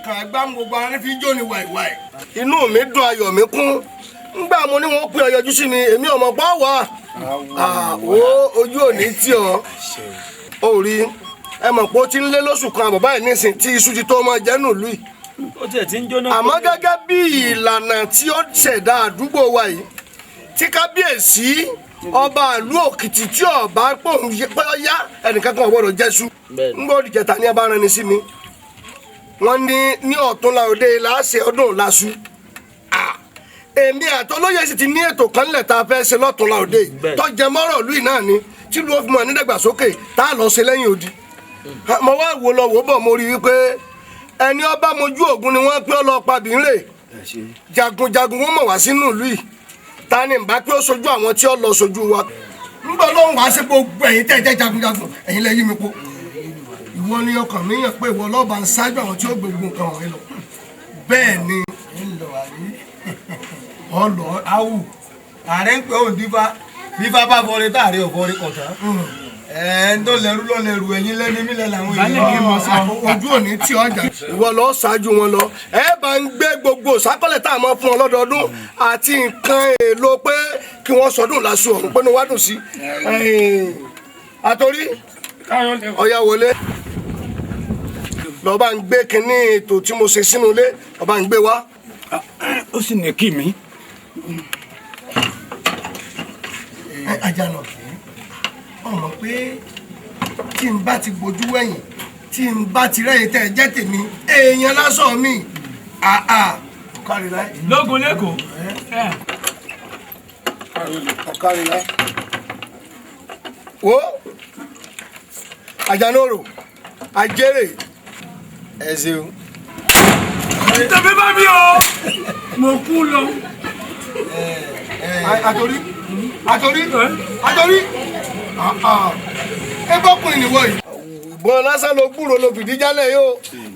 kan agbámu gbogbo ara ní fi jó ni wàìwàì. Inú mi dùn ayọ̀ mi kún. Ngbà mo ní wọ́n pè ọ yọjú sí mi, èmi ọmọ gbọ́ wà. Ojú òní tí ọ. Ó rí ẹ mọ̀ pé ó ti ń lé lóṣù kan àbọ̀ báyìí nísìn tí iṣu ti tó máa jẹ́ nílùú yìí. Ó tiẹ̀ ti ń jóná. Àmọ́ gẹ́gẹ́ bí ìlànà tí ó ṣẹ̀dá àdúgbò wa yìí tí kábíyèsí ọba ìlú Òkìtì tí ọba pòun yá ẹnìkan kan ọ̀gbọ́dọ̀ jẹ́sú. Ngbọ́ ìjẹta ní ẹbá rán ni sí mi. Wọ́n ní ọ̀túnla òde láṣẹ ọdún lásù. Èmi àtọlóyè sì ti ní ètò kan lẹ̀ tá a fẹ́ ṣe lọ́túnla òde tọ́jẹ mọ́rọ̀ ìlú náà ni tí ló fi mọ̀ nídàgbàsókè tá a lọ ṣe lẹ́yìn odi. Mo wá wò lọ wò bọ̀ mo rí wípé ẹni ọba mojú ògún ni wọ́n pé ọlọ́pàá bìnrè jagunjagun wọn mọ̀ wá sínú ìlú yìí ta ni bá pé ó sojú àwọn tí ó lọ sojú wa nígbà ló ń wá sí gbogbo ẹ̀yin tẹ́ jẹ́ jagunjagun ẹ̀yin lẹ́yìn mi po ìwọ ni ọkàn mi yàn pé ìwọ lọ́ba ń ṣáájú àwọn tí ó gbogbo nǹkan wọ̀nyí lọ bẹ́ẹ̀ ni ọlọ awù ààrẹ ń pè òun bífá bá fọre táàrí ọ̀fọ́rí kọ̀tà ń tó lẹ́rú lọ lẹ́rù ẹ̀yin lẹ́ni mílẹ̀ làwọn èèyàn ojú òní tí ọjà ìwọ lọ ṣáájú wọn lọ ẹ bá ń gbé gbogbo sákọlẹ̀ tá a máa fún ọ lọ́dọọdún àti nǹkan èlò pé kí wọ́n sọdún lásù ọ̀hún pé ní wàá dùn sí àtòrí ọ̀yà wọlé lọ́ọ́ bá ń gbé kínní ètò tí mo ṣe sínú ilé ọba ń gbé wá. Ó sì ní kí mi. Àjànà ọmọ pé tí n bá ti gbójú wẹ̀yìn tí n bá ti rẹ́yìn tẹ́ ẹ jẹ́ tèmi èèyàn lásán mi ọ̀kárìlá. Lógun lẹ́kọ̀ọ́. ọ̀kárìlá. wo Àjànàrò ajẹ́rè ẹ ṣeun. Tẹ̀mí bá mi o. Mo kú lọ. Àtòrí ẹ bọ́kùnrin nìwọ yìí. ìbọn lásán ló gbúrò ló fìdí jálẹ̀ yìí o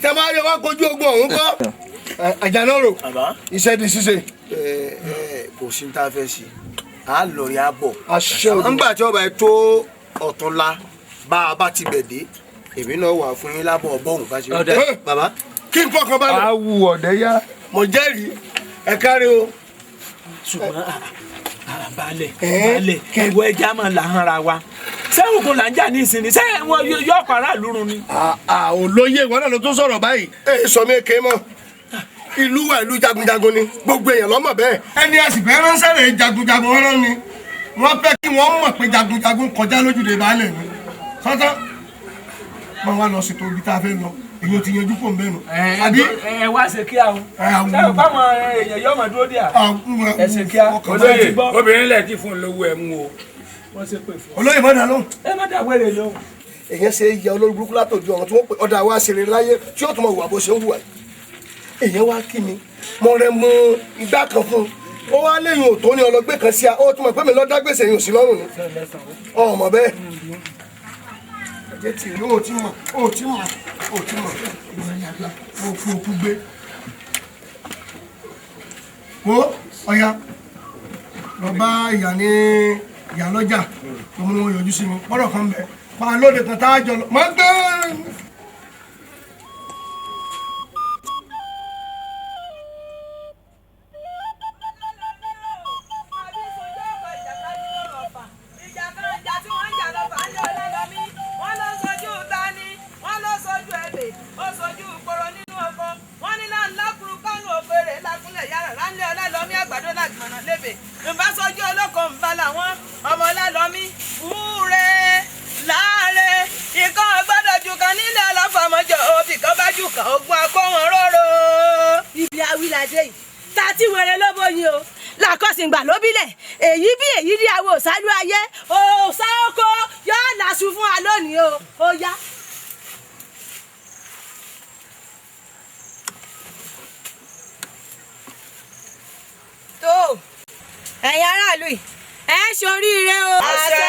tẹ máa rí wá kojú ogun ọ̀hún kọ́. Àjànàrò iṣẹ́ di ṣíṣe. kò sí ní tá a fẹ́ sí a lọ rí a bọ̀. aṣọ nígbà tí ọba ẹ tó ọ̀túnla bá a bá ti bẹ̀ dé èmi náà wà fún yín lábọ̀ ọgbọ́n bá ṣe. bàbá kí n fọkàn balẹ̀. Awu ọ̀dẹ́ yá. mo jẹ́rìí ẹ kárí o. Ṣùgbọ́n balẹ̀ ìwọ ẹja máa là hàn ra wa. Ṣé ogun là ń jà ní ìsinmi? Ṣé wọn yóò para lórun ni? olóyè ìwọ náà ló tún sọ̀rọ̀ báyìí. sọ mi èké mọ́ ìlú wa ìlú jagunjagun ni gbogbo èèyàn lọ́mọ bẹ́ẹ̀. ẹni a sì fẹ́ ránṣẹ́ rẹ̀ jagunjagun rán ni wọ́n fẹ́ kí wọ́n mọ̀ pé jagunjagun kọjá lójúde baálẹ̀ ni sọ́tọ́ máa wá lọ ṣètò ibi tá a fẹ́ lọ èyí ò ti yanjú pò ń bẹ́ẹ̀ nù. àbí ẹ wá ṣe kí àwọn. ṣé o báwọn èèyàn yóò máa dúró dé à. ẹ ṣe kí a. olóyè obìnrin lẹ̀ ti fún un lówó ẹ̀ mú o. wọ́n ṣe pè fún. olóyè má dá lóhùn. ẹ má dá wẹ́rẹ̀ lóhùn. èèyàn ṣe yẹ olórí burúkú látòjú ọ̀run tí wọ́n pè ọ̀dà wa ṣeré láyé tí yóò tún mọ̀ wà bó ṣe ń hùwà yìí. èèyàn wá kí mi mo rẹ mú igbá kan fún un ó wá léyìn òtó ní ọlọgbẹ́ kan sí a ó tún mọ̀ pé mi lọ dá gbèsè yìí ò sí lọ́rùn ni ọmọ bẹ́ẹ̀ ẹ̀jẹ̀ tì ní ó ti mọ̀ mo fún okú gbé wo ọ̀ya lọ bá ìyá ní ìyá lọ́jà tó mú wọn yọjú sí mi gbọ́dọ̀ kan bẹ̀ pa lóde kan tá a jọ lọ mọ́ gbé. Làkọsìngbà ló bílẹ̀ èyí bí èyí rí àwọn òṣàlú ayé òòṣà oko yóò làṣù fún wa lónìí o ó yá. tó ẹ̀yin aráàlú yìí ẹ ṣoríire o. àṣẹ.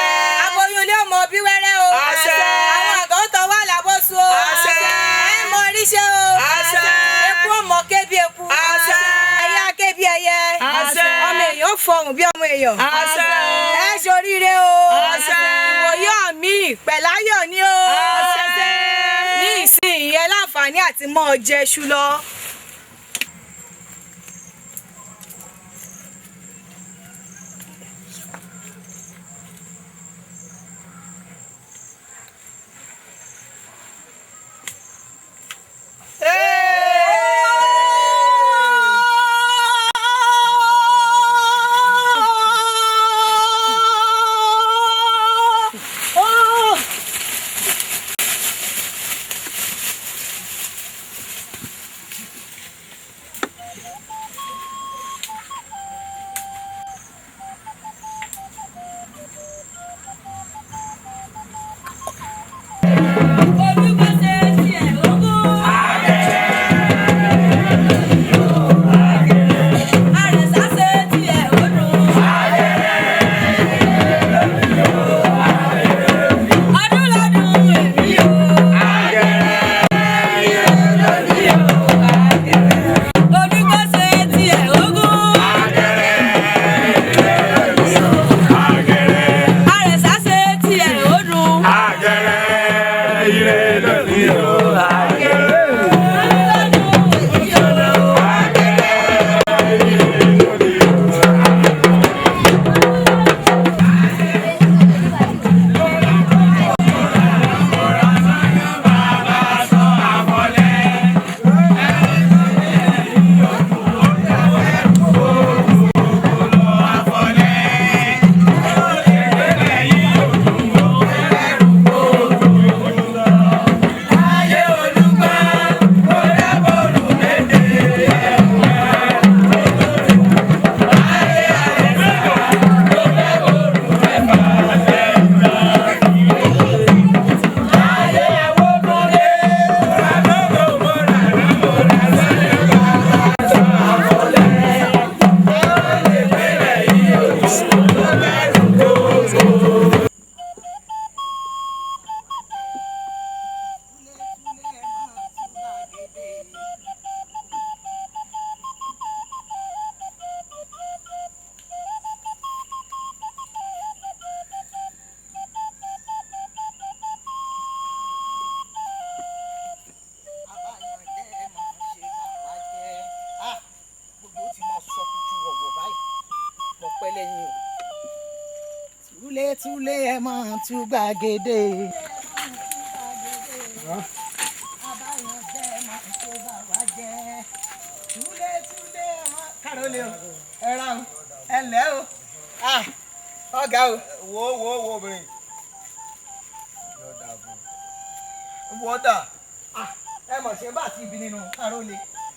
aboyún ilé ọmọ bí wẹ́rẹ́ o. àṣẹ. àwọn àgọ́ tó wà lábọ́sù o. àṣẹ. ẹ mọ oríṣẹ́ o. àṣẹ. eku ọmọ kébi eku. àṣẹ. ẹyẹ kébi ẹyẹ. àṣẹ. ọmọ èèyàn fọhùn bí ọmọ èèyàn. àṣẹ. ẹ ṣoríire o. àṣẹ. ìwòye ọ̀mí pẹ̀láyọ̀ ni o. àṣẹ. ní ìsìn ìyẹn láǹfààní àti mọ́ ọ jẹ́ṣu lọ. túlé ẹ máa tú gbàgede. àbáyọ̀jẹ́ máa tó bá wa jẹ́. túlé ẹ máa. káàró lè o ẹ ra o ẹ lẹ́ o ọ̀gá o. wo obìnrin. wọ́dà. ẹ mọ̀ ṣe bá àti ibi nínú káàró lè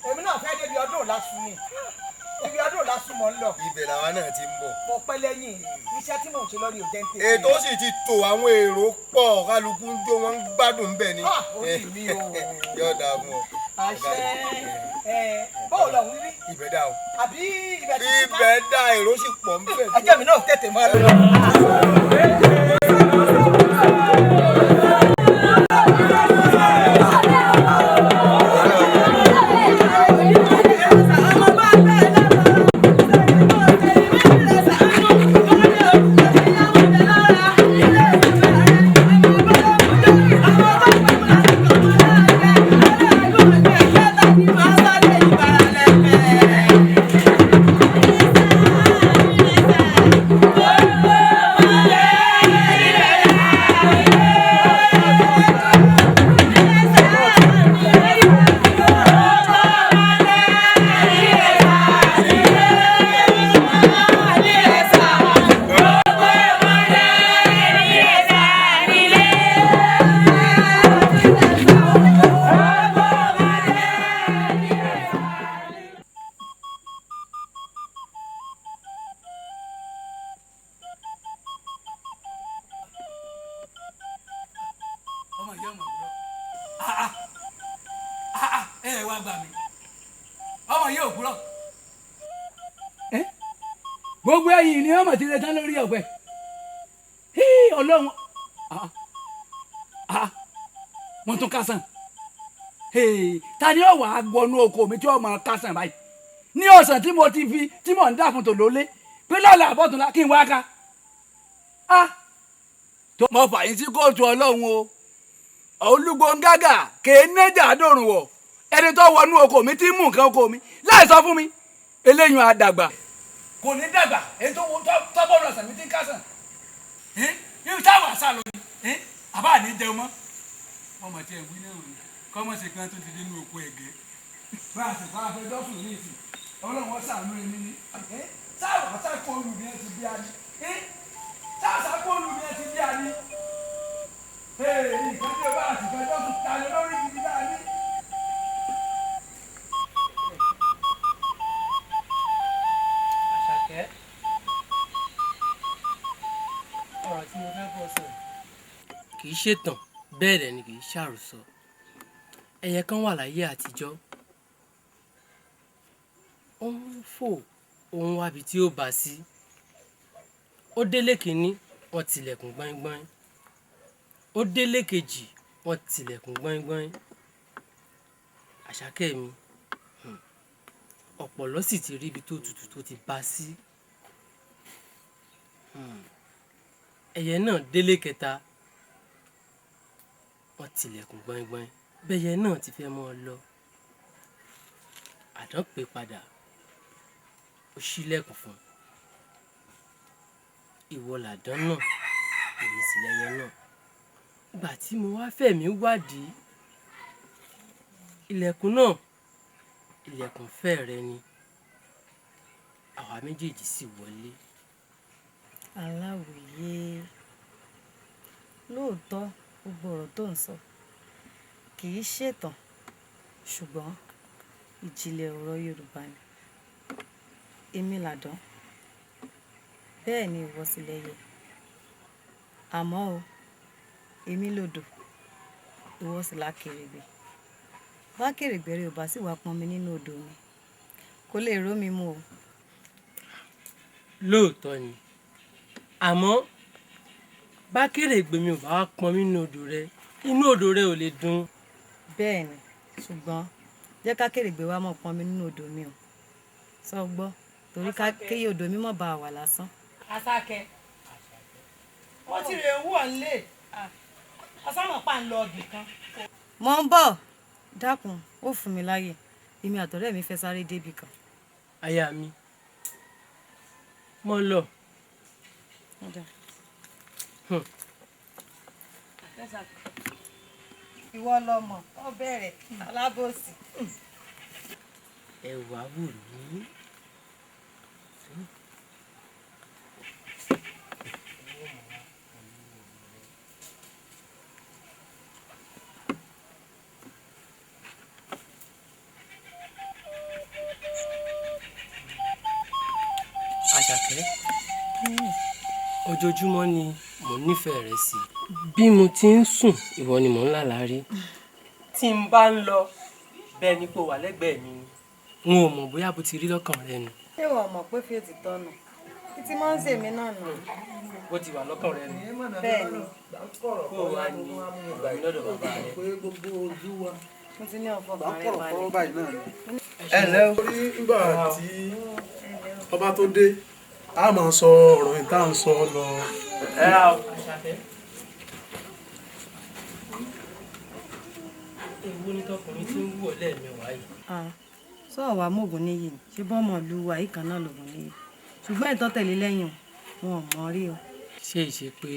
èmi náà fẹ́ débi ọdún ọ̀làsùn ni ibi ọdún ọ̀làsùn mọ̀ ń lọ. ibẹ̀ làwa náà ti ń bọ̀. mo pẹ́ lẹ́yìn iṣẹ́ tí mò ń ṣe lórí òjẹ́ ń tẹ̀. ètò sì ti tò àwọn èrò pọ̀ kálukú ń jó wọn ń gbádùn bẹ́ẹ̀ ni. orí mi o. yóò dáa fún ọ. àṣẹ báwo lọ wí rí. ibẹ̀ dá o. àbí ibẹ̀ ti ti ká. ibẹ̀ dá èrò sì pọ̀ ń bẹ̀. ẹjẹ́ mi náà tètè máa lọ. gbogbo ẹ̀yin ni ọmọ ti rẹ tán lórí ọ̀pẹ Ọlọ́run wọn tún kásán ta ni ó wà á gbọnú oko mi tí ó máa kásán báyìí ní ọ̀sán tí mo ti fi tí mò ń dà fún tòlólé pé lọ́la àbọ̀túnla kí n wá ká tó mọ fàyín sí kóòtù Ọlọ́run o olúgbóngàgà kéénẹ́jà dòrùn wọ̀ ẹni tó wọnú oko mi tí ń mú nǹkan oko mi láì sọ fún mi eléyìí àdàgbà kò ní dàgbà èyí tó bọ́ọ̀lù ọ̀sán mi ti ń kásán yóò táwọn àṣà lónìí àbá ní jẹun mọ́ ọmọ tí ẹ wí náà ni kọ́mọ̀ ṣe kan tó ti dé ní oko ẹ̀gẹ́ bá a sì fara fẹ́ dọ́sùn ní ìsìn ọlọ́run ṣàánú ẹni ní táwọn àṣà kó olù ní ẹ ti bí a ní táwọn àṣà kó olù ní ẹ ti bí a ní nǹkan tí o bá a sì fẹ́ dọ́sùn ta lé lórí ibi tá a ní. Àṣàkẹ́ ọ̀rọ̀ tí mo fẹ́ bọ̀ sọ kì í ṣètàn bẹ́ẹ̀ dẹ̀ ni kì í ṣàròsọ ẹyẹ kan wà láyé àtijọ́ ó ń fò òun wábi tí ó bá sí ó délé kínní wọ́n tilẹ̀kùn gbọ́ngbọ́n ó délé kejì wọ́n tilẹ̀kùn gbọ́ngbọ́n Àṣàkẹ́ mi ọ̀pọ̀lọ́ sì ti rí ibi tó tutù tó ti bá sí ẹyẹ náà délé kẹta wọ́n tilẹ̀kùn gbọ́ngbọ́n bẹ́yẹ náà ti fẹ́ mọ́ ọ lọ àdán pé padà ó ṣílẹ̀kùn fún ìwọ làdán náà èmi sì lẹ́yẹ náà ìgbà tí mo wá fẹ̀mí wádìí ilẹ̀kùn náà ilẹ̀kùn fẹ́ẹ̀rẹ̀ ni àwa méjèèjì sì wọlé. Aláwìyé lóòótọ́ gbogbo ọ̀rọ̀ tó ń sọ kì í ṣètàn ṣùgbọ́n ìjìnlẹ̀ ọ̀rọ̀ Yorùbá ni èmi làdán bẹ́ẹ̀ ni ìwọ sì lẹ́yẹ àmọ́ o èmi lodò ìwọ sì lákèrègbè bá kèrègbè rẹ ò bá sì wá pọn mi nínú odò mi kó lè ró mi mu o. lóòótọ́ ni àmọ́ bá kèrègbè mi ò bá wá pọn mi nínú odò rẹ inú odò rẹ ò lè dùn. bẹ́ẹ̀ ni ṣùgbọ́n jẹ́ ká kèrègbè wa mọ̀ pọn mi nínú odò mi o sọ gbọ́ torí kéye odò mi mọ̀ bá wà lásán. Àṣàkẹ́ wọ́n ti rè wú ọ̀ nílé ọ̀sánmọ̀ pa ń lọ ọ̀bì kan. mo ń bọ̀ dákun ó fún mi láyè èmi àtọ̀rẹ́ mi fẹ́ sáré débì kan. aya mi mo lọ. ìwọ lọmọ ó bẹ̀rẹ̀ alábòsí. ẹwà wò ní. Àṣàkẹ́ ojoojúmọ́ ni mò ń nífẹ̀ẹ́ rẹ sí bí mo ti ń sùn ìwọ ni mò ń lálàá rí tí n bá ń lọ bẹ́ẹ̀ ni kò wà lẹ́gbẹ̀ẹ́ mi n ò mọ̀ bóyá bó ti rí lọ́kàn rẹ nù. ṣé wàá mọ̀ pé fi òtítọ́ nù títí máa ń ṣèmi náà nù. bó ti wà lọ́kàn rẹ nù. bẹ́ẹ̀ ni. kó o wá ní ìgbà yìí lọ́dọ̀ bàbá rẹ. mo ti ní ọ̀fọ̀ kan rẹ balẹ̀. ẹ ǹlẹ́ o. nígbà tí ọba tó dé a máa sọ ọ̀rọ̀ yìí tá à ń sọ lọ. ẹ ra o Àṣàkẹ́. èwo ni tọkùnrin tí ń wú ọ lẹ́ẹ̀mẹwàá yìí. sọ àwa mọ̀gùn níyì ni ṣé bọ́mọ lu wàyí kan náà lògùn níyì ṣùgbọ́n ìtọ́ tẹ̀lé lẹ́yìn wọn ò mọ̀ rí o. ṣé ìṣe pé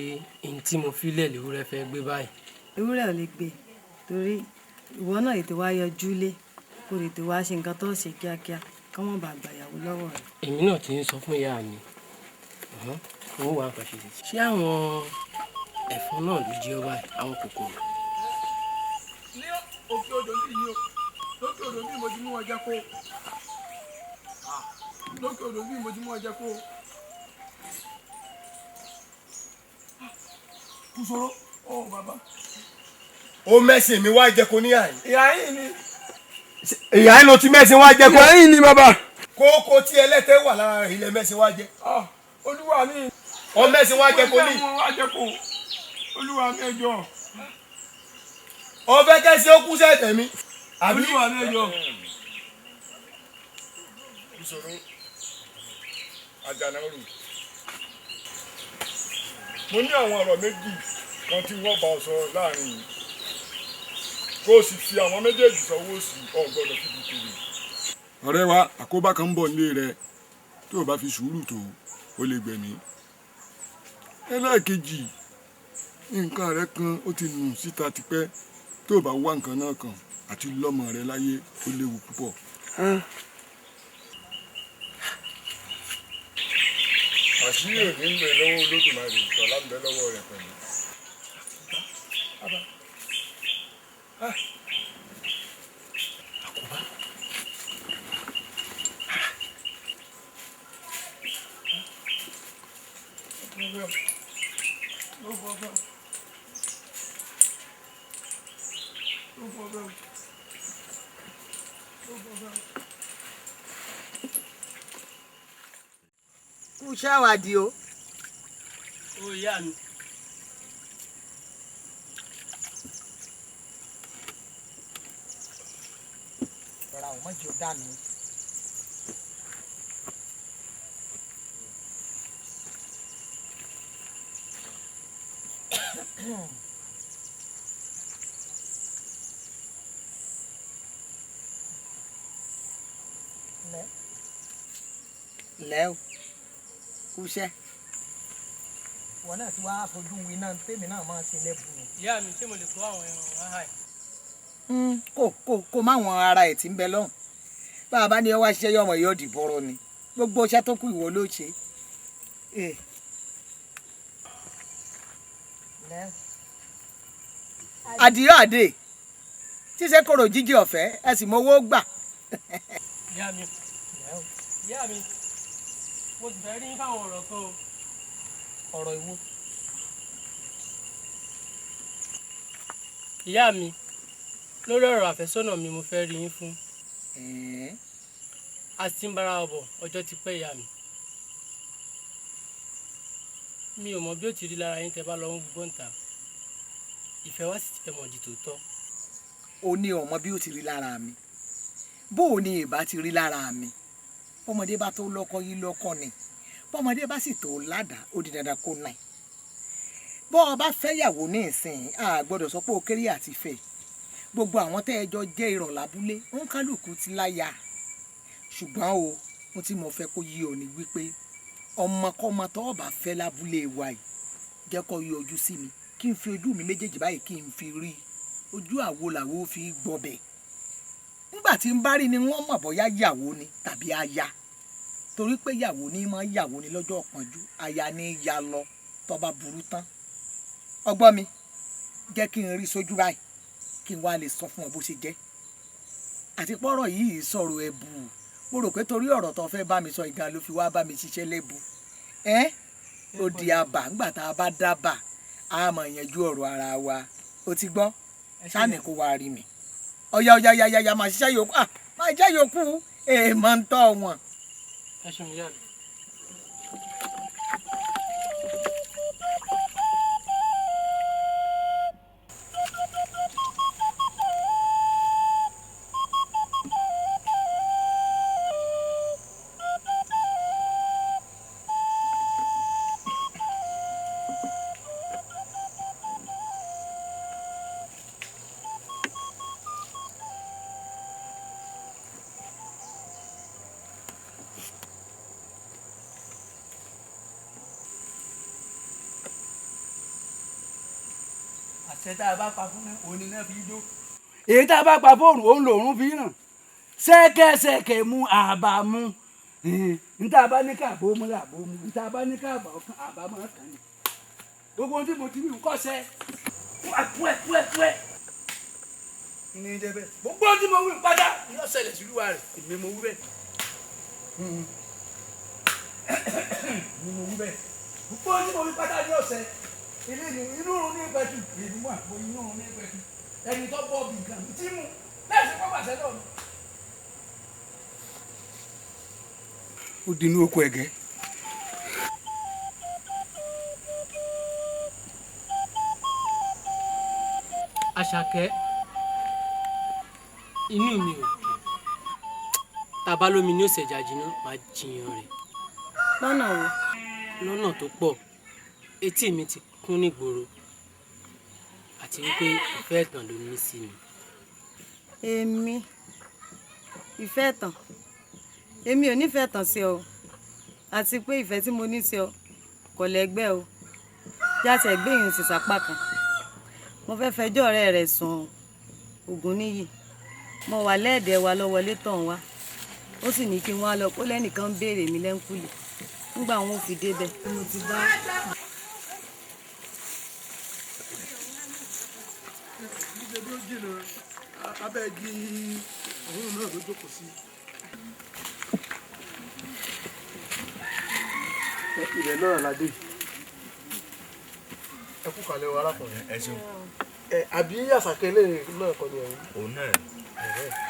ohun tí mo fi lẹ̀ léwúrẹ́ fẹ́ gbé báyìí. ewúrẹ́ ò lè gbé torí ìwọ náà ètò wa yọjú lé kó ètò wa ṣe nǹkan tó ṣe kíákíá kọ́ mọ̀ bá gbàyàwó lọ́wọ́ rẹ̀. èmi náà ti ń sọ fún ìyá mi owó wa nǹkan ṣe ṣe àwọn ẹ̀fọn náà ló jẹ́ ọ báyìí àwọn kòkòrò. ní òkè odò bí yìí o lókè odò bí mo ti mú wọn jẹ kó lókè odò bí mo ti mú wọn jẹ kó. kùsòrò ó bàbá. ó mẹ́sìn mi wá jẹ kó ní àyè. ìyá yìí ni. ìyá yìí ló ti mẹ́sìn wá jẹ kó. ìyá yìí ni bàbá. kókó tí ẹlẹ́tẹ̀ wà lára rẹ̀ ilẹ̀ mẹ́sìn wá jẹ. olúwa mi. ọ mẹ́sìn wá jẹ kó ní. olúwa mi ẹjọ́. ọbẹ̀ kẹ́sì ó kú sẹ́tẹ̀ mi. olúwa mi ẹjọ́. ìṣòro àjànàrú mo ní àwọn ọ̀rọ̀ méjì kan tí wọ́n bá ọ sọ láàrin yìí kó o sì fi àwọn méjèèjì sọ́wọ́ sí ọ̀gbọ́dọ̀ fi kiri. ọ̀rẹ́ wa àkóbá kan ń bọ̀ nílé rẹ tó o bá fi sùúrù tó o lè gbẹ̀mí. ẹlẹ́ẹ̀kejì nǹkan rẹ kan ó ti nù síta tipẹ́ tó o bá wá nǹkan náà kan àti lọ́mọ rẹ láyé ó léwu púpọ̀. àṣírí òní ń bẹ lọ́wọ́ Olódùmarè ìtọ́lá ń bẹ lọ́wọ́ rẹ pẹ̀lú. kú ṣáwádìí o. ó yá mi. rọra ò mọ̀jì ó dànù. lẹ́ o kúṣẹ́ wọn náà ti wá fojú wi náà tèmi náà máa ṣe lẹ́bùn. ìyá mi ṣé mo lè kó àwọn ẹran wá háì. kó máwọn ara ẹ̀ tí ń bẹ lọ́hùn bá a bá ní ọwọ́ ṣiṣẹ́ yọmọ yóò dìbò rọ ni gbogbo iṣẹ́ tó kù ìwọ ló ṣe. àdìyọ àdè ṣíṣe kòrò jíjẹ ọ̀fẹ́ ẹ sì mọ owó gbà. ìyá mi mo sì fẹ́ rí fáwọn ọ̀rọ̀ kan o. ọ̀rọ̀ ìwo. ìyá mi lórí ọ̀rọ̀ àfẹ́sọ́nà mi mo fẹ́ rí yín fún. a ti ń bára ọbọ̀ ọjọ́ ti pẹ́ ìyá mi. mi ò mọ bí ó ti rí lára yín tẹ́ bá lọ ń gbọ́ǹta ìfẹ́ wá sì ti fẹ́ mọ̀ di tòótọ́. o ní ọmọ bí ó ti rí lára mi bó o ní ìbá ti rí lára mi bọ́mọdé bá tó lọ́kọ yìí lọ́kọ ni bọ́mọdé bá sì tó ládàá ó di dandan kó nà bọ́ ọ bá fẹ́yàwó ní ìsìn a gbọ́dọ̀ sọ pé o kéré àti fẹ́ gbogbo àwọn tẹ́ ẹ jọ jẹ́ irọ̀ lábúlé ń kálukú ti láyà ṣùgbọ́n o mo ti mọ̀ fẹ́ kó yí ọ ní wípé ọmọkọ́mọ tó o bá fẹ́ lábúlé wa yìí jẹ́ kó yí ojú sí mi kí n fi ojú mi méjèèjì báyìí kí n fi rí ojú àwo làwo fi gbọbẹ̀ nígbà tí n bá rí ni wọ́n mọ̀ bóyá yàwó ni tàbí aya torí pé yàwó ni máa yàwó ni lọ́jọ́ ọ̀pọ̀njú aya ni ya lọ tó bá burú tán ọgbọ́n mi jẹ́ kí n rí sójú báyìí kí n wá lè sọ fún ọ bó ṣe jẹ́ àti pọ́rọ̀ yìí sọ̀rọ̀ ẹ̀bù mo rò pé torí ọ̀rọ̀ tó fẹ́ bá mi sọ ìgbà ló fi wá bá mi ṣiṣẹ́ lẹ́bù ó di àbà ńgbà tá a bá dábà a máa yanjú ọ̀rọ̀ ara wa ó ti gbọ́ sáàni kó wá rí mi ọ̀yà máa ṣiṣẹ́ yòókù máa jẹ́ yòókù èèmọ̀ ń tọ́ wọn. ẹ ṣeun ìyá mi. àṣẹ tá a bá pa fún òní náà fi jó. èyí tá a bá pa fóònù òun lòún fi ràn ṣẹ́kẹ́ṣẹkẹ̀ mu àbá mu níta bá ní káàbọ̀ mú làbọ̀ mu níta bá ní káàbọ̀ ọ̀kan àbá máa kàn ní. gbogbo ohun tí mo ti wí ń kọ́sẹ́ púẹ́púẹ́púẹ́ ní jẹ́ bẹ́ẹ̀ gbogbo ohun tí mo wí ń padà yóò ṣẹlẹ̀ sí olúwa rẹ̀ èmi mo wí bẹ́ẹ̀. èmi mo wí bẹ́ẹ̀ gbogbo ohun tí mo wí padà yóò ṣẹ inú òun ní ìpẹ́tù èmi wà fún inú òun ní ìpẹ́tù ẹni tó bọ́ bí nǹkan tí mu lẹ́sìn kọ́ pàṣẹ náà. ó di inú oko ẹ̀gẹ́. Àṣàkẹ́ inú mi ò dùn tàbá lómi ní òsèjà jìnnà máa jiyàn rẹ̀. lọ́nà wo. lọ́nà tó pọ̀ etí mi ti kún nígboro àti wípé ìfẹ́ ẹ̀tàn ló ní sí mi. èmi ìfẹ́ tán èmi ò nífẹ̀ẹ́ tán sí ọ àti pé ìfẹ́ tí mo ní sí ọ kò lẹ́gbẹ́ o jáde gbẹ̀yìn sì sápá kan mo fẹ́ fẹjọ́ ọ̀rẹ́ rẹ̀ sùn Ògúnníyì mo wà lẹ́ẹ̀dẹ̀ wa lọ́wọ́lé tán wá ó sì ní kí n wá lọ kó lẹ́nìkan béèrè mi lẹ́ńkùlé nígbà wọn ò fi débẹ̀ mo ti bá. abẹ́gi òun náà ló jókòó sí. ilẹ̀ náà la dé. ẹ kú kalẹ̀ o arákùnrin. ẹ ṣeun. àbí àṣàkẹ́ lè náà kọ́ ni ẹ̀hún. òun náà.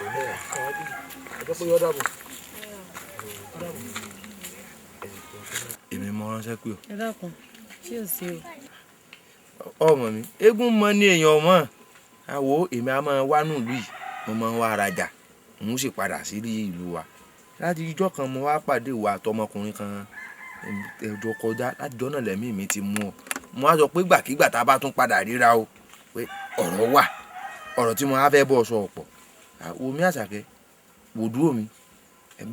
òun náà. ẹ̀jẹ̀ pé yọ dàbọ̀. èmi mọ ránṣẹ́ pé o. ẹ dákun ṣé ò sí o. ọmọ mi eégún mọ ní èèyàn ọmọ àwo èmi a máa wá nùlù yìí mo máa ń wá arajà n sì padà sí ìlú wa láti ijọ́ kan mo wá pàdé ìwà àtọmọkùnrin kan ẹjọ́ kọjá láti jọ́ náà lẹ́mí mi ti mú ọ mo wá sọ pé gbàkigbà tá a bá tún padà ríra o pé ọ̀rọ̀ wà ọ̀rọ̀ tí mo á fẹ́ bọ̀ sọ ọ̀pọ̀ wo mi Àṣàkẹ́ wò dúró mi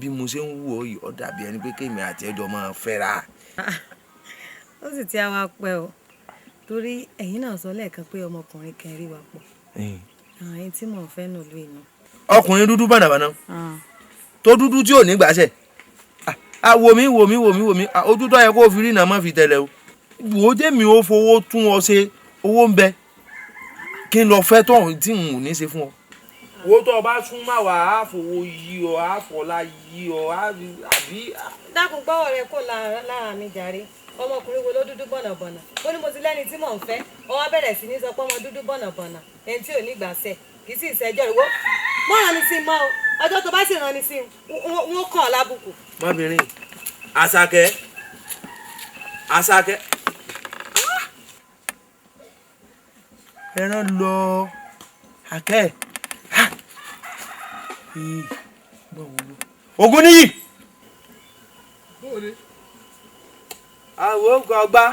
bí mo ṣe ń wù ọ yìí ó dàbí ẹni pé kémi àti ẹjọ́ máa fẹ́ra. ó sì ti àwa pẹ́ o torí ẹ̀yin náà sọ lẹ́ẹ̀kan pé ọmọkùnrin kan rí wa pọ̀ ẹ̀yin tí mò ń fẹ́ nù lóyún náà. ọkùnrin dúdú bànàbànà tó dúdú tí ò ní gbàṣẹ wò mí ojú tó yẹ kó o fi rí náà má fi tẹ̀lé o wò ó jẹ́mi ó fowó tún ọ ṣe owó ń bẹ kí n lọ fẹ́ tọ̀hún tí n ò ní ṣe fún ọ. wo tó o bá sún má wà á fowó yí ọ á fọlá yí ọ àbí. dákun gbọ́wọ́ rẹ kó lára mi jàre ọmọkùnrin wo ló dúdú bọ̀nàbọ̀nà ó ní mo ti lẹ́ni tí mò ń fẹ́ ó wá bẹ̀rẹ̀ sí ní sọ pé ọmọ dúdú bọ̀nàbọ̀nà ẹni tí ò ní gbàṣẹ kì í sì ṣẹjọ́ ìwọ mọ́ ràn mí sí mọ́ o ọjọ́ tó bá sì ràn mí sí wọn kàn ọ́ lábùkù. mọ́bìnrin Àṣàkẹ́ ẹran lọ àkẹ́ Ògúnníyì àwọn nǹkan ọgbà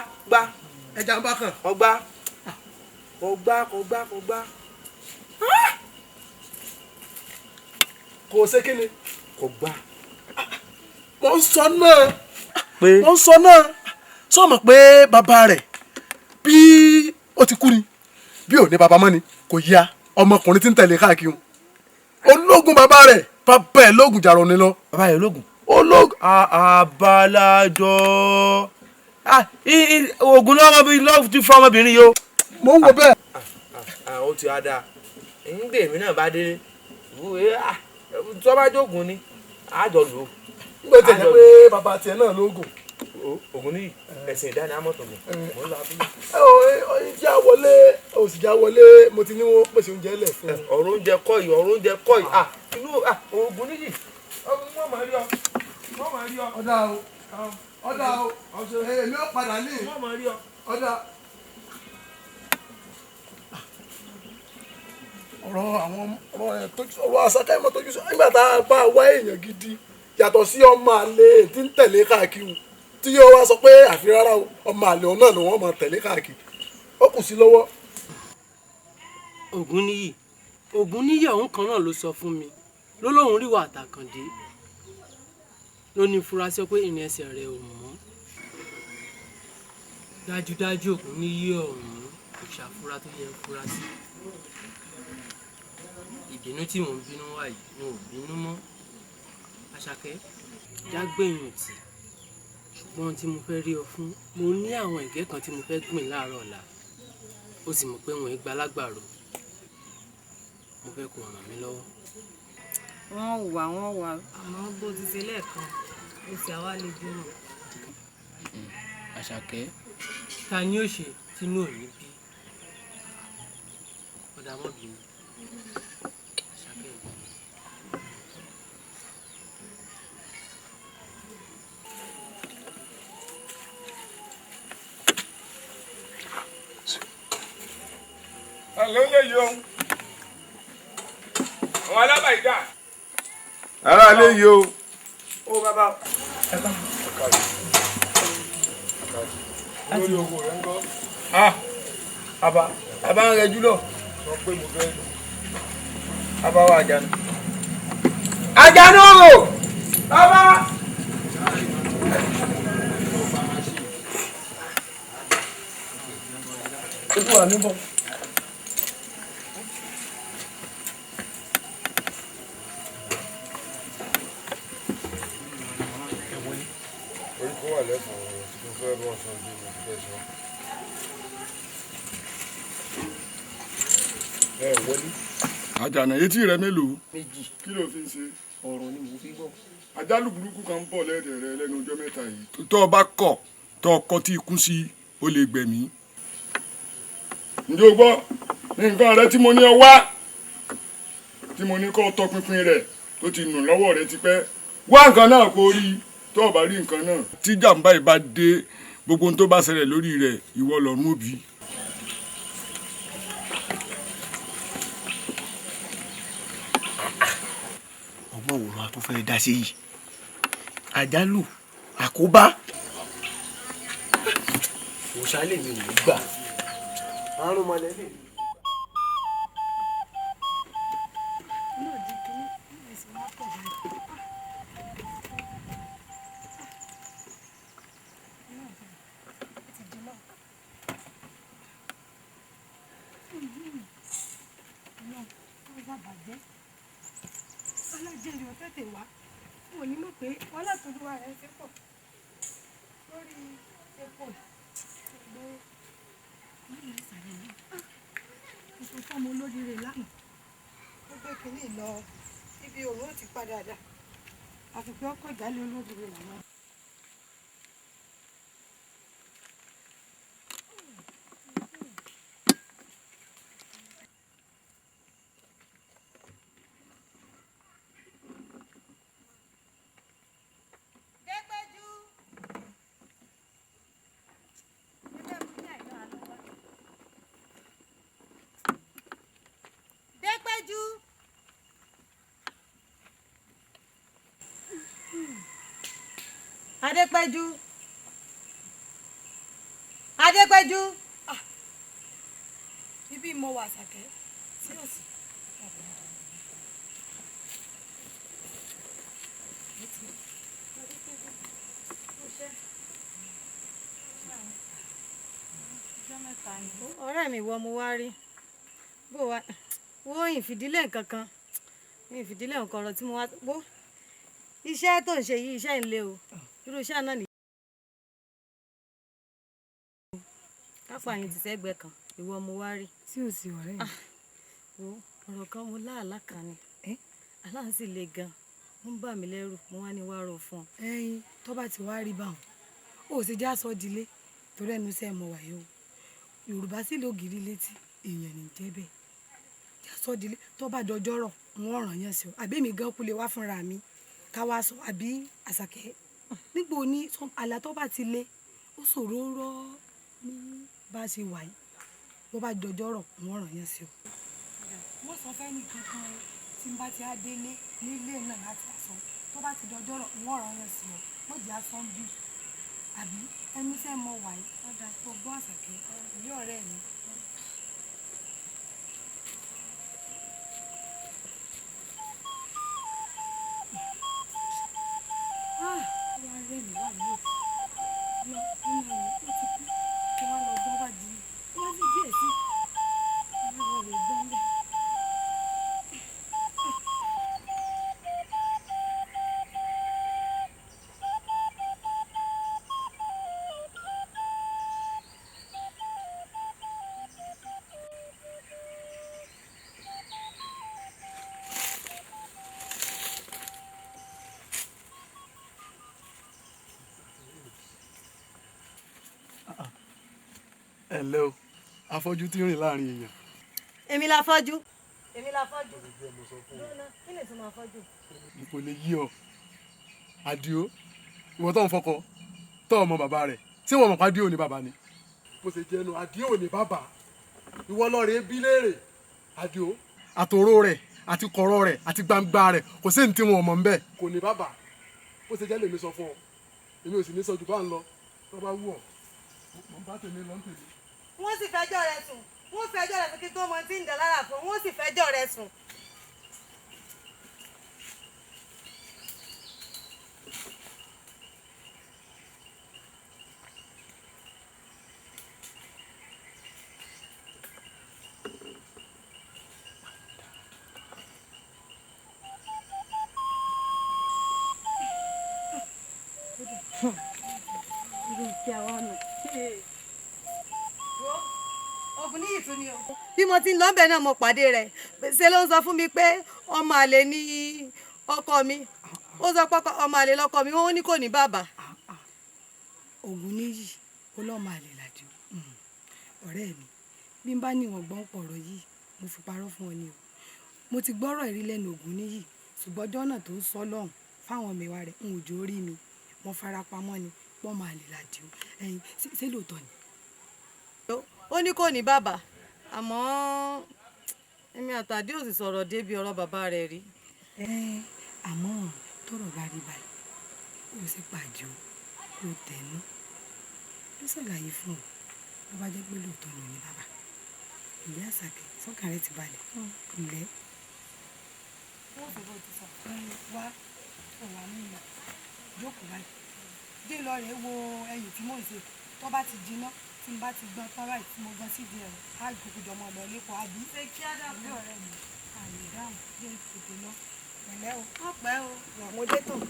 ẹja ń bá kàn. ọgbà kò ṣe kí ni. kò gbà. mo ń sọ náà sọ mọ̀ pé bàbá rẹ̀ bí ó ti kú ni bí ò ní bàbá mọ́ ni kò yá ọmọkùnrin tí ń tẹ̀lé káàkiri ológun bàbá rẹ̀ bàbá ẹ̀ lógun jàrọ̀ ni lọ. bàbá ẹ̀ lógun. ológun abalajọ oògùn náà lọ́wọ́ ti fọ́ ọmọbìnrin yìí o. mo ń wo bẹ́ẹ̀. ó ti á dáa ń gbé èmi náà bá délé tó bá jókòó ni àjọ lò ó. ń gbé tẹ̀lé pé bàbá tiẹ̀ náà lóògùn. Ògúnníyì ẹ̀sìn ìdánimọ̀ tó mọ̀ mọ́ lọ abúlé. ìjà wọlé òsìjà wọlé mo ti ní wọn pèsè oúnjẹ lẹ̀ fún un. ọ̀rọ̀ oúnjẹ kọ́ yìí inú Ògúnníyì wọ́n máa rí ọ. ọ̀dà o èmi ò padà ní. ọ̀dà. ọ̀rọ̀ Àṣàkẹ́ mọ́ tójú sọ nígbà tá a bá wá èèyàn gidi yàtọ̀ sí ọmọ àlè tí ń tẹ̀lé káàkiri tí yóò wá sọ pé àfi rárá ọmọ àlè ọ̀hún náà ló wọ́n máa tẹ̀lé káàkiri ó kù sí lọ́wọ́. Ògúnníyì ọ̀hún kan náà ló sọ fún mi ló lóun rí wa àtàkàndé ló ní furasí pé ìrìn ẹsẹ̀ rẹ̀ ò mọ́ dájúdájú Ògúnníyì ọ̀hún kò ṣàfura tó yẹ fura sí ìbínú tí mò ń bínú wá yìí ni ò bínú mọ́ Àṣàkẹ́ jágbẹ̀yìn tì ṣùgbọ́n tí mo fẹ́ rí ọ fún mo ní àwọn ẹ̀gẹ́ kan tí mo fẹ́ gbìn láàárọ̀ ọ̀la ó sì mọ̀ pé wọ́n gba lágbàro mo fẹ́ kó ràn mí lọ́wọ́. wọ́n wà àmọ́ bó ti ṣe lẹ́ẹ̀kan ó sì àwa lè dúró. Àṣàkẹ́ ta ni ó ṣe tínú òní bí ọ̀dà mọ́bìnrin. ló lè yọ àwọn alábàáyídà. ara lè yọ. ó bàbá. lórí owó rẹ ń gbọ́. àbá ń rẹjú lọ. sọ pé mo fẹ́ bàbá wa Àjànú. Àjànú o bàbá. ojú wa níbọ̀. orí kó wà lẹ́fọ̀ọ́ tí mo fẹ́ bọ́ sọ ojú mi fẹ́ sọ. ẹ wọlé. Àjànà etí rẹ mélòó. méjì. kí ló fi ń ṣe. ọ̀rọ̀ ni mo fi gbọ́. àjálù burúkú kan ń bọ̀ lẹ́ẹ̀dẹ̀ rẹ lẹ́nu ọjọ́ mẹ́ta yìí. tó o bá kọ̀ tó o kọ́ tí ikú sí o lè gbẹ̀mí. ǹjẹ́ o gbọ́ nǹkan rẹ tí mo ní ọ wá tí mo ní kọ́ tọpinpin rẹ̀ tó ti nù lọ́wọ́ rẹ tipẹ́ wá nǹkan náà kó rí tó o bá rí nǹkan náà. tí jàǹbá yìí bá dé gbogbo ohun tó bá ṣẹlẹ̀ lórí rẹ̀ ìwọ lọ́rùn òbí. ọgbọ́n òwúrọ̀ tó fẹ́ dá sí yìí àjálù àkóbá. òṣàlẹ̀ mi ò ní gbà. àrùn mọ̀lẹ́lẹ̀. alájẹrì ò tètè wá wọn ò ní mọ̀ pé wọn látọ̀dúwà rẹ̀ ti pọ̀ lórí epo ìgbé nílùú ìsàlẹ̀ yìí oṣù fọ́ọ̀mù olóríire lánàá ó gbé kínní lọ ibi òun ó ti padà dà àfi pé ọkọ̀ ìdálé olóríire làwọn. Adépẹ́jú Adépẹ́jú. ibi mo wà Àṣàkẹ́ sí òsì. ọ̀rẹ́ mi wọ mo wá rí bó wa wo ìfìdílé nǹkan kan ìfìdílé nǹkan ọ̀rọ̀ tí mo wá bó iṣẹ́ tó ń ṣe yìí iṣẹ́ ń le o irú iṣẹ́ náà nìyí. káfà yín ti sẹ́gbẹ̀ẹ́ kan ìwọ mo wá rí. tí ò sí ọ̀rẹ́ mi. wo ọ̀rọ̀ kan mo láàlá kan ni aláǹ sì le gan ó ń bà mí lẹ́rù mo wá ní wá rò fún ọ. ẹyin tó bá ti wá rí báwọn ó sì já sọ dilé torí ẹnu iṣẹ́ mo wà yìí o yorùbá sì lógiri létí èèyàn ní jẹ́ bẹ́ẹ̀ já sọ dilé tó bá dọjọ́rọ̀ wọn ràn yẹn sí o àbí mi gan kú lè wá fúnra mi ká wá sọ àbí Àṣàkẹ́ nígbà òní àlá tó bá ti lé ó ṣòro rọ ní bá ṣe wà yìí bó bá dọjọ́rọ̀ wọn ràn yẹn sí o. wọ́n sọ fẹ́ nìkan kan tí n bá ti á délé nílé náà láti àsọ tó bá ti dọjọ́rọ̀ wọn ràn yẹn sí o wọ́n jẹ́ asán bí àbí ẹni fẹ́ mọ wà yìí wọ́n dà tó gbọ́ Àṣàkẹ́ ìyá ọ̀rẹ́ mi. wọ́n á rẹ́ mi wà ní òkú lọ nínú ìwé ó ti kú kí wọ́n lọ gbọ́ bàdí wọ́n ti díẹ̀ sí wọ́n lọ rè gbọ́n bẹ́ẹ̀. ẹ ǹlẹ́ o afọ́jú tí ń rìn láàrin èèyàn. èmi la fọ́jú. èmi la fọ́jú. kí lè tún máa fọ́jú. kò lè yí ọ Àdìó ìwọ tó ń fọkọ tó ọmọ bàbá rẹ tí wọn mọ pa Àdìó ní bàbá ni bó ṣe jẹnu Àdìó ní bàbá ìwọ lọrẹ bí léèrè Àdìó àtòrò rẹ àti kọ̀rọ̀ rẹ àti gbangba rẹ kò sí ní tí wọn mọ nbẹ kò ní bàbá bó ṣe jẹ lèmi sọ fún ọ èmi ò sì ní sọ jù bá ń lọ tó bá wù ọ mo bá tèmi lọ ń tèmi. wọ́n sì fẹjọ́ rẹ̀ sùn wọ́n fẹjọ́ rẹ̀ sùn kí tó mọ tí ń dà lára fún wọ́n sì fẹjọ́ rẹ̀ sùn. irú ìkí àwọn ọ̀nà. ogun ní ìtún ni o. bí mo ti ń lọ́bẹ̀ náà mo pàdé rẹ̀ ṣe ló ń sọ fún mi pé ọmọ àlè ni ọkọ mi ó sọ pé ọmọ àlè lọkọ mi wọ́n ní kò ní bàbá. ògùn níyì ó lọ́ọ́ máa lè làjò ọ̀rẹ́ mi bí n bá ní ìwọ̀n gbọ́n pọ̀rọ̀ yìí mo fi parọ́ fún ọ ni o mo ti gbọ́rọ̀ ìrí lẹ́nu ògùn níyì ṣùgbọ́n ọjọ́ náà tó ń sọ lọ́hùn fáwọn mẹ́wàá rẹ̀ ń òjò rí mi wọ́n fara pamọ́ ni pọ́n máa lè làjò ẹ̀yin ṣé lóòótọ́ ni. ó ní kò ní bàbá àmọ́ èmi àtàdé ò sì sọ̀rọ̀ débi ọ̀rọ̀ bàbá rẹ̀ rí. àmọ́ tọ́rọ̀ bá rí báyìí ó sì pàjọ kó tẹnu ó ṣàlàyé fún ọ bó bá jẹ́ pé lóòótọ́ ló ní bàbá ìyá àṣàkẹ́ sọ́kàn rẹ̀ ti balẹ̀ ǹlẹ́. wọ́n fi bó ti sọ. wá ọ̀wà nínú jókòó báyìí dé lọ rẹ̀ wo ẹyìn tí mò ń ṣe tó bá ti jiná tí n bá ti gbọ́n tán báyìí tí mo gbọ́n síbi ẹ̀rọ á gbogbo jọmọ lọ lẹ́kọ̀ọ́ àbí. ṣé kí á dàbí ọ̀rẹ́ mi àlè dáhùn dé tètè lọ pẹ̀lẹ́ o. wọ́n pẹ́ o. mo dé tán.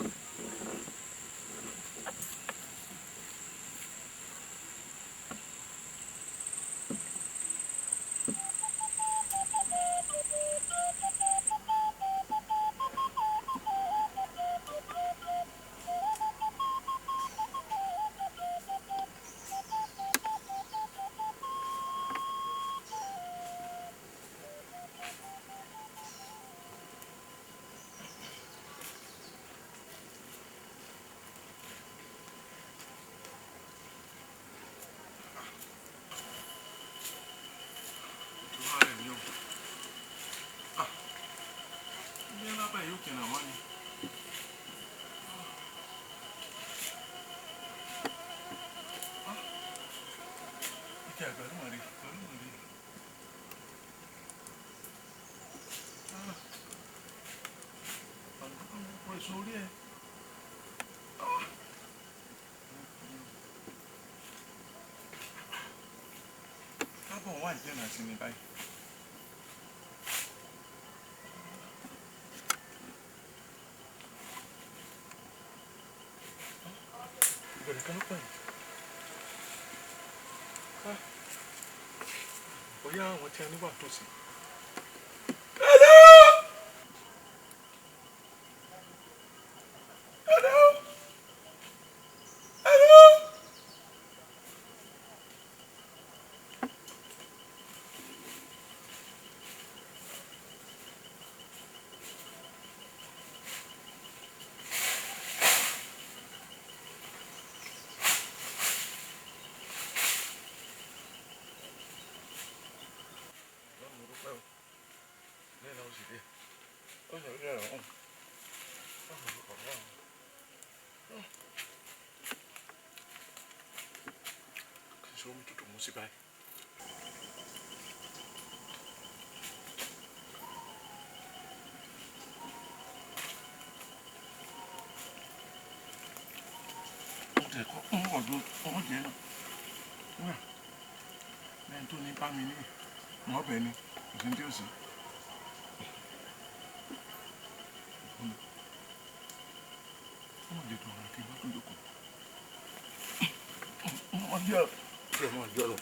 Sórí ẹ. Kábọ̀ wà jẹ́nà sí ní báyìí. Ìbẹ̀rẹ̀ kan ló pẹ̀lú. Bóyá àwọn tí a níwà tó sí. Omi tútù mú sí báyìí. Ó tẹ̀ kọ́ fún ọ̀dọ́ ọ̀jẹ̀ náà. Wúrà lẹ́yìn tó ní bá mi ní mọ́bẹ̀ ni ìsìn tí ó sì. Wọ́n lè dùn ọ̀rọ̀ kí n bá tó jókòó. Wọ́n jẹ́ ọmọ ìjọ lọ.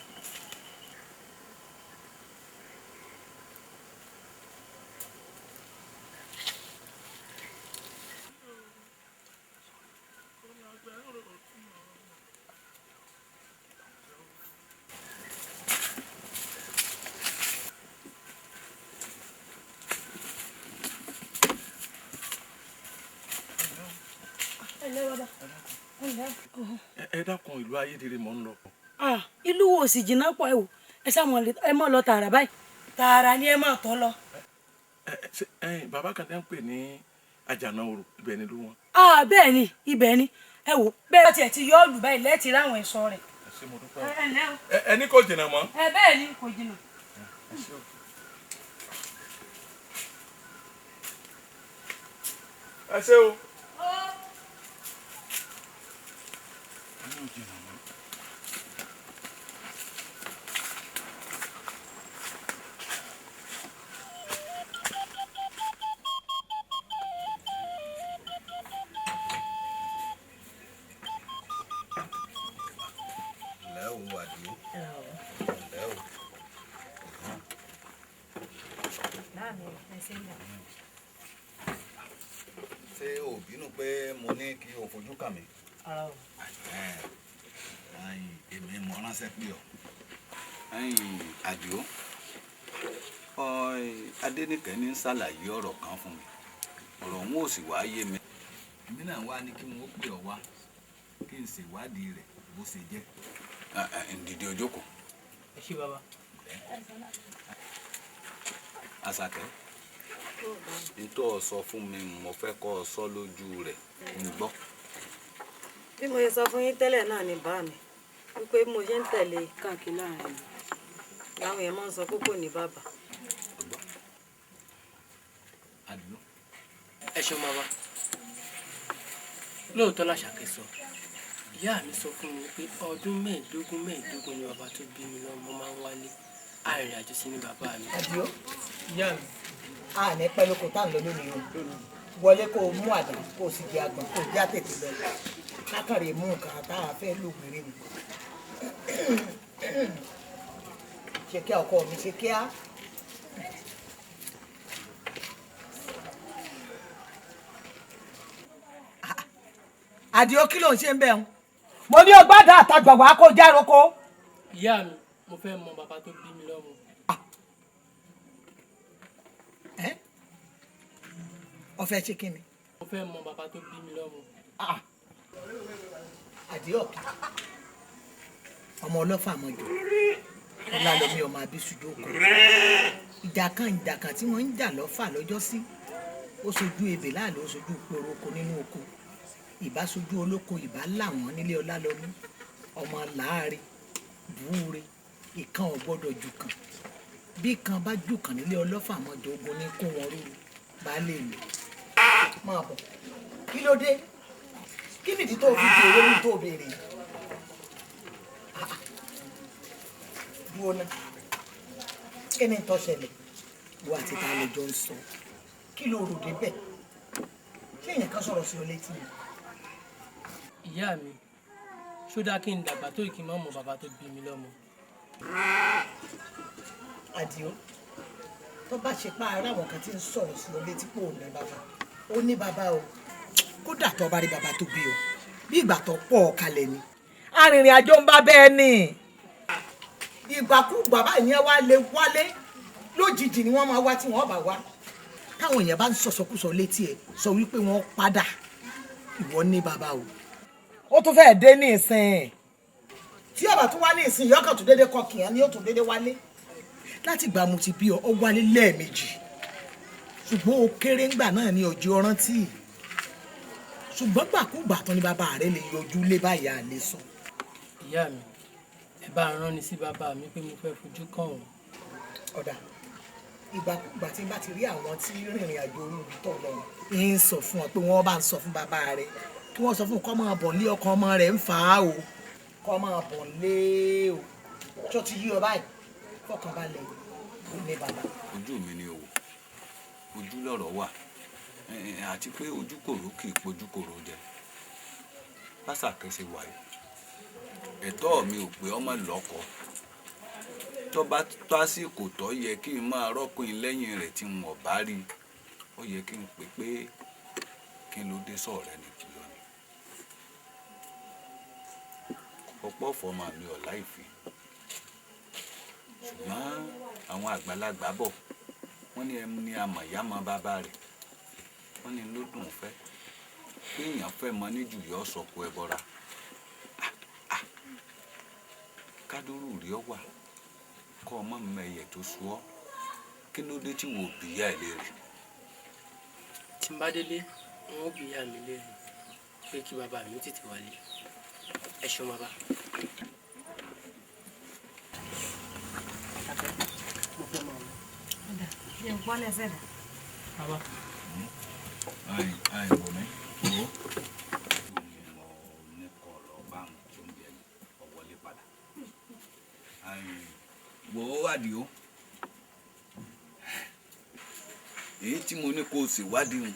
Ẹ dákun ìlú Ayédèrè mọ́ ń lọ. ìlú wo sì jìnnà pọ̀ ẹ wò ẹ sá ẹ mọ̀ lọ tààrà báyìí tààrà ni ẹ máa tọ́ lọ. Bàbá kan tẹ́ ń pè ní Àjànà Òrò ibẹ̀ ni ló wọn. bẹ́ẹ̀ ni ibẹ̀ ni ẹ wò bẹ́ẹ̀ tiẹ̀ ti yọ ọ́ lù báyìí lẹ́ẹ̀tì ráwọn ẹ̀ṣọ́ rẹ̀. Ẹ ní kò jìnnà mọ́. bẹ́ẹ̀ ni kò jìnnà. Ẹ ṣé o. ṣé o bínú pé mo ní kí o fojú kàn mí. Èmi mọ ránṣẹ́ pé ọ Àdìó Adéníkẹ́ ní ṣàlàyé ọ̀rọ̀ kan fún mi ọ̀rọ̀ òun ò sì wá yé mi. Èmi náà wá ní kí n ó pè ọ wá kí n ṣèwádìí rẹ̀ bó ṣe jẹ́. Ǹdìdì òjókòó. ẹ ṣé bàbá. Àṣàkẹ́ nítorí sọ fún mi mo fẹ́ kọ́ ọ sọ lójú rẹ̀ ń gbọ́. bí mo ṣe sọ fún yín tẹ́lẹ̀ náà ni bá mi wípé bí mo ṣe ń tẹ̀lé káàkiri láàrin mi láwọn èèyàn máa ń sọ pé kò ní bàbá. ẹ ṣeun bàbá lóòótọ́ l'Àṣàkẹ́ sọ ìyá mi sọ fún mi pé ọdún mẹ́ẹ̀ẹ́dógún ni bàbá tó bí mi lọ́mọ máa ń wálé arìnrìn àjò sí ní bàbá mi. Àdìó ìyá mi. a ní pẹ́ lóko tá à ń lọ lónìí o wọlé kó o mú àdá kó o sì di àgbọ̀n kó o já tètè lọ lákàrè mú nǹkan tá a fẹ́ lò wéré mi. ṣe kí ọkọ mi ṣe kíá. Àdìó kí ló ń ṣe ń bẹ̀ ń mo ní ọgbádà àtàgbà wá kó já roko. ìyá mi mo fẹ́ mọ bàbá tó bí mi lọ́mọ. ó fẹ́ ṣe kí ni. mo fẹ́ mọ bàbá tó bí mi lọ́mọ. Àdìó ọmọ ọlọ́fà mọ́jọ ọlálọ́mí ọmọ abísùjú oko ìjà kan tí wọ́n ń jà lọ́fà lọ́jọ́ sí ó sojú ebè láàlọ́ ó sojú poroko nínú oko ìbá sojú olóko ìbá làwọn nílé ọlálọ́mí ọmọ láàrin búure ìkan ò gbọ́dọ̀ jù kan bí kan bá jù kan nílé ọlọ́fà mọ́jọ ogun ní kó wọn rúru bá lè lò máa bọ̀ kí ló dé kí nìdí tó fi béèrè ní tó béèrè dúró náà kí ni tó ṣẹlẹ̀ wo àti ta lè jọ ń sọ kí ló rò débẹ̀ ṣé èèyàn kan sọ̀rọ̀ sí ọ létí mi. ìyá mi ṣó dáa kí n dàgbà tó ìkí má mọ bàbá tó bí mi lọ́mọ. Àdìó tó bá ṣe pa ara àwọn kan tí ń sọ̀rọ̀ sí ọ létí pò ní bàbá ó ní bàbá o kódà tó bá rí bàbá tó bí o bí ìgbà tó pọ̀ kalẹ̀ ni. arìnrìn àjò ń bá bẹ́ẹ̀ ni ìgbàkúgbà báyìí yẹn wá lè wálé lójijì ni wọ́n máa wá tí wọ́n bá wá táwọn èèyàn bá ń sọ̀sọ̀kúsọ létí ẹ̀ sọ wípé wọ́n padà ìwọ ní bàbá o. ó tún fẹ́ẹ̀ dé ní ìsìn tí ọba tún wá ní ìsìn yọkàn tún dédé kọ kìíyàn ni ó tún dédé wálé láti gbà mo ti bí ọ ọ wálé lẹ́ẹ̀mejì ṣùgbọ́n ó kéré ńgbà náà ní ọjọ́ rántí ṣùgbọ́n gbàkúgbà tán ni bàbá rẹ lè yọjú lé báyìí à lè sọ. ìyá mi ẹ bá rán ni sí bàbá mi pé mo fẹ́ fojú kàn wọ́n. ọ̀dà ìgbàkúgbà tí n bá ti rí àwọn tí rìnrìn àjò orí ibi tó lọ ń sọ fún ọ pé wọ́n bá ń sọ fún bàbá rẹ kí wọ́n sọ fún kọ́ máa bọ̀ lé ọkọ ọmọ rẹ̀ ń fà á o kọ́ máa bọ̀ lé o tó ti yí ọ báyìí fọkànbalẹ̀ ní bàbá. ojú mi ni o ojú lọ̀rọ̀ wà àti pé ojú kòró kì í pojú kòró jẹ Àṣàkẹ́ ṣe wà yìí ẹ̀tọ́ mi ò pé ọmọ lọ́kọ tó bá tó àsìkò tó yẹ kí n máa rọ́kùn lẹ́yìn rẹ̀ tí n ò bá rí ó yẹ kí n pè pé kí n ló dé sọ̀rọ̀ ẹni kú lọ ni ọ̀pọ̀ fọmọ mi ọ̀ láìfi ṣùgbọ́n àwọn àgbàlagbà bọ̀ wọ́n ní ẹmu ní amọ̀yámọ́ bàbá rẹ̀ wọ́n ní ló dùn fẹ́ pé èèyàn fẹ́ mọ níjù yọ sọ̀kò ẹ bọ́ra kádúrú rí ọ wà kọ́ ọmọ mi ẹ̀yẹ tó sú ọ kí ló dé tí wò ó bìyà ẹ̀ léèrè. tí n bá délé wọn ó bìyà mi léèrè pé kí bàbá mi tètè wálé ẹ ṣeun bàbá. ṣe ń pọ́n lẹ́sẹ̀ dà. bàbá. ayi wò mí wò ní kọ̀ọ̀rọ̀ bá ń tó ń jẹ ọ̀wọ́lé padà wò ó Àdìó èyí tí mo ní kó o ṣèwádìí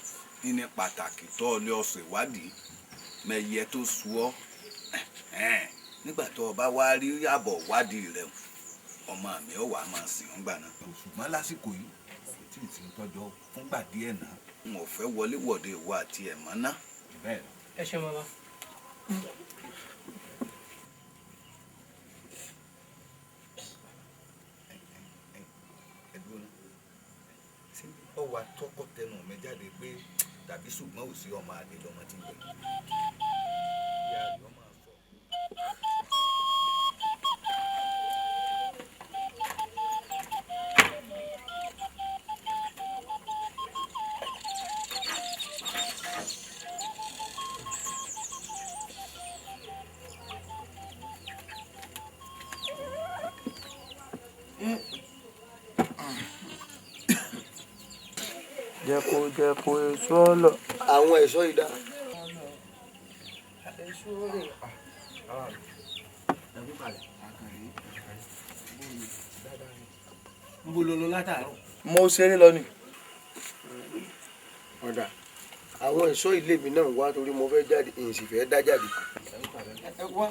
ní pàtàkì tó ọ lé ọ ṣèwádìí mẹyẹ tó sú ọ nígbà tó o bá wá rí àbọ̀ wádìí rẹ ọmọ mi ò wá máa sìn ọ́n gbà náà ṣùgbọ́n lásìkò yìí kò tí sì sí tọ́jọ́ fúngbà díẹ̀ náà n ò fẹ́ wọléwọ̀de ìwà àti ẹ̀mọ́ ná. ẹ ṣe bàbá. ọwọ́ atọ́kọ tẹnu mi jáde pé tàbí ṣùgbọ́n ò sí ọmọ àlè lọ́mọ tí ń bẹ. jẹ́kó èso ọlọ. àwọn ẹ̀ṣọ́ ìdá. ń bó lọ látàárọ̀. mo ṣeré lọ ni. ọ̀dà àwọn ẹ̀ṣọ́ ilé mi náà wá torí mo fẹ́ jáde èyí sì fẹ́ dá jáde. wá.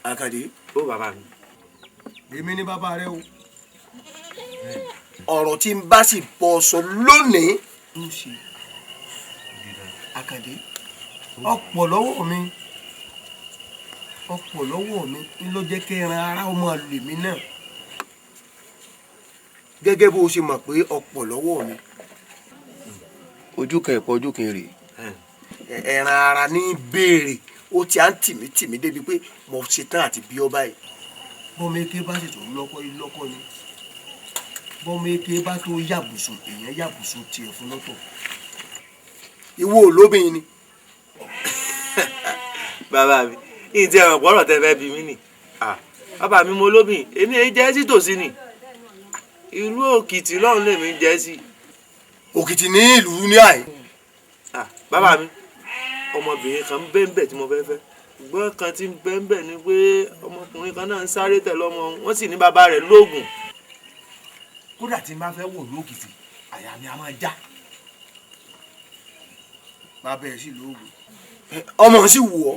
Àkàndé. ó bàbá mi. èmi ní bàbá rẹ o. ọ̀rọ̀ tí n bá sì bọ̀ sọ lónìí. ń ṣe Àkàndé ọ̀pọ̀ lọ́wọ́ mi ń ló jẹ́ kí ẹran ara ọmọ lèmi náà gẹ́gẹ́ bó o ṣe mọ̀ pé ọ̀pọ̀ lọ́wọ́ mi. ojú kan ẹ̀pọ̀ ojú kan èrè ẹran ara ní béèrè ó ti à ń tìmí débi pé mo ṣe tán àti bí ọ báyìí. bọ́mọ eke bá sì tó lọ́kọ́ ni bọ́mọ eke bá tó yàbùsùn èèyàn yàbùsùn tiẹ̀ fún lọ́tọ̀. ìwọ olóbìnrin ni. bàbá mi ìdí ẹ̀rọ pọ̀rọ̀ tẹ fẹ́ bí mi nì. bàbá mi mo lóbìn èmi èyí jẹ́ sí tòsí ni ìlú òkìtì lọ́run lèmi jẹ́ sí. òkìtì ní ìlú ní àyè. bàbá mi ọmọbìnrin kan ń bẹ́ńbẹ̀ tí mo fẹ́ fẹ́ ṣùgbọ́n kan tí ń bẹ́ńbẹ̀ ni pé ọmọkùnrin kan náà ń sáré tẹ̀lé ọmọ wọn sì ní bàbá rẹ̀ lóògùn. kódà tí n bá fẹ́ wò lókìtì àyà mi á máa já. bàbá ẹ̀ sì lóògùn. ọmọ sì wù ọ́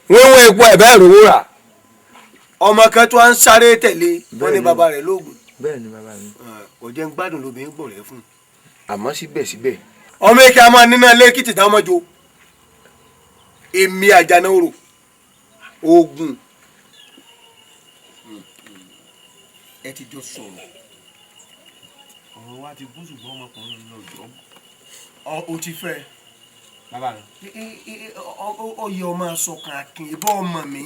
wíwọ́n epo ẹ̀ bẹ́ẹ̀ rówó rà ọmọ kan tó ń sáré tẹ̀lé wọn ní bàbá rẹ̀ lóògùn. bẹ́ẹ̀ ni bàbá mi. kò jẹ́ ń gbádùn lóbìnrin gbò rẹ̀ fún un. àmọ́ síbẹ̀síbẹ̀. ọmọ eke a máa nínú ilé kìtì dáwọn jo èmi àjànàrò ogun ẹ ti jọ sọ̀rọ̀ ọ̀rọ̀ wa ti gún ṣùgbọ́n ọmọkùnrin lọ jọ o ti fẹ́ bàbá mi. ọyẹ ọmọ asọkàn akin ìbọn ọmọ mi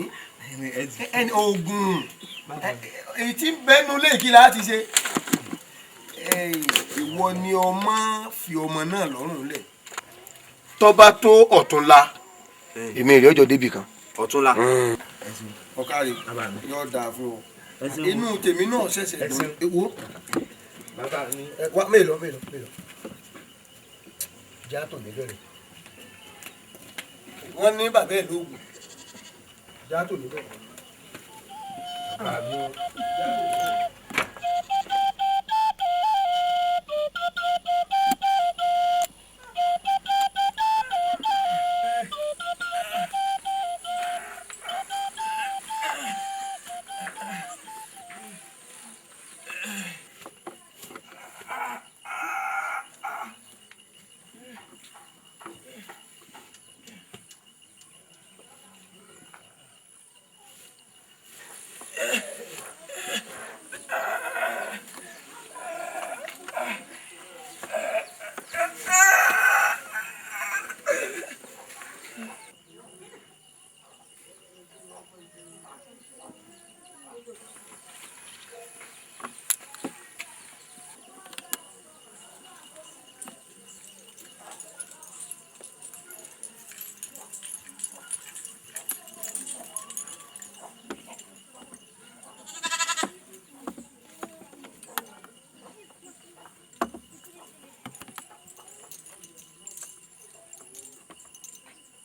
ẹni ogun èyí tí bẹnu léèkì láti ṣe ìwọ ni ọmọ fi ọmọ náà lọ́rùn lẹ̀ tọ́ba tó ọ̀túnla èmi rẹ̀ ọjọ́ débì kan. ọ̀túnla. ọ̀kàrí yóò dáa fún ọ inú tèmi náà ṣẹ̀ṣẹ̀ lọ ewo wá mélòó já tó mi bẹ̀rẹ̀ wọ́n ní bàbá ẹ̀ lóògùn já tó mi bẹ̀rẹ̀.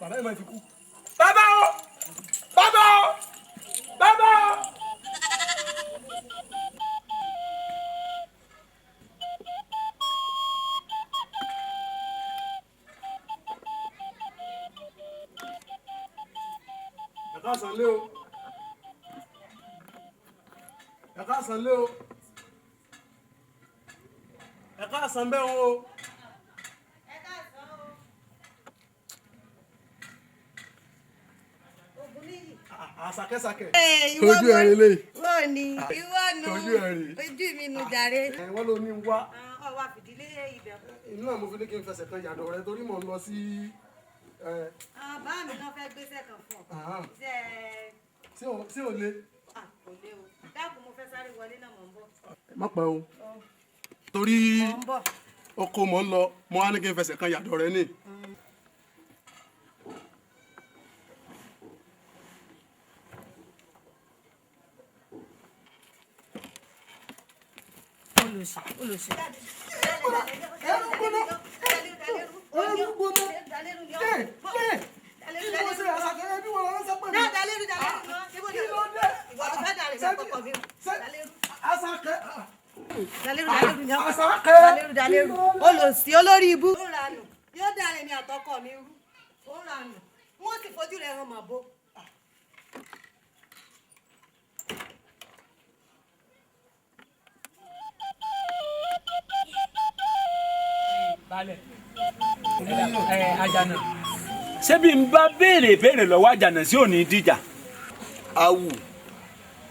bàbá yìí máa ti kú. bàbá o bàbá o bàbá o. káàsán lé o ẹ káàsán lé o ẹ káàsán bẹ́ẹ̀ o. Àsàkẹ́sàkẹ́. Ojú ẹ̀rín lè. Wọ́n ní ìwọ nu Ojú ẹ̀rín. ojú mi nu jàre. Wọ́n ló ní wá. Ọwọ́ àfìdílé ibẹ̀. Inú náà mo fi ní kí n fẹsẹ̀ kan yàdọ̀ rẹ torí mò ń lọ sí. Bá mi náà fẹ́ gbéṣẹ́ kan fún ọ. Sí ò le. Kò lé o. Dákun mo fẹ́ sáré wọlé náà mò ń bọ̀. Má pẹ́ o. Torí oko mò ń lọ mo wá ní kí n fẹsẹ̀ kan yàdọ̀ rẹ ní. Olùsí. Olùsí olórí ibú. Yóò dára ní àtọkọ mi rú. Ó ranù. Wọ́n sì fojú rẹ̀ hàn màbo. Balẹ̀ Àjànà ṣé bí n bá béèrè lọ́wọ́ Àjànà sí òní dìjà. Awù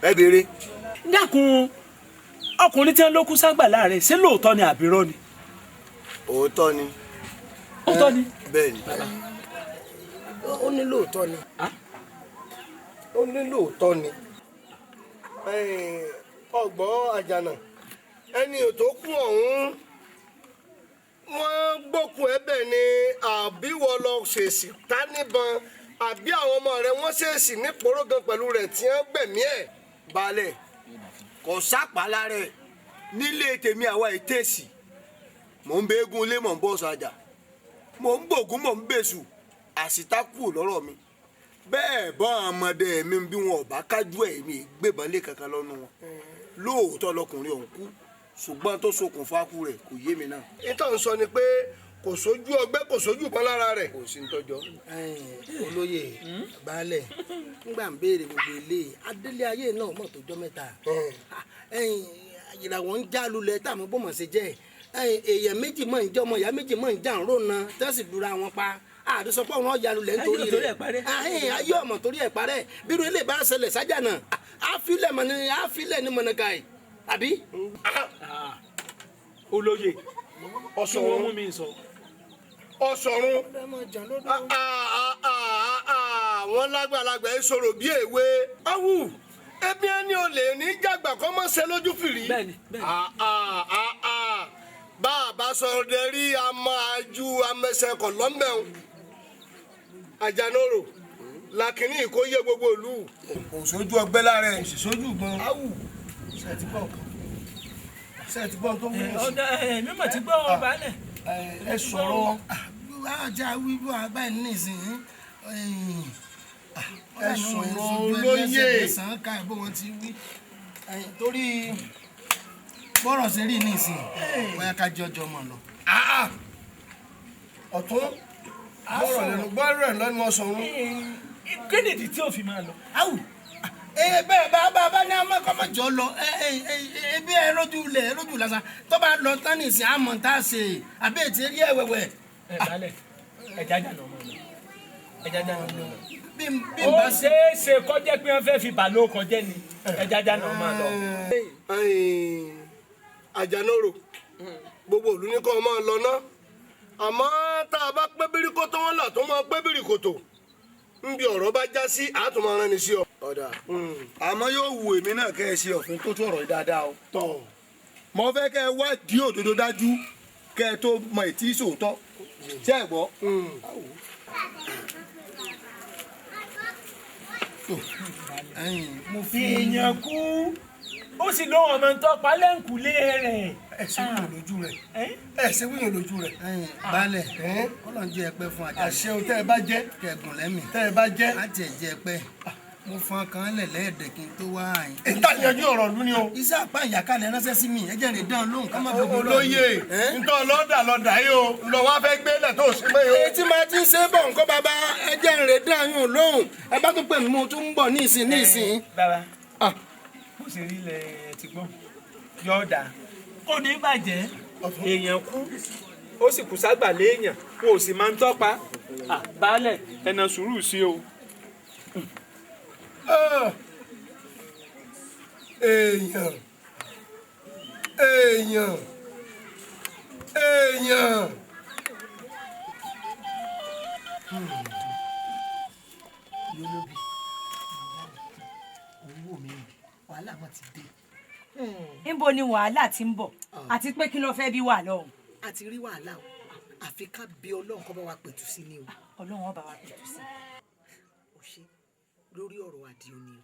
ẹ béèrè. Dákun ọkùnrin tí wọn ló kú ságbà láàrẹ ṣé lóòótọ́ ni àbírọ́ ni. Òótọ́ ni. Òótọ́ ni. Bẹ́ẹ̀ ni. Ó ní lóòótọ́ ni. Ó ní lóòótọ́ ni. Ọgbọ́n Àjànà ẹni tó kú ọ̀hún wọ́n gbókùn ẹ̀bẹ̀ ni àbí wọ́n lọ ṣèṣì ta níbọn àbí àwọn ọmọ rẹ̀ wọ́n ṣèṣì nípòrò gan pẹ̀lú rẹ̀ tí wọ́n gbẹ̀mí ẹ̀. Balẹ̀ kò sápá lára ẹ̀ nílé tèmi àwa ètèsì mò ń bẹ́ẹ̀gùn ilé mò ń bọ́ sàjà mò ń gbògún mò ń bèṣù àṣìta kù lọ́rọ̀ mi bẹ́ẹ̀ bọ́ ọmọdé mi bí wọn ò bá kájú ẹ̀ mi gbébọn lé kankan lọ́nu wọn lóòótọ́ lọkùnrin ọ̀hún kú ṣùgbọ́n tó ṣokùnfà kú rẹ̀ kò yé mi náà. ìtàn sọ ni pé kò sójú ọgbẹ́ kò sójú ìbọn lára rẹ̀. kò sí ń tọ́jọ́. olóyè baálẹ̀ ńgbà ń béèrè gbogbo ilé adélé ayé náà mọ̀ tó jọ́ mẹ́ta ìràwọ̀ ń já lulẹ̀ táwọn bó mọ̀ ṣe jẹ́ èèyàn méjì mọ̀ ń jẹ́ ọmọ ìyá méjì mọ̀ ń jà ń ròna tẹ́sí lura wọn pa àdúsọpọ̀ wọn ya lulẹ̀ nítorí rẹ̀ ayé ọmọ torí ẹ̀ parẹ́ bírú ilé bá ṣẹlẹ̀ sájà náà àfilẹ̀ ní mọ̀nàkà yìí àbí. Olóyè ọsọrun mú mi sọ. Ọsọrun wọn lágbàlagbà ẹ sọ̀rọ̀ bí èwe. Awù ẹbí ẹni ò lè ní jàgbà kọ́ mọ́ ṣe lójú fìrí. Bẹ́ẹ̀ni bá a bá sọ̀rọ̀ dẹ rí a máa ju amẹsẹ̀ kọ̀ lọ́mẹ̀ọ́. Àjànórò làkìní kò yẹ gbogbo ìlú. kò sójú ọgbẹ́ lára ẹ̀ sì sójú ìbọn. Awù sẹ́ẹ̀tì gbọ́n tó wúlò sí. ọ̀dà mímọ̀ tí gbọ́ ọba lẹ̀. ẹ sọ̀rọ̀. ajá wíwú abáyé nísìnyí ẹ sọ̀rọ̀ olóyè. ẹ̀sán ká ẹ̀ bó wọn ti wí torí bọ́rọ̀ ṣe rí nísìnyí bóyá ká jọjọ mọ̀ lọ. ọ̀tún gbọ́rọ̀ ẹ̀ lẹ́nu ọ̀sọ̀run. kí nìdí tí ò fi máa lọ. Awù bẹ́ẹ̀ bá ní amákọ́mọ́jọ́ lọ ebi ẹ lójú lásán tó bá lọ tán nìsín àmọ́ tá a ṣe àbí ètí rí ẹ̀wẹ̀wẹ̀. Balẹ̀ ẹja jà náà mọ̀ lọ ẹja jà náà mọ̀ lọ. ó ṣeé ṣe kọjá pé wọ́n fẹ́ fi bàlọ́ kọjá ni ẹja jáná máa lọ. Àjànórò gbogbo ìlú ní kó máa lọ ná àmọ́ tá a bá pẹ́ bíríkótó wọn là tó máa pẹ́ bíríkótó nbí ọ̀rọ̀ bá já sí àtúmọ̀ ara ni sí ọ. ọ̀dà àmọ́ yóò wù èmi náà kẹ́ ẹ ṣe ọ̀fun tó tó ọ̀rọ̀ yìí dáadáa o. tọ́ mo fẹ́ kẹ́ ẹ wádìí òdodo dájú kẹ́ ẹ tó mọ ìtí sòótọ́ ṣé ẹ gbọ́. mo fi èèyàn kú ó sì lóun ọmọ tó pa lẹ́ǹkùlé rẹ̀. ẹ ṣe wíyàn lójú rẹ̀ ẹ ṣe wíyàn lójú rẹ̀. baálẹ̀ Ọlọ́run jẹ́ ẹpẹ́ fún ajá. àṣẹ o tẹ́ ẹ bá jẹ́ kẹgùn lẹ́mìí. tẹ́ ẹ bá jẹ́ á tiẹ̀ jẹ́ ẹpẹ́. mo fọn kan lẹ̀ lẹ́ẹ̀dẹ̀ kí n tó wá àyìn. ìta ìyẹjú ọ̀rọ̀ lú ni o. iṣẹ́ àpá ìyàkálẹ̀ ránṣẹ́ sí mi ẹjẹ́ rẹ̀ dán lóhùn ká má gbogbo olóyè ntọ́ lọ́dà lọ́dà yìí o lọ wá fẹ́ gbélẹ̀ tó ṣe pé o. etí máa ti ń ṣe bọ̀ nǹkan bàbá ẹjẹ́ rẹ̀ dán yín lóhùn ẹ bá tún pè mí mo tún ń bọ̀ ní ìsìn. bàbá bó ṣe rí ilẹ̀ ti gbọ́n yọ̀ọ̀dà kò ní bàjẹ́ èèyàn kú ó sì kù ságbà léèyàn wọn ò sì máa ń tọ́pa baálẹ̀ ẹ̀nà sùúrù sí o. èèyàn èèyàn èèyàn. yólóbì owó mi wàhálà wọn ti dé. níbo ni wàhálà ti ń bọ̀ àti pé kí ló fẹ́ bí wàhálà ọ̀hún. a ti rí wàhálà o àfi ká bí ọlọ́run kó bá wa pẹ̀tù sí ni o. ọlọ́run ó bá wa pẹ̀tù sí. ó ṣe lórí ọ̀rọ̀ àdìo ni o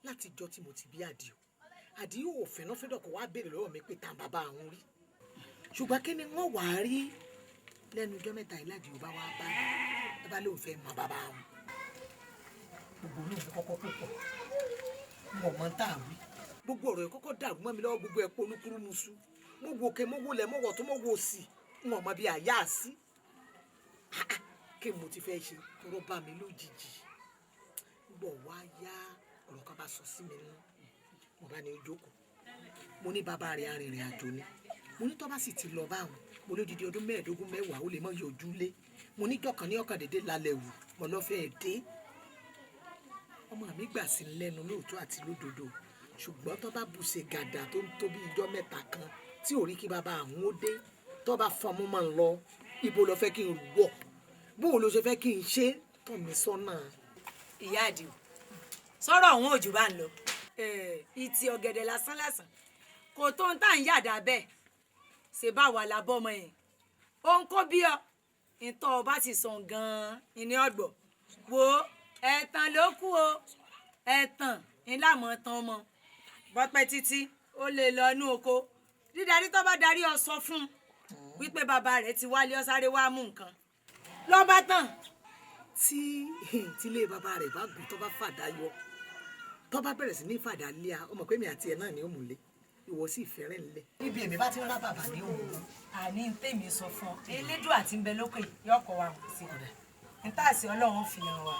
láti jọ́ tí mo ti bí àdìo ò fẹ́nàfẹ́dọ̀ kó wá béèrè lọ́wọ́ mi pé ta bàbá àwọn rí ṣùgbọ́n kí ni wọ́n wàá rí lẹ́nu ọjọ́ mẹ́ta ìlàdìo bá wá bá ẹ bá lóun fẹ́ mọ bàbá àwọn gbogbo olóhùn kọ́kọ́ púpọ̀ mo mọ tá a wí gbogbo ọ̀rọ̀ ẹ̀ kọ́kọ́ dàrú mọ́ mi lọ́wọ́ gbogbo ẹ̀ pé olúkúrú musu mo wo òkè mo wo lẹ̀ mo wọ̀ tó mo wo òsì wọn mọ bí àyà sí kí mo ti fẹ́ ṣe tọrọ bá mi lójijì gbọ́ wá yá ọ̀rọ̀ kan bá sọ sí mi nínú mo bá ní ojókòó mo ní bàbá rẹ̀ arìnrìn àjò ni mo ní tó bá sì ti lọ báwọn mo lódidi ọdún 15 10 ó lè mọ yọjú lé mo ní jọkàn ní ọkàn dédé lálẹ́ wù mo lọ fẹ́ dé ọmọ mi gbà sí lẹ́nu lóòótọ́ àti lódodo ṣùgbọ́n tó bá bùṣe gàdà tó ń tóbi ijọ́ mẹ́ta kan tí ò rí kí bàbá àwọn ó dé tó bá fọmú máa ń lọ ibo lọ fẹ́ kí n wọ̀ bóun ló ṣe fẹ́ kí n ṣe tọ̀ mí sọ́nà. ìyá àdìo sọ̀rọ̀ òun ò jù bá ń lọ ìtì ọ̀gẹ̀dẹ̀ lásán lásán kò tó ń tà ń yàdá bẹ́ẹ̀ ṣe bá wà lábọ́ ọmọ yẹn ó ń kó bí ọ ìtọ́ ọba sì sàn gan-an ìní ọ̀gbọ̀ wo ẹ̀tàn ló kú o ẹ̀tàn ńlámọ̀ tán mọ́ bọ́pẹ́ títí ó lè lọ inú oko dídarí tó bá darí ọ sọ fún un wípé bàbá rẹ̀ ti wálé ọ sáré wá mú nǹkan lọ́ba tán. tí ilé bàbá rẹ̀ bá gùn tó bá fàdá yọ tó bá bẹ̀rẹ̀ sí ní fàdá lé a ọmọ pé mi àti ẹ̀ náà ni ó mú lé ìwọ sì fẹ́rẹ̀ ńlẹ̀. níbi èmi bá ti rán bàbá ní òun. àní tèmi sọ fún ọ elédùn àti nbẹ lókè yọkọ wa hàn sí ọdà ntaàsí Ọlọ́run fi hàn wa.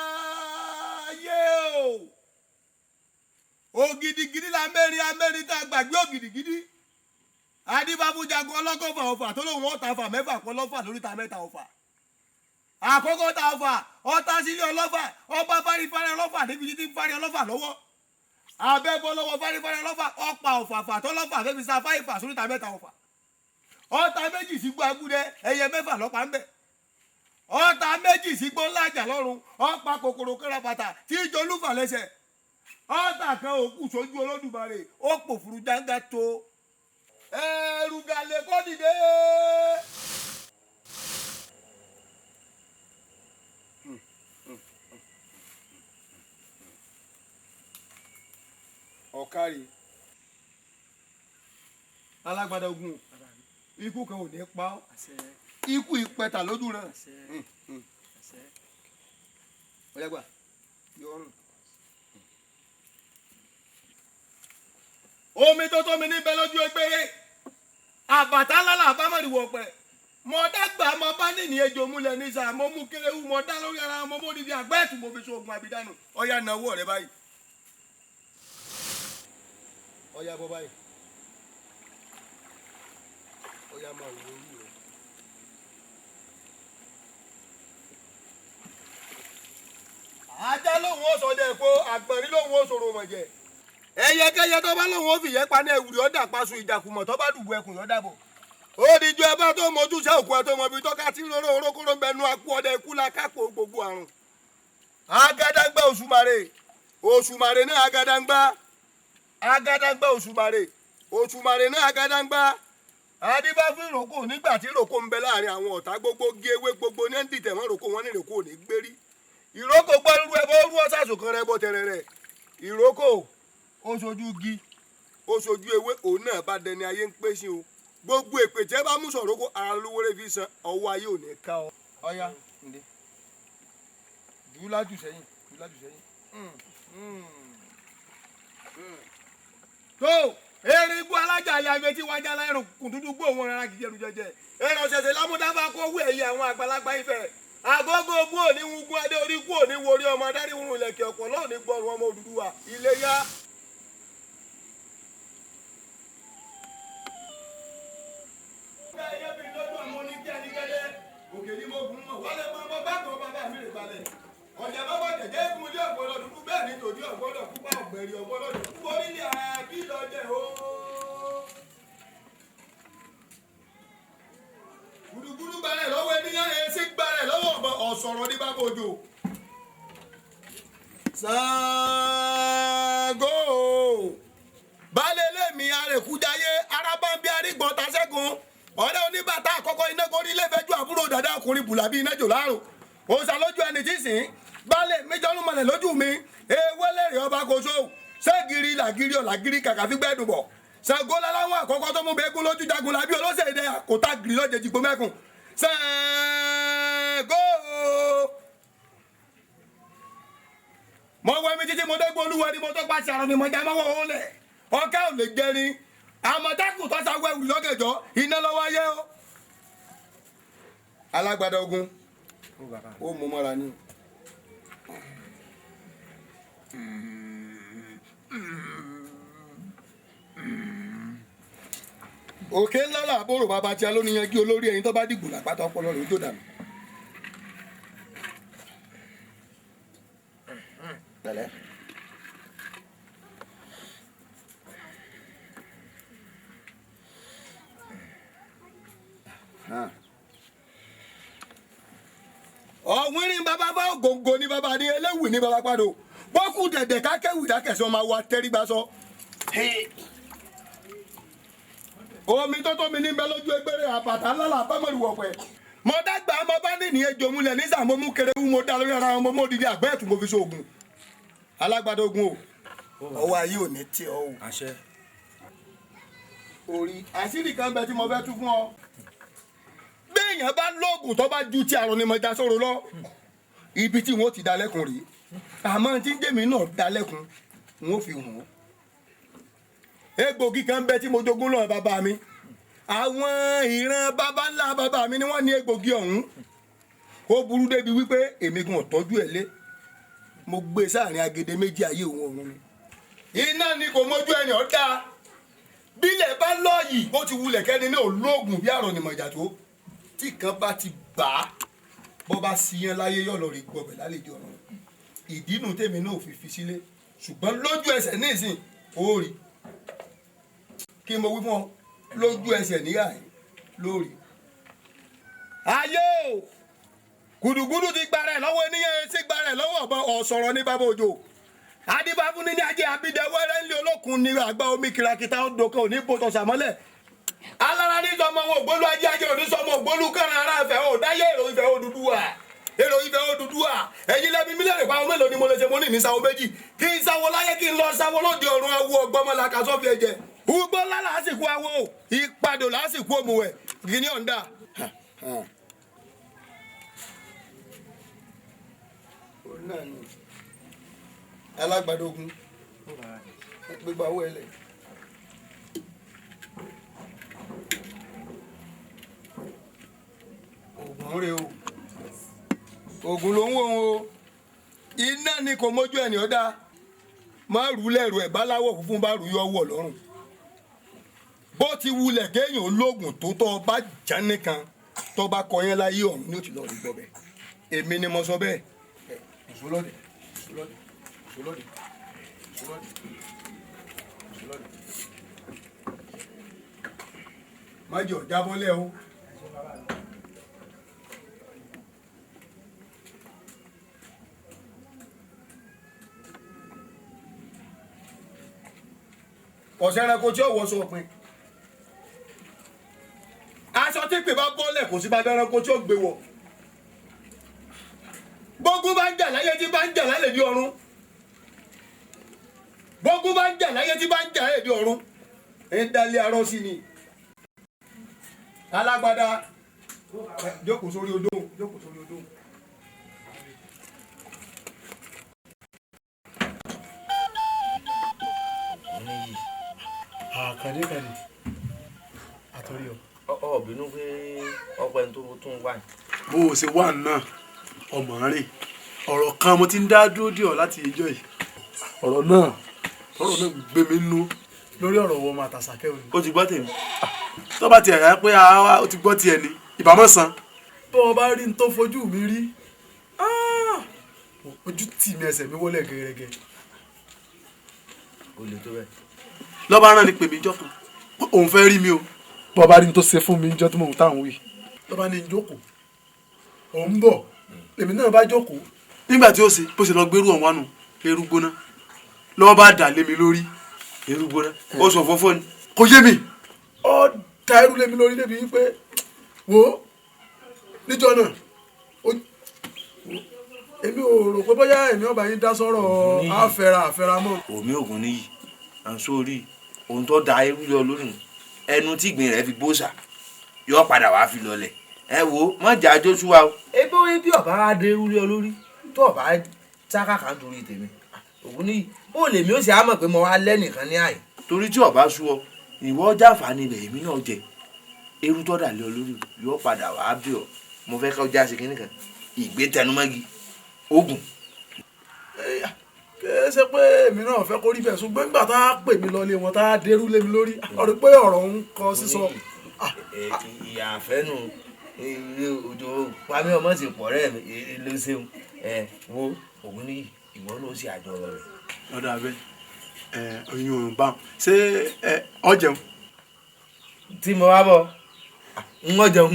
ayé o ògìdìgìdì la mẹ́rin tá a gbàgbé ògìdìgìdì adébábújagun ọlọ́kọ̀fà ọ̀fà tó lóun ọ̀tá fà mẹ́fà kọ́ lọ́fà lórí ta mẹ́ta ọ̀fà àkọ́kọ́ ta ọ̀fà ọ̀tá sílé ọlọ́fà ọba fárífárí ọlọ́fà níbi títí fárí ọlọ́fà lọ́wọ́ abẹ́bọ́ lọ́wọ́ fárífárí ọlọ́fà ọ̀pá ọ̀fà fàtọ́ lọ́fà fẹ́mi sa fáìfà sórí ta mẹ́ta ọ̀fà ọ̀tá méjì sí gbọ́ agúdẹ ẹyẹ mẹ́fà lọ́pàá ń bẹ̀ ọ̀tá méjì sí gbọ́ ńlájà lọ́rùn ọ̀pá kòkòrò kẹ́rẹ́pàtà tí ìjọlúfà lẹ́sẹ̀ ọ̀tá kan òkú sójú Olódùmarè ó pòfurú jáńgá tó ẹrù gàlè kọ́ dìde. ọ̀kárí alágbádá ogun ikú kan ò ní pa ọ́ ikú ìpẹta lójú rẹ̀ ọ̀yàgbà yọrùn. omi tó tó mi níbẹ̀ lójú ẹgbẹ́rẹ́ àbàtà ńlá làbámọ̀rìwọ̀ pẹ̀ mọ dàgbà mọ bá nìní ejò múlẹ̀ ní sáà mo mú kéréwù mọ dá lórí ara mọ mọ́ níbi àgbẹ̀tù mo fi so oògùn àbídánù ọ̀yà náwó rẹ báyìí ọ̀yà bọ́ báyìí ọ̀yà máa wò orí rẹ. ajá lòun ó sọ dé epo àgbọ̀nrín lòun ó sọ̀rọ̀ mọ̀jẹ̀ ẹyẹkẹyẹ tó bá lòun ó fìyẹ́ pa ní ewúrẹ́ ọ̀dà paṣọ ìjàkùmọ̀ tó bá dùbò ẹkùn yọ̀ dàbọ̀ ó di ju ẹbá tó mojú sẹ́ òkú ẹ tó mọ ibi tọ́ka tí róró orókóró ń bẹnu akú ọdẹ ikú la kápò gbogbo àrùn Agadangba Òṣùmàrè Òṣùmàrè náà agadangba agadangba Òṣùmàrè náà agadangba adébá fún ìrókò nígbà tí ìrókò ń bẹ láàrin àwọn ọ̀tá gbogbo gé ewé gbogbo ní ń dìtẹ̀ mọ́ ìrókò wọn ní ìrókò ò ní gbérí ìrókò gbọ́dúrú ẹbọ rú ọ̀sàsù kan rẹ bọ́ tẹ̀rẹ̀ rẹ̀ ìrókò ó ṣojú igi ó ṣojú ewé òun náà bá dẹni ayé ń pè sí o gbogbo èpè tí ẹ bá mú sọ̀rọ̀ kó ara lówó rẹ fi san ọwọ́ ayé ò ní ká ọ. ọ̀ya ǹdẹ dùúlájù sẹ́yìn. tó erin igbó alájà ilé ayé tí wájà láìrùn kùdúdú gbó òun rárá kìí jẹrù jẹjẹ ẹran ṣẹṣẹ lámúdáfà kó wú ẹyẹ àwọn àgbàlagbà Ifẹ̀ àgógó ogún òní wúgún adé orí kú òní worí ọmọ adarí wúrun ilẹ̀kẹ̀ ọ̀pọ̀ lọ́ọ̀ ní gbọ́rùn ọmọ Odùduwà Iléyá. òkè ni mo gùn mọ̀ wálé mọ́ ọmọ bá gbọ́ bàbá mi rè balẹ̀ ọ̀jà bàbá jẹ̀jẹ̀ egun ilé ọ̀gbọ́dọ̀ dúdú bẹ́ẹ̀ ni tòdí ọ̀gbọ́dọ̀ púpà ọ̀gbẹ̀rì ọ̀gbọ́dọ̀ dúdú borí ní àbí lọ́jẹ̀ o. gudugudu gbalẹ̀ lọ́wọ́ ènìyàn èsì gbalẹ̀ lọ́wọ́ ọ̀sọ̀rọ̀ ní bàbá òjò. Ṣàngó balẹ̀ lèmi àrèkújayé arábàbí arígbọ̀n tasẹ́gun ọ̀rẹ́ oníbàtà àkọ́kọ́ iná gorí ilé fẹ́jú àbúrò dàda ọkùnrin bùlàbí iná jò láàrùn òòsà lójú ẹni tí sìn balẹ̀ méjọ́nù mọ̀lẹ̀ lójú mi ewélèrè ọba koso ségiri làgiri ọ̀làgiri kàkà fi gbẹ́dùn bọ̀ Ṣàngó láláwọn àkọ́kọ́ tó mú bẹ́ẹ̀gún lójú jagun làbí olóṣèlú àkótá gírí lọ́jẹ̀ jìgbó mẹ́kùn Ṣàngó. mo wọ ẹmi títí mo dẹ́gbẹ́ olúwa ni mo tó pàṣẹ àrùn ni mo já mọ́wọ́ òun lẹ̀ ọ̀ká ò lè jẹrin àmọ̀tẹ́kùn tó sáwọ́ ẹ̀wù lọ́gẹ̀jọ́ iná lọ́wọ́ ayé o. alágbádá ogun ó mú mọ́ra ní. òkè ńlá làbórò bàbá tí a ló níyan kí olórí ẹyin tó bá dìgbò làpátá ọpọlọ rẹ̀ ó jò dànù. tẹ̀lẹ́. ọ̀wínrín bàbá bá ògòǹgò ní bàbá ní eléwì ní bàbá pàdó bọ́kù dẹ̀dẹ̀ kákẹ́wì dákẹ́sọ́ máa wá tẹ́rígbá sọ. omi tó tómi ní bẹ́ lójú egbére àbàtà ńlá là bámọ̀lù wọ̀pẹ̀. mo dágbà mo bá ní ejò múlẹ̀ ní sàmómú kerewu mo dá lórí ara wọn mo mọ́ odidi àgbẹ̀ ẹ̀tún mo fi ṣoògùn. alágbádá ogun o ọwọ́ ayé ò ní tí ọ o. àṣẹ. orí àṣírí kan bẹ tí mo fẹ́ tú fún ọ béèyàn bá lóògùn tó bá ju ti àrùn ni mo já sóró lọ ibi tí wọn ti dalẹ̀kùn rèé àmọ́ tí ń jẹ́mi náà dalẹ̀kùn wọn ò fi hàn ó. egbògi kan bẹ tí mo jogún lọ́wọ́ bàbá mi àwọn ìran bàbá ńlá bàbá mi ni wọ́n ní egbògi ọ̀hún ó burú débi wípé èmi gan ọ̀tọ́jú ẹ̀ lé mo gbé sáàrin agede méjì ayé òun ọ̀run ni. iná ni kò mójú ẹni ọ̀dà bílẹ̀ bá lọ́ọ̀yì bó ti wulẹ̀ kẹ́ni náà lóògùn bí àrùn nìmọ̀jà tó tí kan bá ti bà á bọ́ bá síyan láyé yọ̀ lọ rí gbọ̀bẹ̀ lálejò ọ̀run ìdínú tèmi náà ò fi fi sílé ṣùgbọ́n lójú ẹsẹ̀ nísìn ó rí kí mo wí fún ọ lójú ẹsẹ̀ níyà yìí lórí. ayé o gùdùgùdù ti gba rẹ̀ lọ́wọ́ oníyẹn ti gba rẹ̀ lọ́wọ́ ọ̀bọ ọ̀sọ̀rọ̀ ní bàbá òjò adébáfún ní ajé abídẹ́wẹ́rẹ́ ńlẹ̀ olókun ní àgbà omi kìràkìtà ó dòkè òní bòtò sàmọ́lẹ̀ alára ní sọmọ wọn ògbólú ajé ajé òní sọmọ ògbólú kẹrin ara ìfẹ́ ò dáyé èrò ìfẹ́ Odùduwà èrò ìfẹ́ Odùduwà ẹ̀yin lẹ́bi mílíọ̀nù pa àwọn mélòó ni mo lè ṣe mo ní ní sáwọ́ méjì kí n sáwọ́ láyé kí n lọ sáwọ́ lóde ọ̀run awo ọgbọ́mọlá kásọ́fì ẹ̀jẹ̀ ugbó ńlá làásìkò awo ìpadò làásìkò òmùwẹ̀ gíní ọ̀ǹda. alágbádá ogun gbégbá owó ẹlẹ. ogun rè o ogun ló ń wò ó iná ni kò mójú ẹni ọ̀dà má rú lẹ́rù ẹ̀ bá láwọ̀ funfun bá rú yọ wọ̀ lọ́rùn bó ti wulẹ̀ kéèyàn ológun tó tọ́ bá já nìkan tó bá kọ yẹn láyé ọ̀run ní òtí lọ́ọ́ rí gbọ́ bẹ́ẹ̀ èmi ni mo sọ bẹ́ẹ̀ ìṣòlódì ìṣòlódì ìṣòlódì ìṣòlódì ìṣòlódì má jẹ́ ọ̀jábọ́lẹ̀ o. kọ̀ọ̀sẹ̀ ẹranko tí ó wọ̀ sọ òpin aṣọ tí pè bá bọ́lẹ̀ kò sí bàbá ẹranko tí ó gbé wọ̀ gbógun bá ń jà láyé tí bá ń jà lálẹ́ ní ọ̀run gbógun bá ń jà láyé tí bá ń jà lálẹ́ ní ọ̀run ń dalẹ̀ arọ́ sí ni alágbádá jókòó sórí odó jókòó sórí odó. kàdé àtọ́rí ọ. ọ̀bínú pé ọpẹ tó tún wà ní. bó o ṣe wà náà ọmọ rè ọ̀rọ̀ kan mo ti ń dá dúró dì ọ́ láti ìjọ́ yìí ọ̀rọ̀ náà gbé mi nú lórí ọ̀rọ̀ wọ́n máa tàṣàkẹ́ òní. ó ti gbọ́ tèmi. tó bá tiẹ̀ rà pé àwa ó ti gbọ́ tiẹ̀ ni ìbámọ́ san bó o bá rí n tó fojú mi rí ojú tì mí ẹsẹ̀ mi wọlé gẹ́gẹ́. o lè tó bẹ́ẹ̀. lọ́ba rán ni pè mí jọ́ kan òun fẹ́ rí mi o bó o bá rí n tó ṣe fún mi jọ́ tí mo ń táwọn wí lọ́ba ní jókòó òun bọ̀ èmi náà bá jókòó nígbà tí ó ṣe bó ṣe lọ gbérú ọ̀hún wánu eru gbóná lọ́wọ́ bá dà lé mi lórí eru gbóná ó sọ fọ́fọ́ ni. kò yé mi ó da eru lé mi lórí débi wípé wo níjọ́ náà èmi ò rò pé bóyá èmi ọba yín dá sọ̀rọ̀ àfẹ́ra mọ́. omi ògùn níyì à ń sórí ohun tó da eru lọ lónìí ẹnu tí ìgbín rẹ fi gbóòsà yóò padà wá fi lọlẹ̀ ẹ wo mọ jà jósúwa o. ebi orí bí ọba wa dé eru lọ lórí tó ọba sákàkà nítorí tèmi ògùn níyì bó lèmi ó sì á mọ̀ pé mo wá lẹ́nìkan ní àyè. torí tí ọba sú ọ ìwọ jàǹfààní rẹ èmi náà jẹ eru tó dà lé ọ lórí yóò padà wá bí ọ mo fẹ́ kọ́ jáde kínní kan ìgbé tẹnumọ́gi ogun. kìí ṣe pé èmi náà fẹ́ kó rí bẹ́ẹ̀ ṣùgbọ́n nígbà tá a pè mí lọlé wọn tá a dérú lé mi lórí ọ̀rọ̀ pé ọ̀rọ̀ ń kọ sísọ. ìyá àfẹ́nu òjò pamí ọmọ sì pọ̀ rẹ̀ ló ṣeun wo ògùn ní ìwọ ló ṣe àjọ rẹ̀. lọ́dọ̀ abẹ́ oyin òun bá ṣé ọ jẹun. tí mo wá bọ̀ ń jẹun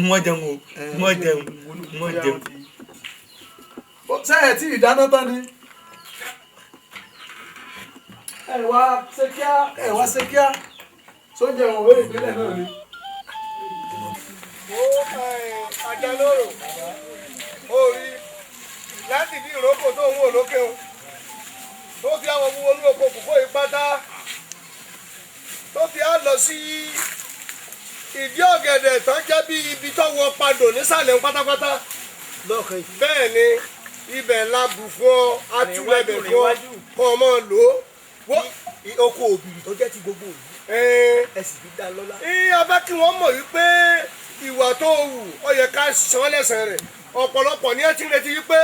o. ṣé ẹ tí ìdáná tán ni ẹ wá ṣe kíá sóúnjẹ òwe ìpínlẹ̀ náà ni. ó ajá lóró ó rí láti bí ìrókò tó ń wò lókè o tó fi àwọn owó olú oko kòkó ìpátá tó fi á lọ sí ìdí ọ̀gẹ̀dẹ̀ tán jẹ́ bí ibi tó wọ padò nísàlẹ̀ pátápátá bẹ́ẹ̀ ni ibẹ̀ la bù fún ọ atúlẹ̀bẹ̀ fún ọ kọ́ ọmọ lò ó. oko òbí tó jẹ́ ti gbogbo òbí ẹ sì fi dá lọ́lá. abẹ́ kí wọ́n mọ̀ wípé ìwà tó wù ọ yẹ ká san lẹ́sàn rẹ̀ ọ̀pọ̀lọpọ̀ ní ẹ ti retí wípé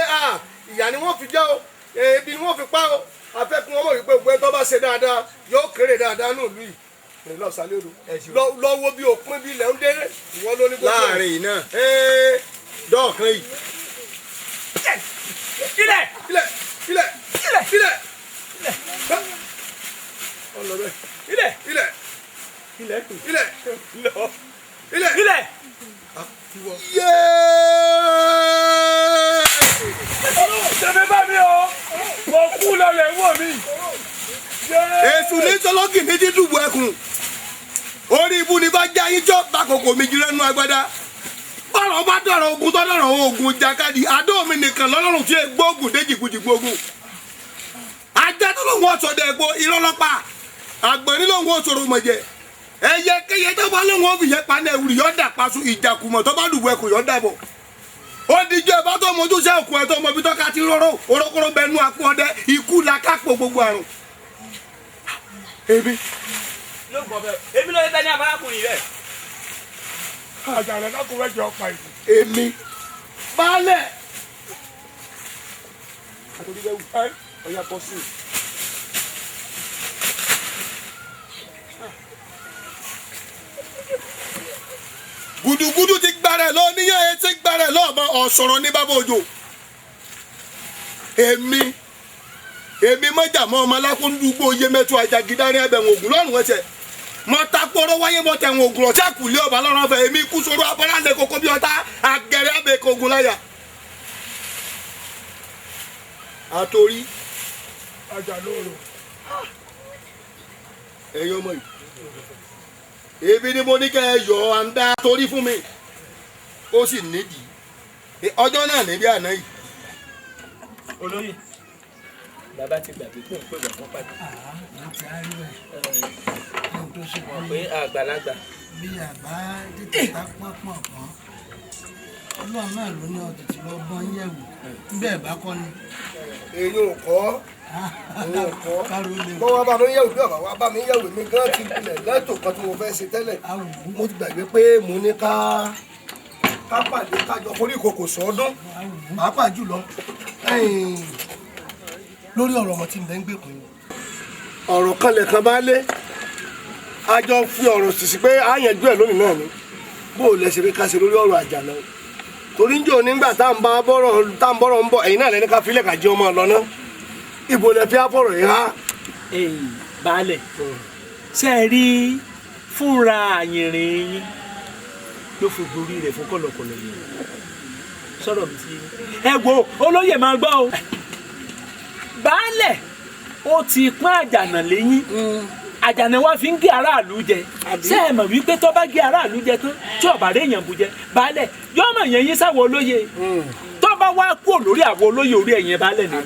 ìyà ni wọ́n fi já o ebi ni wọ́n fi pa o abẹ́ kí wọ́n mọ̀ wípé gbogbo ẹ tó bá ṣe dáadáa yóò kéré dáadáa nù lùi lọ́wọ́ bí òpin bí ilẹ̀ ń dé ìwọ ló ní gbogbo ẹ̀. láàrin yìí náà dọ́ọ̀kan yìí. ilẹ̀ ọlọ́bẹ̀ ilẹ̀ tẹ̀mí bá mi o mo kú lọlẹ̀ wọ̀ mi. èsù ní sọlọ́gì ní dídùbò ẹkùn orí ibu ni bá já yín jọ bákòkò méjì lẹ́nu agbádá bọ́rọ̀ bá dọ̀rọ̀ ogun tó dọ̀rọ̀ ogun jàkadì àdó mi nìkan lọ́lọ́run tí gbógun dé jìgbógun ajá tó lóun ọ̀sọ̀dẹ̀ ẹ̀gbọ́ ìrọ́lọ́pàá àgbọ̀n ní lóun ọ̀sọ̀rọ̀ mọ̀jẹ̀ ẹyẹ kéye tó bá lóun òfìyẹ paná ewúrì yọ̀ dà paṣu ìjàkùmọ̀ tó bá dùbò ẹkùn yọ̀ dàbọ̀ ó dijọ́ ẹ bá tó mojú sí òkú ẹ tó mọ ibi tó ká ti rọrọ orókóró bẹ nú akú ọdẹ ikú la kápò gbogbo àrùn. èmi ló ń bẹ ní abárakùnrin rẹ. àjàlẹ̀ lákùnrin jẹ́ ọ̀pá ìlú. èmi baálẹ̀. àtòrí bẹ́ẹ̀ wù ọ̀yà bọ́ sí i. gudugudu ti gbarẹ lọ níyàn ẹ ti gbarẹ lọọmọ ọsọrọ ní bàbá òjò èmi mọjà mọ ọmọ alákòóndúgbò oyè mẹtọ àjàgídárí ẹbẹwọn ògùn lọrùn ẹsẹ mọ takpọrọ wáyé mọ tẹwọn ògùn ọsẹ kùlé ọba lọrùn fẹ èmi kú sọ̀rọ̀ abọlálẹ kókó bí ọta agẹrẹ abẹkọ ògùn láyà àtòrí ajá lóru ẹ̀yin ọmọ yìí ebi ni mo ní kẹ́ ẹ yọ àǹdá torí fún mi ó sì nídìí ọjọ́ náà níbi àná yìí. olóyè bàbá ti gbàgbé pé òun pè wọ́n fún pàdé. mọ̀ pé àgbàlagbà. bí àbá tètè bá pọ̀npọ̀n kan ọlọ́run náà ló ní ọ̀tẹ̀ tí wọ́n bọ́ ń yẹ̀wò níbẹ̀ bá kọ́ ni. èyí ò kọ́ bọ́ wá bá mi yẹ̀wò bí ọ̀bà wá bá mi yẹ̀wò mi gán ti kulẹ̀ lẹ́tò kan tí mo fẹ́ ṣe tẹ́lẹ̀ mo ti gbàgbé pé mo ní ká pàdé kájọ forí ìkòkò sọ́ọ́dún pàápàá jùlọ lórí ọ̀rọ̀ ọmọ tí ń bẹ ń gbèkùn yìí. ọ̀rọ̀ kan lẹ̀kan bá lé a jọ fi ọ̀rọ̀ sì sí pé a yanjú ẹ̀ lónìí náà ni bó o lẹ ṣe fi ká ṣe lórí ọ̀rọ̀ àjànà torí ń jò nígbà tá à ń bọ̀rọ̀ ń bọ̀ ẹ̀yin náà lẹ́ni ká filẹ̀ ká jẹ́ ọmọ lọ ná ibo lẹ fi àfọ̀rọ̀ yìí há. baálẹ̀ ṣe é rí fúnra àyìnrìn yín ló fi borí rẹ̀ fún kọ̀lọ̀kọ̀lọ̀ yìí sọ̀rọ̀ mi sí ẹ wo olóyè máa gbọ́ o baálẹ̀ ó ti pọ́n àjànà lẹ́yìn àjànà wa fi ń gé aráàlú jẹ ṣé ẹ mọ̀ wípé tó bá gé aráàlú jẹ tán tí ọ̀bà rẹ̀ èèyàn bù jẹ baálẹ̀ yóò mọ̀ yẹn yín sáwọ olóyè tó bá wá kú lórí àwọ olóyè orí ẹ̀yìn baálẹ̀ ni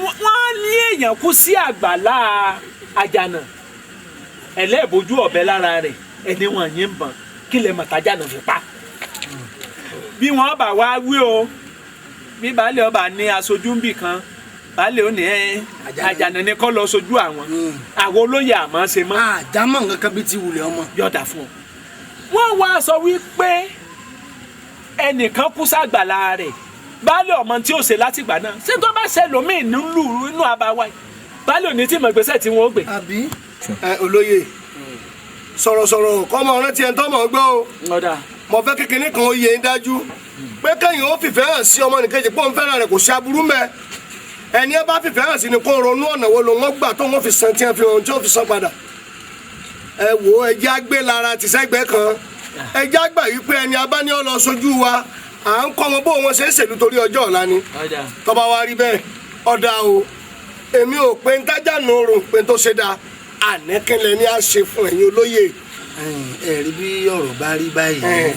wọ́n ní èèyàn kú sí àgbàlá àjànà ẹlẹ́ẹ̀bójú ọ̀bẹ lára rẹ̀ ẹni wọn yín ń bọ̀n kí lè mọ̀ tájànà fi pa bí wọ́n bá wá wí o bí baálẹ̀ ọba ní aṣojú ń bì kan baálẹ̀ ó ní àjànà ni kọ́ lọ sojú àwọn olóyè àmọ́ ṣe mọ́. àjámọ̀ nǹkan kan bí ti wulẹ̀ ọmọ. yọ̀dà fún ọ. wọ́n wá sọ wípé ẹnìkan kú ságbàlá rẹ̀ baálẹ̀ ọmọ tí ó ṣe látìgbà náà ṣé tó bá ṣe lómìn nílùú inú àbáwá yìí baálẹ̀ ò ní tí mọ̀ gbèsè tí wọ́n gbé. àbí. olóyè sọ̀rọ̀sọ̀rọ̀ kọ́ mọ rántí ẹni tó mọ̀ gbọ́ o. mo fẹ́ kékeré kan ó yẹ ń dájú pé kẹ́yìn ó fìfẹ́ hàn sí ọmọ nìkejì pé òun fẹ́ràn rẹ̀ kò ṣe aburú mẹ́ ẹni ẹ bá fìfẹ́ hàn sí ni kó ronú ọ̀nà wo ló wọ́n gbà tó wọ́n fi san tí wọ́n fi hàn tí wọ́n fi san padà. ẹ wo ẹjẹ́ àgbé lára tìṣẹ́gbẹ́ kan ẹjẹ́ àgbà yìí pé ẹni abáni ọ lọ sojú wa à ń kọ́ wọn bó wọn ṣe ń ṣèlú torí ọjọ́ ọ̀la ni tó bá wá rí bẹ́ẹ̀ ọ̀dà o èmi ò pé ń tájà nù oorun pé tó ṣe dáa ànẹ́kẹ́lẹ́ ni a ṣe fún ẹ̀yin olóyè. ẹ rí bí ọ̀rọ̀ bá rí báyìí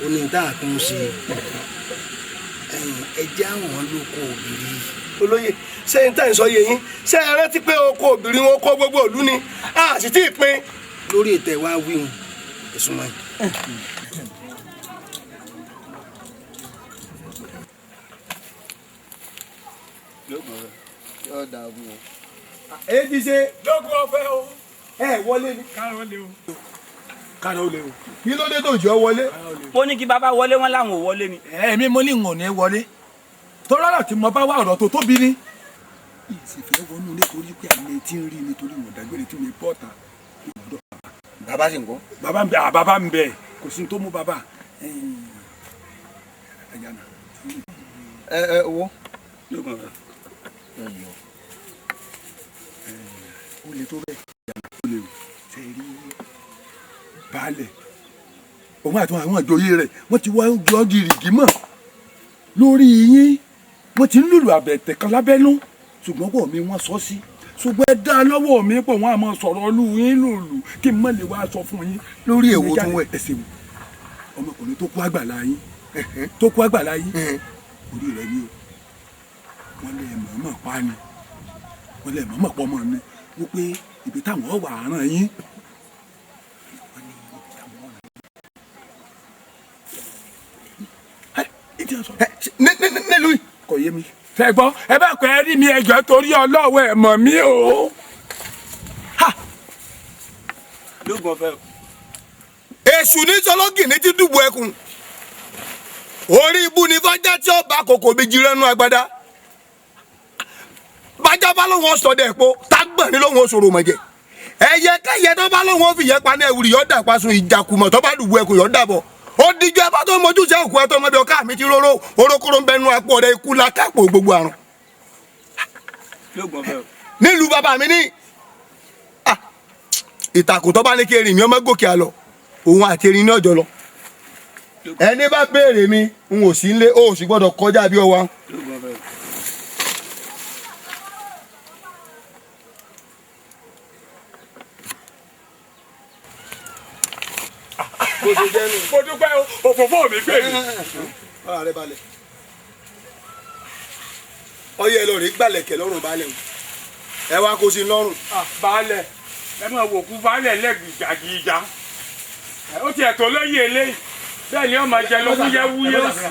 ó ní tá a tún ṣe ẹ jẹ́ àwọn lóko òbírí. olóyè ṣé n tẹ́ ń sọ yé yín ṣé ẹ rántí pé oko òbírí wọn kó gbogbo ìlú ni a sì tí ì pín. lórí ètò ẹ̀wá wíwùn ẹ̀sùn máa. yóò dàbí o. èyí ti ṣe lókun ọ̀fẹ́ o. ẹ wọlé ni. káàró lé o. káàró lé o. kí ló dé tó jọ wọlé. mo ní kí bàbá wọlé wọn láwọn ò wọlé ni. èmi mo ní n ò ní wọlé torí ọ̀rọ̀ tí mo bá wá ọ̀rọ̀ tó tóbi ni. ìsìnfẹ́ wọnú nítorí pé àlẹ́ tí ń rí nítorí wọn dàgbére tí mi bọ́ta. bàbá sì ń kọ́. bàbá ń bẹ kò sí tó mú bàbá. owó. ó lè tó bẹ́ẹ̀ ó lè ṣe rí baálẹ̀ òun àti àwọn àjòyè rẹ̀ wọ́n ti wá jọ gírígì mọ́ lórí yín wọ́n ti ń lùlù àbẹ̀tẹ̀ kan lábẹ́nú ṣùgbọ́n pọ̀ mi wọ́n sọ sí ṣùgbọ́n ẹ dá lọ́wọ́ mi pọ̀ wọ́n á máa sọ̀rọ̀ lù yín lùlù kí n má lè wá sọ fún yín. lórí èwo tún wẹ̀. ẹsẹ̀ wò ọmọkùnrin tó kú àgbàlá yín orí rẹ̀ ni o wọ́n lè mọ̀ọ́mọ̀ pa ni wọ́n lè mọ̀ọ́mọ̀ pọ̀ mọ́ ni wípé ibi táwọn wà á ràn yín. nílùú kò yé mi. fẹ́ gbọ́ ẹ bá pẹ́ rí mi ẹjọ́ torí ọlọ́wọ́ ẹ̀ mọ̀ mí o. lóògùn ọ̀fẹ́ o. èṣù ní sọlọ́gì ní ti dùbò ẹkùn orí ibu ní fájá tí ó bá kòkò méjì rẹnu agbada bájá bá lóun ọsọdẹ epo tágbọ̀n ní lóun oṣòro mọ̀jẹ̀ ẹyẹ kẹyẹ tó bá lóun fi yẹ paná ewúrì yọ̀ọ́ dà paṣun ìjàkùmọ̀ tó bá dùbò ẹkùn yọ̀ọ́ dàbọ̀ ó dijọ́ ẹ bá tó mojú sẹ́ òkú ẹ tó mọ́bí ọká mi ti róró orókóró ń bẹnu apò ọ̀rẹ́ ikú la kápò gbogbo àrùn. lóògùn ọ̀fẹ́ o. nílùú bàbá mi ní ìtàkùn tó bá ní kí erin mi ọmọ gòkè àlọ òun àti erin ní ọjọ́ lọ ẹni bá béèrè mi n ò sí ń lé o ò sì gbọ́dọ̀ kọjá bí ọwá. bó ṣe jẹ́ nù. mo dúpẹ́ òfófó mi gbé mi. ọ̀rọ̀ rẹ balẹ̀ ọyẹ lọ rí gbàlẹ̀kẹ̀ lọ́rùn balẹ̀ o ẹ wá kó sí lọ́rùn. baálẹ̀ ẹ máa wò kú baálẹ̀ lẹ́gbìjàgìjà ó tiẹ̀ tó lóye eléyìí bẹ́ẹ̀ ni ó máa jẹ lọ wúyẹ́wúyẹ́ òsì.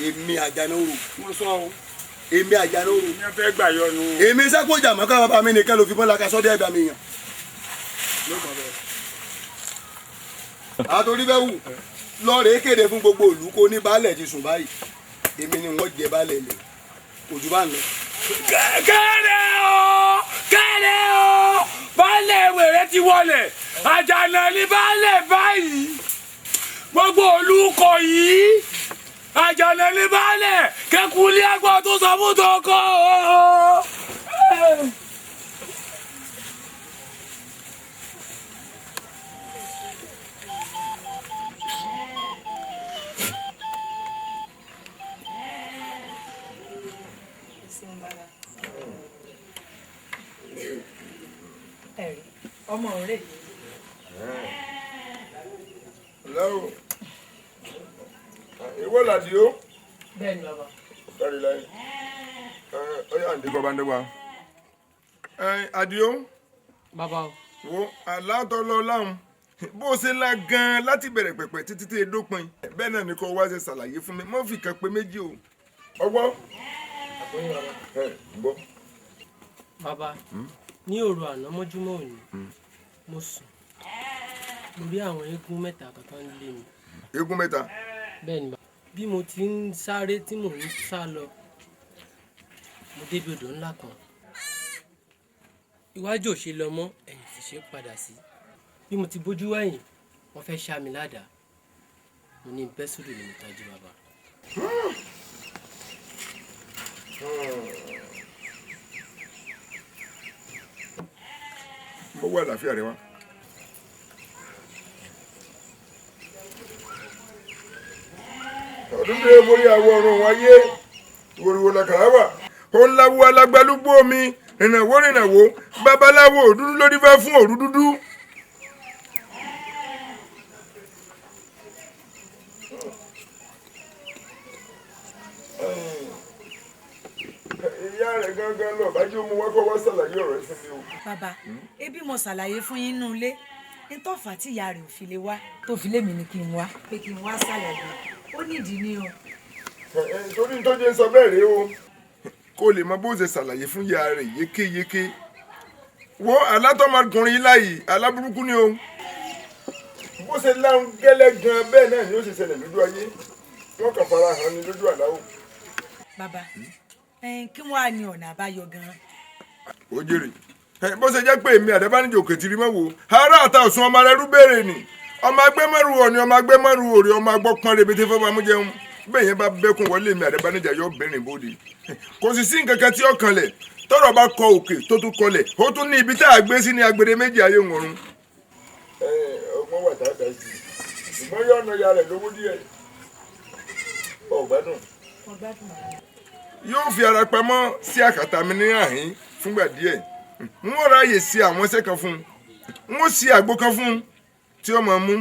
èmi àjànàrò. mo sọ o. èmi àjànàrò. ìyẹn fẹ́ gbà yọnu. èmi sẹ́kọ̀ọ́ jàmọ́ ká bàbá mi nìkan ló fi mọ́ laka sọ́dẹ̀ ẹ̀gbà mi yàn. àtòrí bẹ́ẹ̀ wù lọ́ọ̀rẹ́ kéde fún gbogbo ìlú kó ní baálẹ̀ ti sùn báyìí èmi ni wọ́n jẹ baálẹ̀ lẹ̀ kò jù bá ń lọ. kẹ́lẹ́ o baálẹ̀ wèrè ti wọlé àjànà ní baálẹ̀ báyìí gbogbo olùkọ yìí àjànà ní baálẹ̀ kẹkùlé àgbà tó sọ fún tọkọ. ọmọ rẹ. lẹ́wọ̀ ìwọ làdí o. bẹ́ẹ̀ ni bàbá. kárí láyé ó yà ń dé bàbá ń dé wa. Àdìó. bàbá o. wo àlátọ́lọ́ láhùn bó ṣe ńlá gan-an láti bẹ̀rẹ̀ pẹ̀pẹ̀ títí tí edópin bẹ́ẹ̀ náà ni kò wá ṣe ṣàlàyé fún mi mọ́ fi kan pé méjì o. ọgbọ́n. gbọ́. bàbá ní òru àná mọ́júmọ́ òní mo sùn mo rí àwọn eégún mẹ́ta kankan lé mi. eégún mẹ́ta. bẹ́ẹ̀ ni bàbá bí mo ti ń sáré tí mò ń sá lọ mo débi odò ńlá kan iwájú ò ṣe lọ mọ́ ẹ̀yìn sì ṣe padà sí bí mo ti bójú wẹ̀yìn wọ́n fẹ́ ṣá mi ládàá mo ní bẹ́ sódò ní mo tají bàbá. mo wá àlàáfíà rẹ wá. ọdún tó yẹ borí àwọ ọrùn wáyé wòrìwò làkàrà wà ó ń láwọ alágbálúgbó mi rìnàwó babaláwo òdúdú lórí fẹ́ fún òru dúdú. ìyá rẹ̀ gángan lọ bájú mu wákọ̀ wá ṣàlàyé ọ̀rọ̀ ẹ̀ fún mi o. bàbá ebi mo ṣàlàyé fún yín nínú ilé nítòfà tí ìyá rẹ̀ ò fi lè wá tó fi lé mi ní kí n wá pé kí n wá ṣàlàyé ó nídìí ní o. torí tó jẹ́ sọ bẹ́ẹ̀ rèé o kó lè mọ bó ṣe ṣàlàyé fún ìyá rẹ̀ yékéyéké wo alátọ́mọkùnrin láyìí aláburúkú ni o bó ṣe láwọn gẹ́lẹ́ gan bẹ́ẹ̀ náà ni ó ṣe ṣẹlẹ̀ lójú ayé wọ́n kàn fara hàn ní lójú àláwọ̀. bàbá kí wọ́n á ní ọ̀nà àbáyọ gan-an. ó jèrè bó ṣe jẹ́ pé èmi àdébánijò kẹtìrì mọ́ wo ará àta òsùn ọmọ rẹ rú béèrè ni ọmọ agbẹ́mọ́rù ọ̀ni ọmọ agbẹ́mọ́rù òrè ọmọ agbọ́pọ́n rebete fẹ́ fọmú jẹun bẹ́ẹ̀ yẹn bá bẹ́kùn wọlé mi àdébánijò yọ bẹ́rìn bóde kò sì sí nǹkan kan tí ó kanlẹ̀ tọ́rọ̀ bá kọ òkè tó tún kọlẹ̀ ó tún ní ibi tá a gbé sí ní agbede méjì ayé ńọrun. ọmọ wà tá a dá sí i ṣùgbọ́n yóò ná ya rẹ̀ lówó díẹ̀ ọ̀gbádùn yóò fi ara pamọ́ sí àkàtà mi ní àhín fúngbà díẹ̀ n ó ráàyè sí àwọn iṣẹ́ kan fún un n ó ṣe àgbo kan fún un tí ó máa mú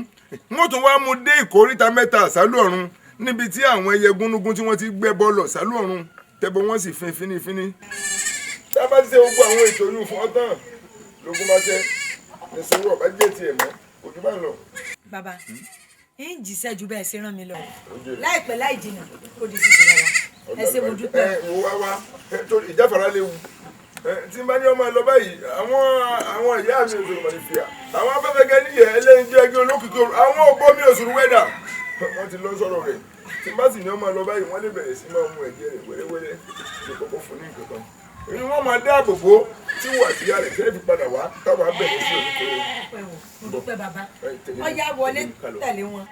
n ó tún wá mú dé ìkóríta mẹ́ta àsálù ọ̀run níbi tí àwọn ẹyẹ gúnúgún tí wọ́n ti gbẹ́ bọ́ọ̀lù àsálù ọ̀run tẹ́bọ̀ wọ́n sì fin fínífíní. tá a bá ti ṣe gbogbo àwọn ètò yìí fún ọtán lógún bá ṣe ìṣòro ọ̀bá jẹ́ tiẹ̀ mọ́ òjú bá ń lọ. bàbá ń jíṣẹ́ ju bẹ́ẹ̀ ṣe rán mi lọ láìpẹ́ láì jìnnà ó di ṣíṣe bàbá ẹ ṣé mo dúpẹ́. wá torí ìjáfara léwu tí n bá ní ọmọ ẹ lọ báyìí àwọn ìyá mi òṣèlú mọ̀lẹ́fìyà àwọn afẹ́fẹ́gẹ́ níyẹ̀ ẹlẹ́yin jẹ́ ẹgbẹ́ olókìkí àwọn ògbó mi òṣèlú wẹ́dà wọ́n ti lọ sọ̀rọ̀ rẹ̀ tí n bá sì ní ọmọ ẹ lọ báyìí wọ́n lè bẹ̀rẹ̀ sí máa mú ẹ̀jẹ̀ rẹ̀ wẹ́rẹ́wẹ́rẹ́ ṣe kọ́kọ́ fún ní nǹkan kan èyí wọ́n máa dáàbò bò tí wà sí ìyá rẹ̀ tẹ́lẹ̀ fi padà wá táwọn abẹ́rẹ́ sí òní tó mo dúpẹ́ bàbá ọjà wọlé tẹ̀lé wọn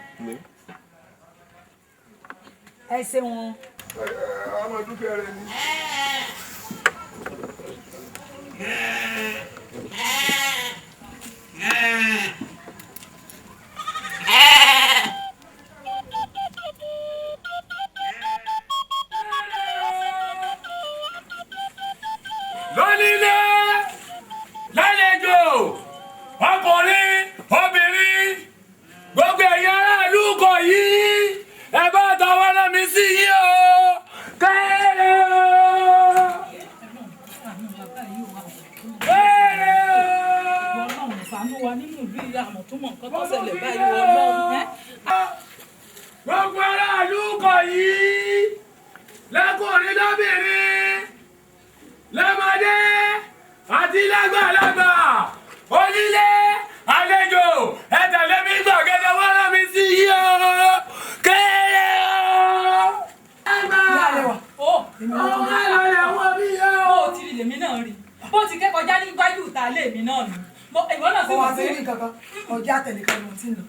ẹ ṣé wọn. àwọn dúkìá rẹ ni. lónílé lálejò ọkùnrin obìnrin. wa nínú ìlú ìlú àmọ̀ tó mọ̀ nǹkan tó ṣẹlẹ̀ báyìí Ọlọ́run. Gbogbo aráàlú kọ̀ yìí lẹ́kùnrin lóbìnrin lọ́mọdé àti lágbàlagbà onílé àlejò ẹ tẹ̀lé mi gbọ̀gẹ́dẹ́ wọ́n rán mi sí yìí o kéré o. ọmọ àlọ́lẹ̀ wọ́n bí o. bó o ti rí lèmi náà rí bó o ti kẹ́kọ̀ọ́ já níwájú ìta lé mi náà nù ìwọ náà sì wọ́n sí ní kankan ọjà tẹ̀lé kan ló ti ń lọ.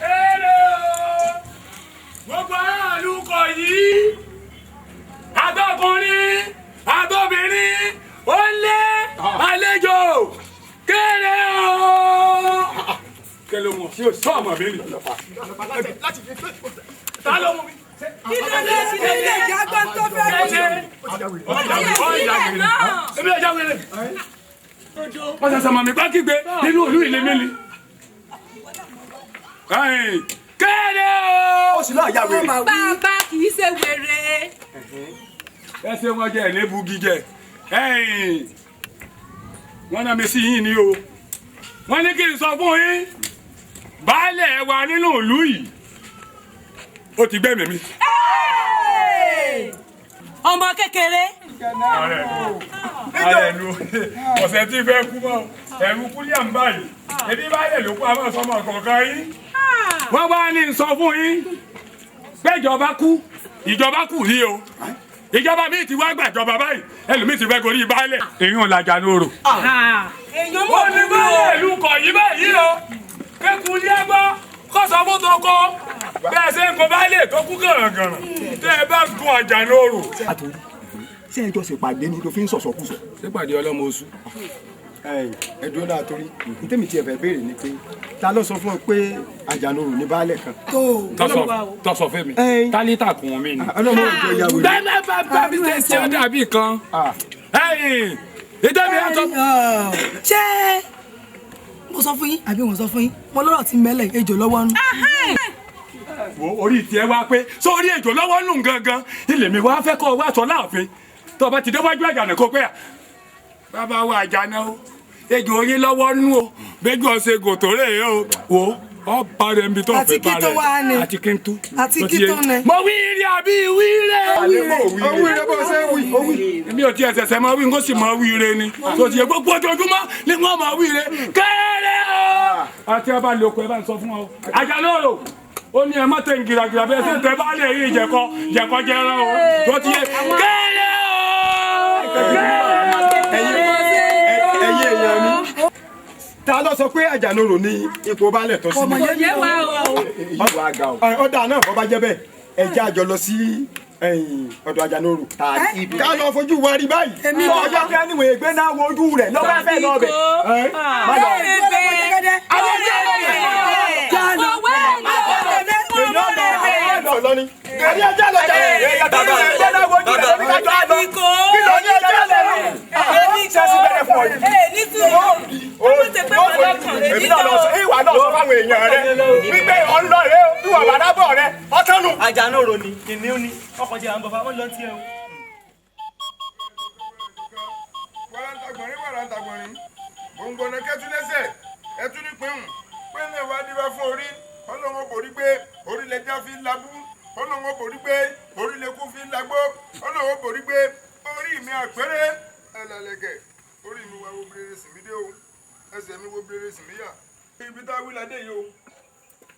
kéré o gbogbo aráàlú kọ̀ yìí àtọkùnrin àtobìnrin ó lé àlejò kéré o. kẹlẹ wọn tí o sọ ọmọ mi ni. ta ló mú mi. kí ló dé sí ilé ìjà gbọ́n tó fẹ́ lọ. ebi ẹja wẹrẹ. wọ́n ṣẹ̀ṣẹ̀ mọ̀ mí pa kígbe nínú ìlú ìlémẹ́lì. kéré o. ó sì náà yá wèrè. bàbá kì í ṣe wèrè. ẹ ṣe wọn jẹ ẹlẹ́bù gíjẹ wọ́n náà mi sí yín ni o wọ́n ní kí n sọ fún yín baálẹ̀ wa nínú ìlú yìí ó ti gbẹ̀mí mi. ọmọ kékeré. ààrẹ nu ọ̀sẹ̀ tí fẹ́ kú mọ́ ẹ̀rù kúlíà ń báyìí ebi baálẹ̀ ló kú àwọn sọmọ kọ̀ọ̀kan yín wọ́n wá ní sọ fún yín pé ìjọba kù ní o ìjọba mi ti wá gbàjọba báyìí ẹlòmíì ti fẹ́ gorí baálẹ̀ èèyàn làjà lóru. ó ní baálẹ̀ ìlú kọ̀ yí báyìí o kékun ní ẹgbọ́ kọ́sọ̀ mọ́tò kọ́ bẹ́ẹ̀ ṣe ń kó baálẹ̀ tó kú gànràngànràn tẹ́ ẹ bá gun àjà lóru. ṣé ẹjọ́ ṣèpàdé ni tó fi ń sọ̀sọ̀kúsọ. ṣèpàdé ọlọ́mọ oṣù. ẹdùn náà torí ntẹ́mi tiẹ̀ fẹ́ béèrè ni pé ta ló sọ fún ọ pé àjànòrò ní baálẹ̀ kan. tọ́sọ fẹ́ mi tálítà kùn mí ni. ọlọ́mọ òjò ìyàwó rẹ̀. bẹ́ẹ̀ bá bí ṣe ọ dàbí kan. ìdẹ́bi ẹ̀ tọ́. ṣé mo sọ fún yín àbí mo sọ fún yín mo lọ́rọ̀ tí mẹ́lẹ̀ ejò lọ́wọ́ nù. orí tiẹ̀ wá pé sórí ejò lọ́wọ́ nù gangan ilé mi wá fẹ́ kọ́ ọ wá sọ láàfin tó o bá ti déwájú àjànà kó pé bàbá wa àjànà o ejò oyin lọ́wọ́ nù o bẹ́jú ọ̀sẹ̀ gòtò rẹ̀ o wò ọ parẹ́ nbí tó fẹ́ parẹ́ àti kí n tú àti kí tó nẹ. mo wí rí àbí wí rẹ. owí rẹ bó ṣe wí. mi ò tiẹ̀ ṣẹ̀ṣẹ̀ máa wí n kò sì máa wí rẹ ni tó ti yẹ gbogbo ojoojúmọ́ ni wọ́n máa wí rẹ kéré o. àti ẹ bá lè okò ẹ bá ń sọ fún ọ àjànà o ó ní ẹ má tẹ̀ ń gíragíra bẹ́ẹ̀ sì tẹ́ bá lè rí jẹ̀kọ jẹ̀rán o tó ti yẹ kéré o. ẹ̀yin èèyàn mi ta ló sọ pé àjànòrò ní ipò baálẹ̀ tó sí. ọmọ yẹn wá o. ìwà àga o. ọ̀dà náà bọ́ bá jẹ́ bẹ́ẹ̀ ẹ jẹ́ àjọ lọ sí ọ̀dọ̀ àjànòrò. ká lọ fojú wa rí báyìí. ọjọ́ kí ẹni wòye gbé náà wojú rẹ̀ lọ́wọ́ fẹ́ lọ bẹ̀. Ẹni ẹjẹ́ lọ jẹ́ ẹ̀yà náà wojú rẹ̀ lọ́wọ́ kájọ́ àlọ́. Kí ló ní ẹjẹ́ lọ rẹ̀? Ṣé ẹsìn bẹ̀rẹ̀ fún ọ yìí? Èmi náà lọ sọ ìwà náà sọ fáwọn èèyàn rẹ wípé ọ̀nlọ rẹ ìwà bàdábọ̀ rẹ ọ̀tánu. àjànòrò ni kìnìún ni ọkọ̀ jẹ́ àwọn bàbá wọn lọ tí ẹ o. wàràǹtàgbọ̀nrín gbòǹgbòǹnà kẹ́tù lẹ́sẹ̀ ẹtú ní pẹ́hùn pẹ́lẹ́ wa dìbà fún orí ọlọ́wọ́ kò rí pé orílẹ̀ já fi ń labú ọlọ́wọ́ kò rí pé orílẹ̀ kú fi ń lagbó ọlọ́wọ́ kò rí pé orí mi àpẹẹrẹ ẹlẹ́lẹ́gẹ̀ orí mi wá wo bèrè sí mi dé o ẹsẹ̀ mi wo bèrè sí mi yà ibi tá a wí ládé yìí o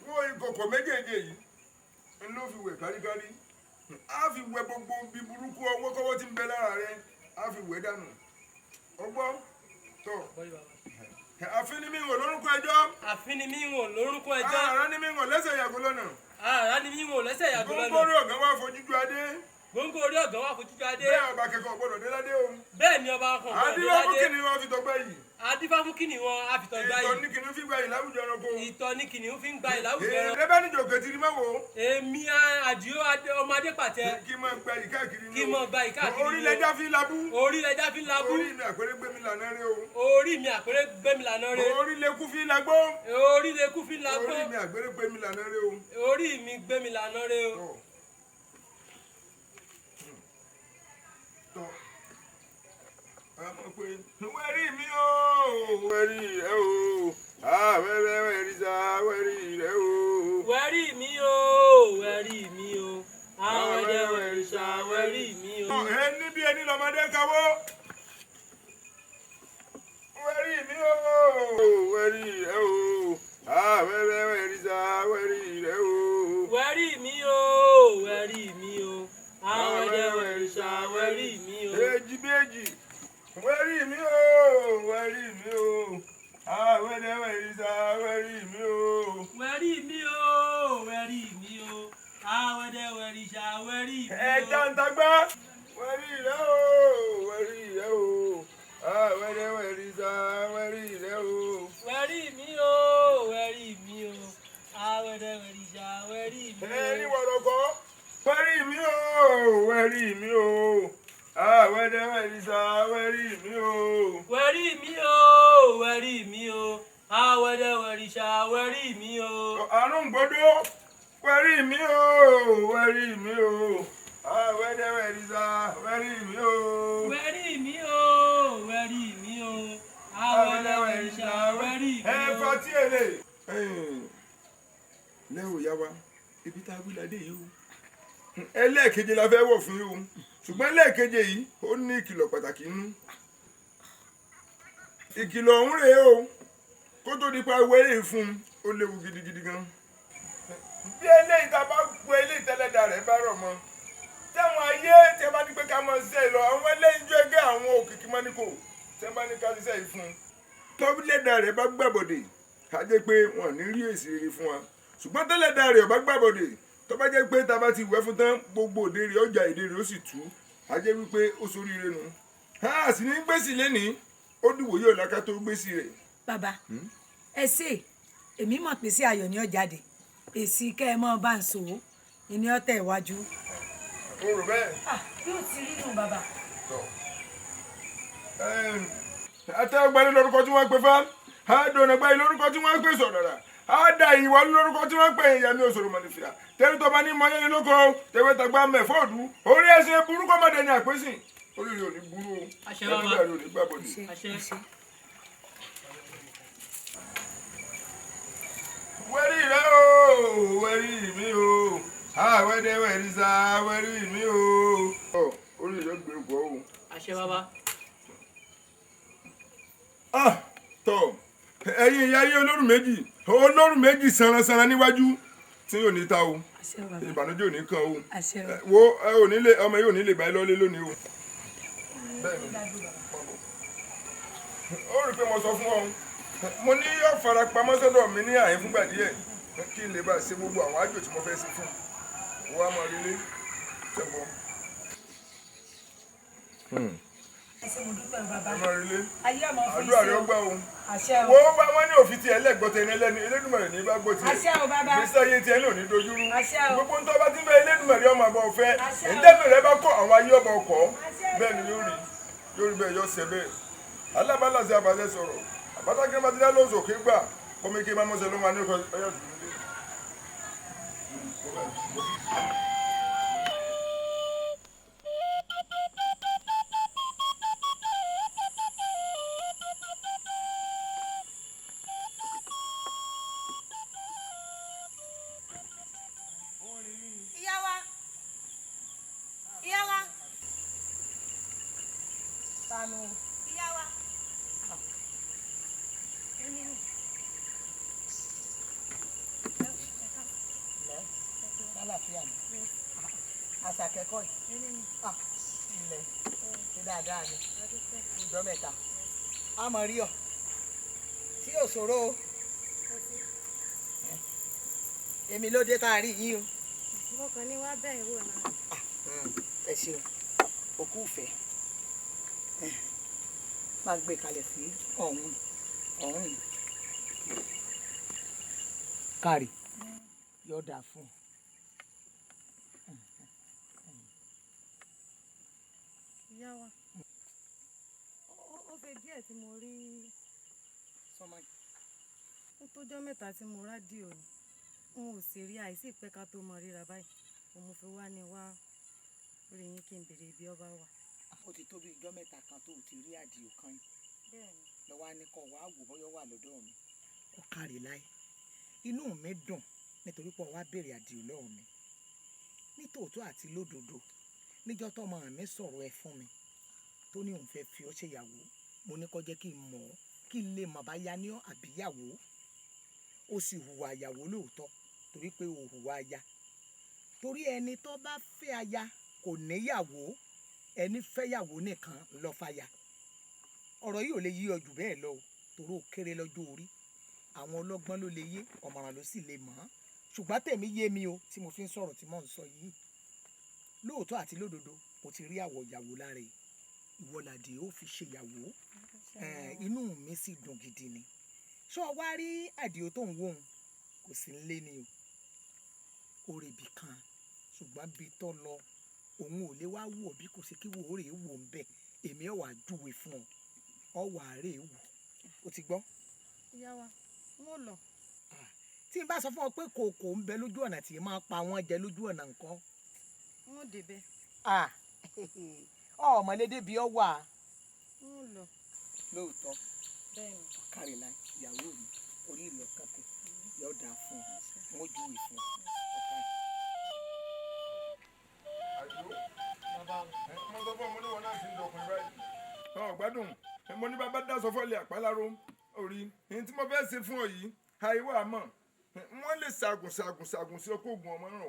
wọ́n ìkọ̀kọ̀ méjèèjì yìí ń ló fi wẹ̀ káríkárí á fi wẹ̀ gbogbo bí burúkú ọwọ́ kọ́wọ́ tí ń bẹ lára rẹ á fi wẹ̀ dànù ọgbọ́n tó àfin ni mi wò lórúkọ ẹjọ́. àfin ni mi wò lórúkọ ẹjọ́. àrà ni mi wò lẹ́sẹ̀ yàgò lọ́nà. àrà ni mi wò lẹ́sẹ̀ yàgò lọ́nà. gbogbo orí ọ̀gá wa fojú ju adé. gbogbo orí ọ̀gá wa fojú ju adé. bẹ́ẹ̀ ọba kẹ̀kọ́ gbọ́dọ̀ dé ládé o. bẹ́ẹ̀ ni ọba kan gbọ́dọ̀ dé ládé. adífá fún kìnìún wọn fi tọgbà yìí. adífá fún kìnìún wọn á fi tọgbà yìí. ìtọ́ ní kìnìún fi gba yìí láwùjọ ẹranko. ìtọ́ ní kìnìún fi ń gba yìí láwùjọ ẹranko. èrè bẹ́ẹ̀ ni jòkè tiri máa wò. èmi àdìo ọmọ adé pàtẹ. kí mọ gba yìí káàkiri ni o. kí mọ gba yìí káàkiri ni o. orílẹ̀-èdè fi labú. orílẹ̀-èdè fi labú. orí mi àpẹẹrẹ gbé mi lànà rẹ o. orí mi àpẹẹrẹ gbé mi lànà rẹ. orílẹ̀ kú fi lagbó. orílẹ̀ kú fi lagbó. orí mi àpẹẹrẹ gbé mi lànà rẹ o. orí mi gbé mi lànà rẹ o. tọ́ ọmọ pé wẹ́rí mi o. wẹ́rí rẹ o àwẹ́rẹ́ wẹ́rí sá wẹ́rí rẹ o. wẹ́rí mi o wẹ́rí mi o àwẹ́rẹ́ wẹ́rí sá wẹ́rí mi o. ẹni bí ẹni lọ́mọdé kawó. wẹ́rí mi o wẹ́rí rẹ o àwẹ́rẹ́ wẹ́rí sá wẹ́rí rẹ o. wẹ́rí mi o wẹ́rí mi o àwẹ́rẹ́ wẹ́rí sá wẹ́rí mi o. èjì méjì wẹ́rí mi o wẹ́rí mi o àwẹ́rẹ́ wẹ́rí sá wẹ́rí mi o. wẹ́rí mi o wẹ́rí mi o àwẹ́rẹ́ wẹ́rí sá wẹ́rí mi o. ẹ̀dá ń tagbá wẹ́rí rẹ o wẹ́rí rẹ o àwẹ́rẹ́ wẹ́rí sá wẹ́rí rẹ o. wẹ́rí mi o wẹ́rí mi o àwẹ́rẹ́ wẹ́rí sá wẹ́rí mi o. ẹni wọ̀rọ̀kọ́ wẹ́rí mi o wẹ́rí mi o àwẹ́rẹ́ wẹ́rí sá wẹ́rí mi o. wẹ́rí mi o wẹ́rí mi o àwẹ́rẹ́ wẹ́rí sá wẹ́rí mi o. àrùn gbọdọ̀ wẹ́rí mi o wẹ́rí mi o àwẹ́rẹ́ wẹ́rí sá wẹ́rí mi o. wẹ́rí mi o wẹ́rí mi o àwẹ́rẹ́ wẹ́rí sá wẹ́rí mi o. ẹ fọtí èlé. lẹ́wọ̀ yá wa ibi tá a wí ládé yìí o ẹlẹ́ẹ̀keje la fẹ́ wọ̀ fún yìí o ṣùgbọ́n ẹlẹ́ẹ̀keje yìí ó ní ìkìlọ̀ pàtàkì nínú. ìkìlọ̀ ọ̀hún rèé o kó tó di pa wẹ́rẹ́ fún un ó léwu gidigidi gan. bí eléyìí tá a bá gbọ́ eléyìí tẹ́lẹ̀dá rẹ̀ bá rọ̀ mọ́ táwọn ayé tí a bá ní pé ká mọ̀ ṣe lọ àwọn eléyìí jó ẹgbẹ́ àwọn òkìkí mọ́níkò tí a bá ní ká ṣiṣẹ́ yìí fún un. tọ́lẹ̀dá rẹ̀ bá gbàbọ̀dè á jẹ́ pé wọn ò ní rí èsì rere fún wa ṣùgbọ́n tẹ́lẹ̀dá rẹ̀ ò bá gbàbọ̀dè tó bá jẹ́ pé tá a bá ti wẹ̀ fún tán gbogbo òde rẹ̀ ọjà èdè rẹ̀ ó sì tú á jẹ́ wípé ó soríire nu a sì ní gbèsè lẹ́nìí ó dìbò yóò láká tó gbèsè rẹ̀. bàbá ẹ ṣe èmi mọ̀ pé sí ayọ̀ ni ó jáde èsì kẹ́ ẹ mọ́ bá ń sòwò ìní ọ̀tẹ̀ iwájú. o rò bẹ́ẹ̀. yóò ti rí nù bàbá. àtẹ̀wọ́gbẹ́ni lórúkọ tí wọ́n pè fá àdónàgbẹ́ni lórúkọ tí wọ́n pè sọ̀dọ̀dà àdá ìwà lórúkọ tí wọ́n pè ìyàmí òṣòro mọ̀lẹ́fìà tẹ́lẹ̀ tó bá ní mọ́yẹ́ni lóko tẹ́wẹ́ tàgbà mẹ́fọ́ọ̀dù orí ẹsẹ̀ burúkọ mọ́dẹ ní àpèsìn orí rẹ̀ ò ní burú o ẹgbẹ́ rẹ̀ ò ní gbàbọ̀dì. wẹ́rí rẹ o wẹ́rí mi o àwẹ́dẹ́ wẹ́rí sá wẹ́rí mi o orí rẹ̀ gbèrú pọ̀ o. àṣẹ bàbá. tọ́ ẹ̀yin ìyá yín olórùn méjì sanransanran níwájú tí yóò ní ta o ìbànújẹ́ ò ní kàn o wo ọmọ yóò ní lè bá ẹ lọ́lé lónìí o. ó rí i pé mo sọ fún ọ mo ní yóò fara pamọ́ sọ́dọ̀ mi ní àyè fúngbà díẹ̀ kí n lè bá ṣe gbogbo àwọn àjò tí mo fẹ́ ṣe fún wa máa rí lé tẹ̀gbọ́n. àdúrà rẹ ó gbà o wo bá wọn ní òfin tiẹ̀ lẹ́gbọ́tẹ̀ ní ẹlẹ́nu Elédùmarè ní bá gbọ́ tiẹ̀ gbèsè ayé tiẹ̀ ní òní dojúrú gbogbo ń tọ́ bá ti fẹ́ Elédùmarè ọmọ àbọ̀ fẹ́ ìdẹ́nu rẹ bá kọ́ àwọn ayé ọmọ ọkọ̀ bẹ́ẹ̀ ni yóò rí bẹ́ẹ̀ yọ ṣẹ bẹ́ẹ̀ alábàlàsẹ̀ àbàṣẹ sọ̀rọ̀ àbátákẹ́ bá ti dá lóṣù òkè gbà kọ́míkì máa mọ́ṣẹ́ ló máa ní ọyọ́ tó àṣàkẹ́kọ̀ọ́ yìí ilẹ̀ ṣe dáadáa ni ìjọ mẹ́ta a mọ̀ rí ọ tí ò ṣòro o èmi ló dé tá a rí yín o. mo kàn ní wá bẹ́ẹ̀ wò náà. ẹ ṣeun òkú ìfẹ́ máa gbé kalẹ̀ sí ọ̀hún yìí. kárí yóò dáa fún un. ìyá wa ó ṣe díẹ̀ tí mo rí ó tójọ́ mẹ́ta tí mo rádìò ni n ò sì rí àìsí ìpẹ́ ká tó mọ ríra báyìí mo fi wá ní wá rí yín kí n béèrè ibi ọba wà. ó ti tó bí ijọ́ mẹ́ta kan tó ti rí àdìo kan yìí lọ wá ní kọ́ wá wò bọ́yọ́ wà lọ́dọ̀ mi. Ó kárí láì inú mi dùn nítorí pé wá béèrè àdìo lọ́wọ́ mi nítòótọ́ àti lódodo níjọ́ tọ́mọ mi sọ̀rọ̀ ẹ fún mi tó ní òun fẹ́ fi ọ́ ṣèyàwó mo ní kó jẹ́ kí n mọ̀ ọ́ kí n lè mọ̀ bá ya ní ọ́ àbíyàwó ó sì hùwà àyàwó lóòótọ́ torí pé ó hùwà aya torí ẹni tó bá fẹ́ aya kò níyàwó ẹni fẹ́yàwó nìkan ló fàyà ọ̀rọ̀ yìí ò lè yí ọ jù bẹ́ẹ̀ lọ o torí ó kéré lọ́jọ́ orí àwọn ọlọ́gbọ́n ló lè yé ọ̀mọ̀ràn ló sì lè mọ̀ ọ́ ṣùgbọ́n tèmi yé mi o tí mo fi ń sọ̀rọ̀ tí mò ń sọ yìí lóòótọ́ àti lódodo mo ti rí àwọ̀ ìyàwó lára ẹ̀ ìwọ làdì ó fi ṣèyàwó inú mi sì dùn gidi ni ṣé o wá rí àdìo tó ń wóhun kò sí nílé ni o ó rèébì kan ṣùgbọ́n bí tó lọ òun ò lè wá wò bí kò sí kí wò ó rèé wò ń bẹ̀ èmi ọ̀ wá júwe fún ọ wà á rèé wò ó ti gbọ́. ìyá wa wọ́n lọ. tí n bá sọ fún ọ pé kòkò ń bẹ lójú ọ̀nà tí máa pa wọ́n jẹ lójú ọ̀nà nǹkan. wọ́n débẹ̀. ọmọlédè bí ọ wà. wọ́n lọ. lóòótọ́ bẹ́ẹ̀ni. kárìlá ìyàwó mi orí ìlọ kankan yóò dáa fún ọ wọn júwe fún ọ. àdúró bàbá mo sọ fún ọmọ níwọ̀n náà ti ń dọkùnrin báyìí. Gbádùn mo ní bàbá dá sọ fọ́ọ̀lì àpálárò orí ní tí mo fẹ́ ṣe fún ọ yìí àìwá àmọ́ wọ́n lè ṣàgùn sí ọkọ̀ ògùn ọmọ ràn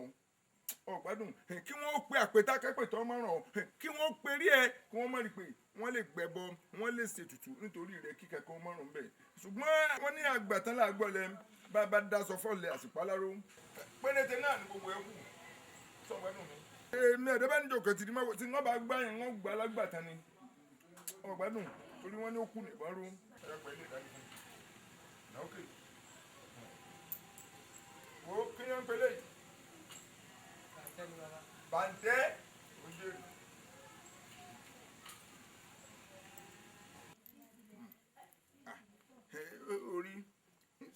ọ́ Gbádùn kí wọ́n pe àpètà kẹ́pẹ̀tọ́ ọmọ ràn ọ́ kí wọ́n perí ẹ kí wọ́n mọ̀ rí pé wọ́n lè gbẹbọ wọ́n lè ṣètùtù nítorí rẹ kí kẹ́kọ̀ọ́ ọmọ ràn bẹ́ẹ̀ ṣùgbọ́n wọ́n ní àgbàtán làgbọ́lẹ̀ bàbá dá sọ fọ́ọ̀lì àsìpálárò péréte náà ní gbogbo ẹ kù sọ Gbádùn mi. èmi ẹ̀dẹ́bẹ́nijọ́ kẹ̀tì tí wọ́n bá gbá yẹn wọ́n gbà lágbàtán ni Gbádùn torí wọ́n ní ó kù nìbọn ró ẹ̀rọ pẹ̀lú ìdánilẹ́yìn náà ókè wo kí ni wọ́n ń pè léyìí bàǹtẹ́ ojú orí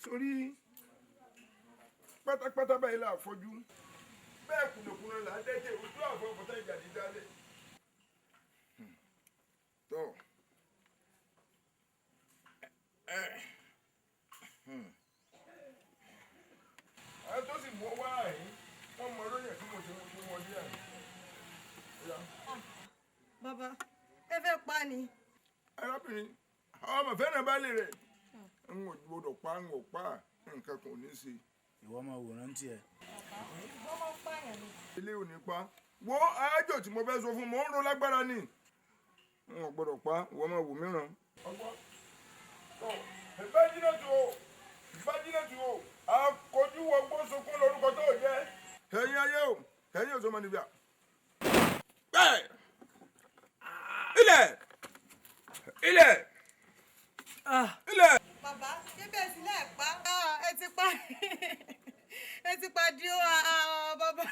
sórí pátápátá báyìí là fọ́jú bẹ́ẹ̀ kùnàkùnà là á dẹ́jẹ́ ojú àfọwọ́fọ́tà ìjà ní dálẹ̀ tó ẹ tó sì mú wá yìí wọ́n mọ lóyè tí mo ti mú fún wọn díẹ̀. bàbá ẹ fẹ́ pa ni. arábìnrin ọmọ fẹ́ràn baálé rẹ̀ ń gbọdọ̀ pa ń wọ̀ pa nǹkan kan ò ní ṣe. ìwọ máa wòran tiẹ̀. wọ́n máa ń pààyàn ni. ilé ò ní pa wo àájò tí mo fẹ́ sọ fún mò ń ro lágbára ni n ò gbọdọ̀ pa ìwọ máa wò mìíràn. ọgbọ́n tó ìbájínàtò àkójú wọgbó sunkún lórúkọ tó jẹ́ ẹ̀yin ayé o ẹ̀yin òṣèlú níbíà. bẹ́ẹ̀ ilẹ̀. bàbá débẹ̀ sílẹ̀ pa ẹ ti pa di o bàbá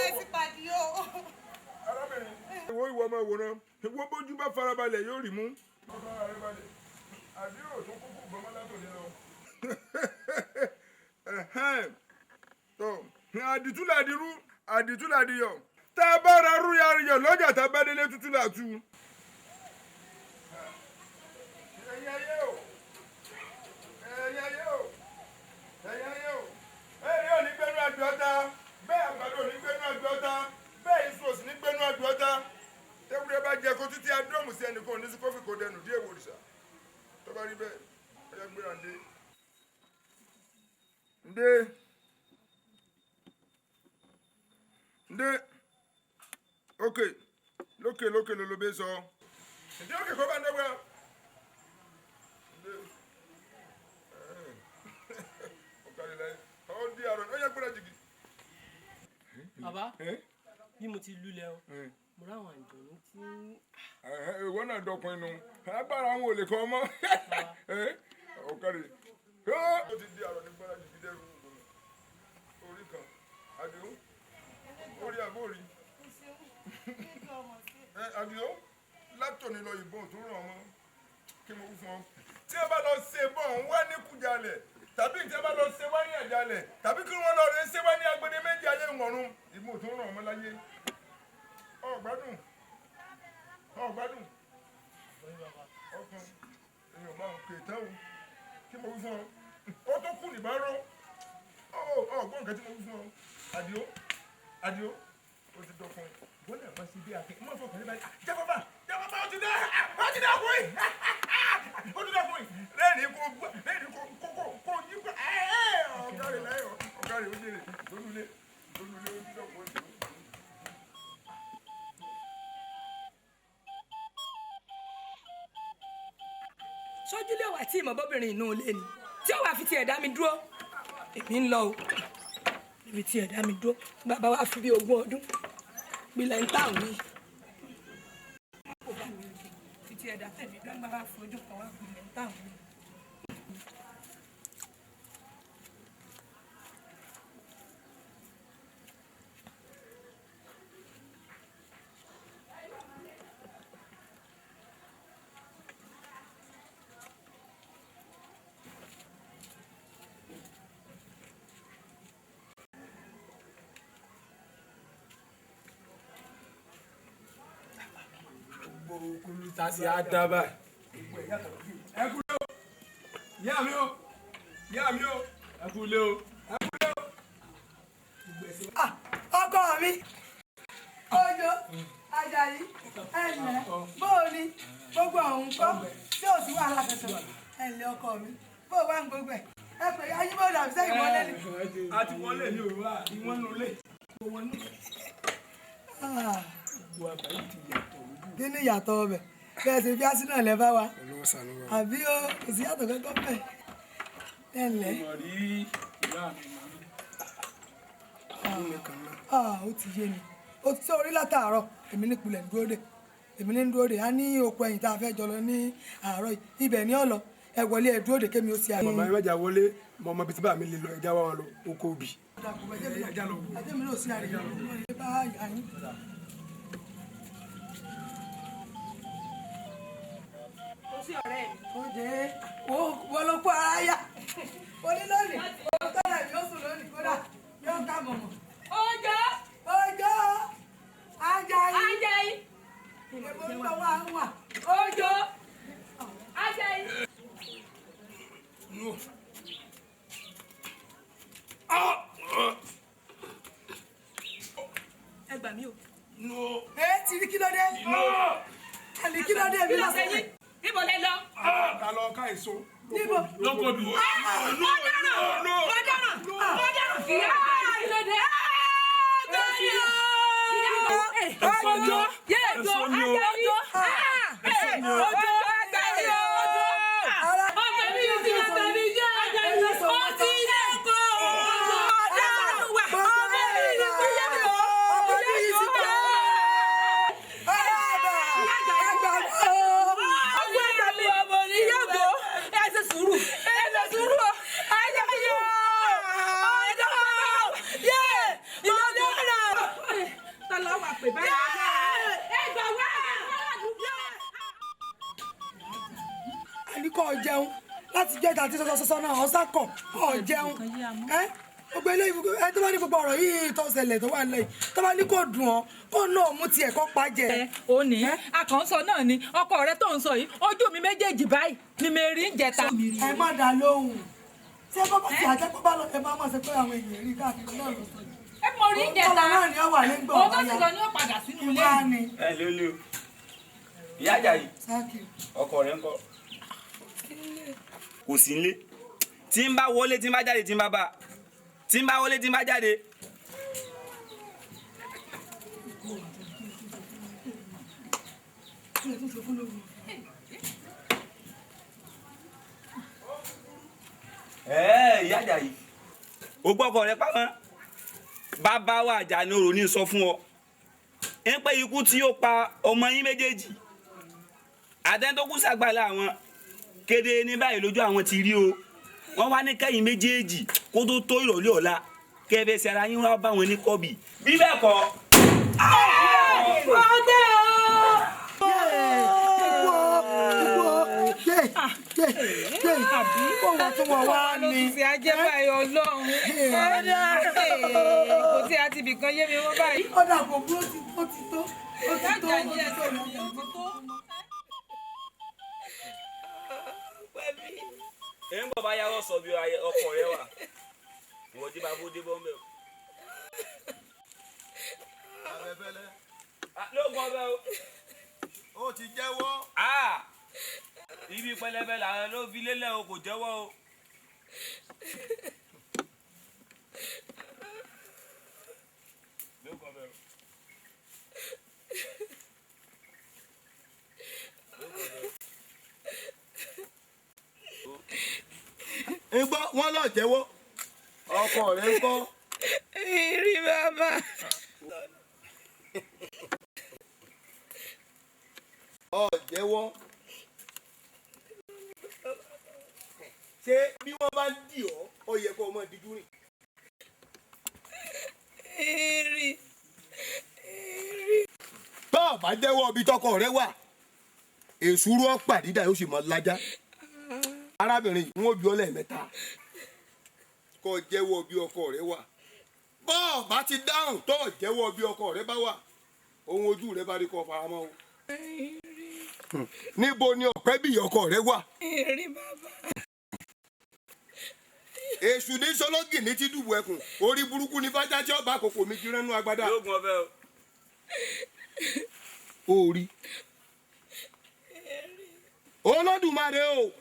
ẹ ti pa di o. arábìnrin ìwọ máa wòran ìwọ bójú bá farabalẹ̀ yóò rí mú. àbí òtún kúkú gbọmọ látòlé lọ. àdìtúlàdìyọ tá a bá ra rú yariyọ lọ́jà tá a bá délé tútù làtú. ẹ̀yin ayé o ẹ̀rí ò ní gbẹ́nu àgbẹ̀ ọ̀tá bẹ́ẹ̀ àgbàdo ò ní gbẹ́nu àgbẹ̀ ọ̀tá bẹ́ẹ̀ iṣu ò sì ní gbẹ́nu àgbẹ̀ ọ̀tá tẹ́wúrẹ́ bá jẹ kó títí adúlọ́mù sí ẹnìkan ò ní sí kófì kò dẹnu díẹ̀ wò rìṣà tó bá rí bẹ́ẹ̀ ẹ̀yà gbéra ndé ókè lókè lólobé sọ ǹdí òkè kó bá ń dọ́gba ndé ọ̀kàlẹ̀ ọ̀ di àrọ̀ ó yẹ gbéra jìgì. bàbá bí mo ti lulẹ̀ o mo ráwọn àjọ̀nú tí. ìwọ náà dọkun inú agbára àwọn olè kan mọ́ ọ̀kàlẹ̀ ó ti di àrọ̀ ní gbéra jìgì dẹ́rù orí kan àdéhùn orí àbórí àdìo látòní lọ ìbọn tó ràn ọmọ kí mo fún ọ. tí ẹ bá lọ ṣe bọ̀ ń wá ní Kújalẹ̀ tàbí tí ẹ bá lọ ṣe wá ní Àjàlẹ̀ tàbí kí wọ́n lọ rẹ ṣe wá ní Agbede méjì ayé ìwọ̀run ìbọn tó ràn ọmọ láyé. ọ̀gbádùn èèyàn máa ń pè tẹ́ o kí mo wí fún ọ ó tó kù nìbọn rọ ọgbọ́n nǹkan tí mo wí fún ọ Àdìó ó ti dọ̀kun wọ́n náà máa ṣe bí akẹ́ mọ́ fọkàn níbàdí jẹ́ bàbá ó ti dá ọkùnrin ó ti dá ọkùnrin lẹ́yìn kó yí kó ọ̀gá rẹ̀ láyọ̀ ọ̀gá rẹ̀ ó jèrè lólulẹ̀ ó ti dá ọkùnrin. sójú lè wà tí ìmọ̀bọ́bìnrin inú ilé ni tí ó wà fi tiẹ̀ dá mi dúró èmi ń lọ o ibi tí ẹ̀ dá mi dúró bàbá wa fi bí 20 ọdún gbilẹ̀ ń tà wí. fi tiẹ̀ dá tẹ̀mí dúró bàbá wa fojú kan wá gbilẹ̀ ń tà wí. Okulu ta si adaba. Ẹ kúlé o. Ìyá mi o. Ẹ kúlé o. Ọkọ mi Òjó Àjàyí ẹnlẹ bóòní gbogbo ọ̀hún kọ́ tí ò sí wàhálà kankan ẹnlẹ ọkọ mi bóò wá ń gbogbo ẹ̀ ẹ pè ayíbọ̀dà àbísẹ́ ìwọlé ni. A ti wọlé ní òru wa ìwọ́n ń lọlé. Kí ni ìyàtọ̀ ọbẹ̀ bẹ́ẹ̀ ṣe fi ásínà lẹ́ bá wa àbí ó kò sí yàtọ̀ kankan bẹ́ẹ̀ ẹnlẹ. Ó ti yé mi ó ti sórí látàárọ̀ èmi ní ìpìlẹ̀ ń dúró dè á ní oko ẹ̀yìn tá a fẹ́ jọ lọ ní àárọ̀ yìí ibẹ̀ ní ọ̀lọ́ ẹ wọlé ẹ dúró dè kémi ó ṣe àyè. Màmá ìwájà wọlé mọ ọmọ bíi tí bá mi lè lọ ẹja wá wọn lọ oko òbí. àjẹmí ló ṣe àríyá ẹ bá yà yín. Ó sí ọ̀rẹ́ mi. Ó jẹ́ wọ́n ló kó ara yá oní lónìí ó tọ́lá mi ó sùn lónìí kódà yóò ká mọ̀mọ́. Òjó Àjàyí. Èbó ń bọ̀ wá ń wà. Òjó Àjàyí. Ẹ gbà mí o. Ti rí kí ló dé? Àlè kí ló dé mi lọ sẹ́yìn? Níbo lẹ lọ? Ká lọ ká èso. Níbo? Lóko bì. Mo dáràn. Kí ló dé? Bẹ́ẹ̀ni o. Òjó. Òjó. Àjàyí. Òjó. Àjàyí. Ọmọ mi ti ọ̀tọ̀ mi jẹ́ Àjàyí. Ó ti yẹ kó. Àníkọ́ jẹun láti jẹ́ ìta tí sọ́sọ́sọ́ náà ọ̀sá kọ̀ ọ̀ jẹun gbogbo eléyìí ẹ tó bá ní gbogbo ọ̀rọ̀ yìí tó ṣẹlẹ̀ tó wà lẹ́yìn tó bá ní kò dùn ọ́ kó náà mú tiẹ̀ kó pa jẹ. Ó ní àkànṣọ náà ni ọkọ rẹ tó ń sọ yìí ojú mi méjèèjì báyìí ni mi rí ń jẹta. Ẹ má dá lóhùn ṣé bọ́bá tí àjẹpọ̀ bá lọ ẹ má ṣe pé àwọn èèyàn rí káàkiri náà lọ sọ. Ẹ mọ rí ń jẹta ọ̀tọ̀ náà ni ó wà lẹ́gbọ̀n òun tó sì lọ ní ó padà sínú ilé. Ẹ lóle o ìyá Àjàyí ọkọ rẹ ń kọ́ kò sí nílé tí ń bá wọlé tí ń bá jáde tí ń bá bá tí ń bá wọlé tí ń bá jáde. Ìyá Àjàyí o gbọ́kọ̀ rẹ pamọ́ bàbá wa Àjàní Orò ní sọ fún ọ ń pẹ́ ikú tí ó pa ọmọ yín méjèèjì àtẹ́ntókù sàgbàlá àwọn kéde ní báyìí lójú àwọn ti rí o wọ́n wá ní kẹ́yìn méjèèjì kó tó tó ìrọ̀lẹ́ ọ̀la kẹfẹ́ sara yín wá bá wọn ní kọ́bì bí bẹ́ẹ̀ kọ́. Ọdẹ àbí kò wọ́n tún wọ́n wá ní. Olùsí ajẹ́báyọ̀ Ọlọ́run. Kò sí àti ibìkan yé mi mọ́ báyìí. Ọ̀dà kò búrò ó ti tó. ẹ̀ ń bọ̀ bá yàwọ̀ sọ bí ọkọ rẹ wà wọ́n dé bá bó dé bọ́ ń bẹ̀. abẹ́fẹ́lẹ́. lóògùn ọbẹ̀ o. ó ti jẹ́wọ́. ibi pẹlẹbẹ làwọn ló fi lélẹ̀ o kò jẹ́wọ́ o. lóògùn ọbẹ̀ o. ń gbọ́ wọ́n lọ jẹ́wọ́ ọkọ rẹ̀ ń kọ́. rí bàbá. ọ jẹ́wọ́ ṣé bí wọ́n bá ń dì ọ́ ọ yẹ kó o mọ̀ díjú rìn. bá ọ̀ bá jẹ́wọ́ ibi tọkọ rẹ wà èsúrú ọ̀ pàdídà yóò sì mọ̀ lájá. arábìnrin yìí wọ́n bí ọ lẹ́ẹ̀mẹ́ta kó jẹ́wọ́ bí ọkọ rẹ wà. bá ọ̀ bá ti dáhùn tó jẹ́wọ́ bí ọkọ rẹ bá wà ohun ojú rẹ bá rí kó faramọ́ o. níbo ni ọ̀pẹ́ bí ọkọ rẹ wà. èṣù ní sọlọ́gì ní ti dùbò ẹkùn orí burúkú ní fájá tí ọba àkókò mi jí rẹ́nu agbádá. lóògùn ọbẹ̀ o. orí. Olódùmarè o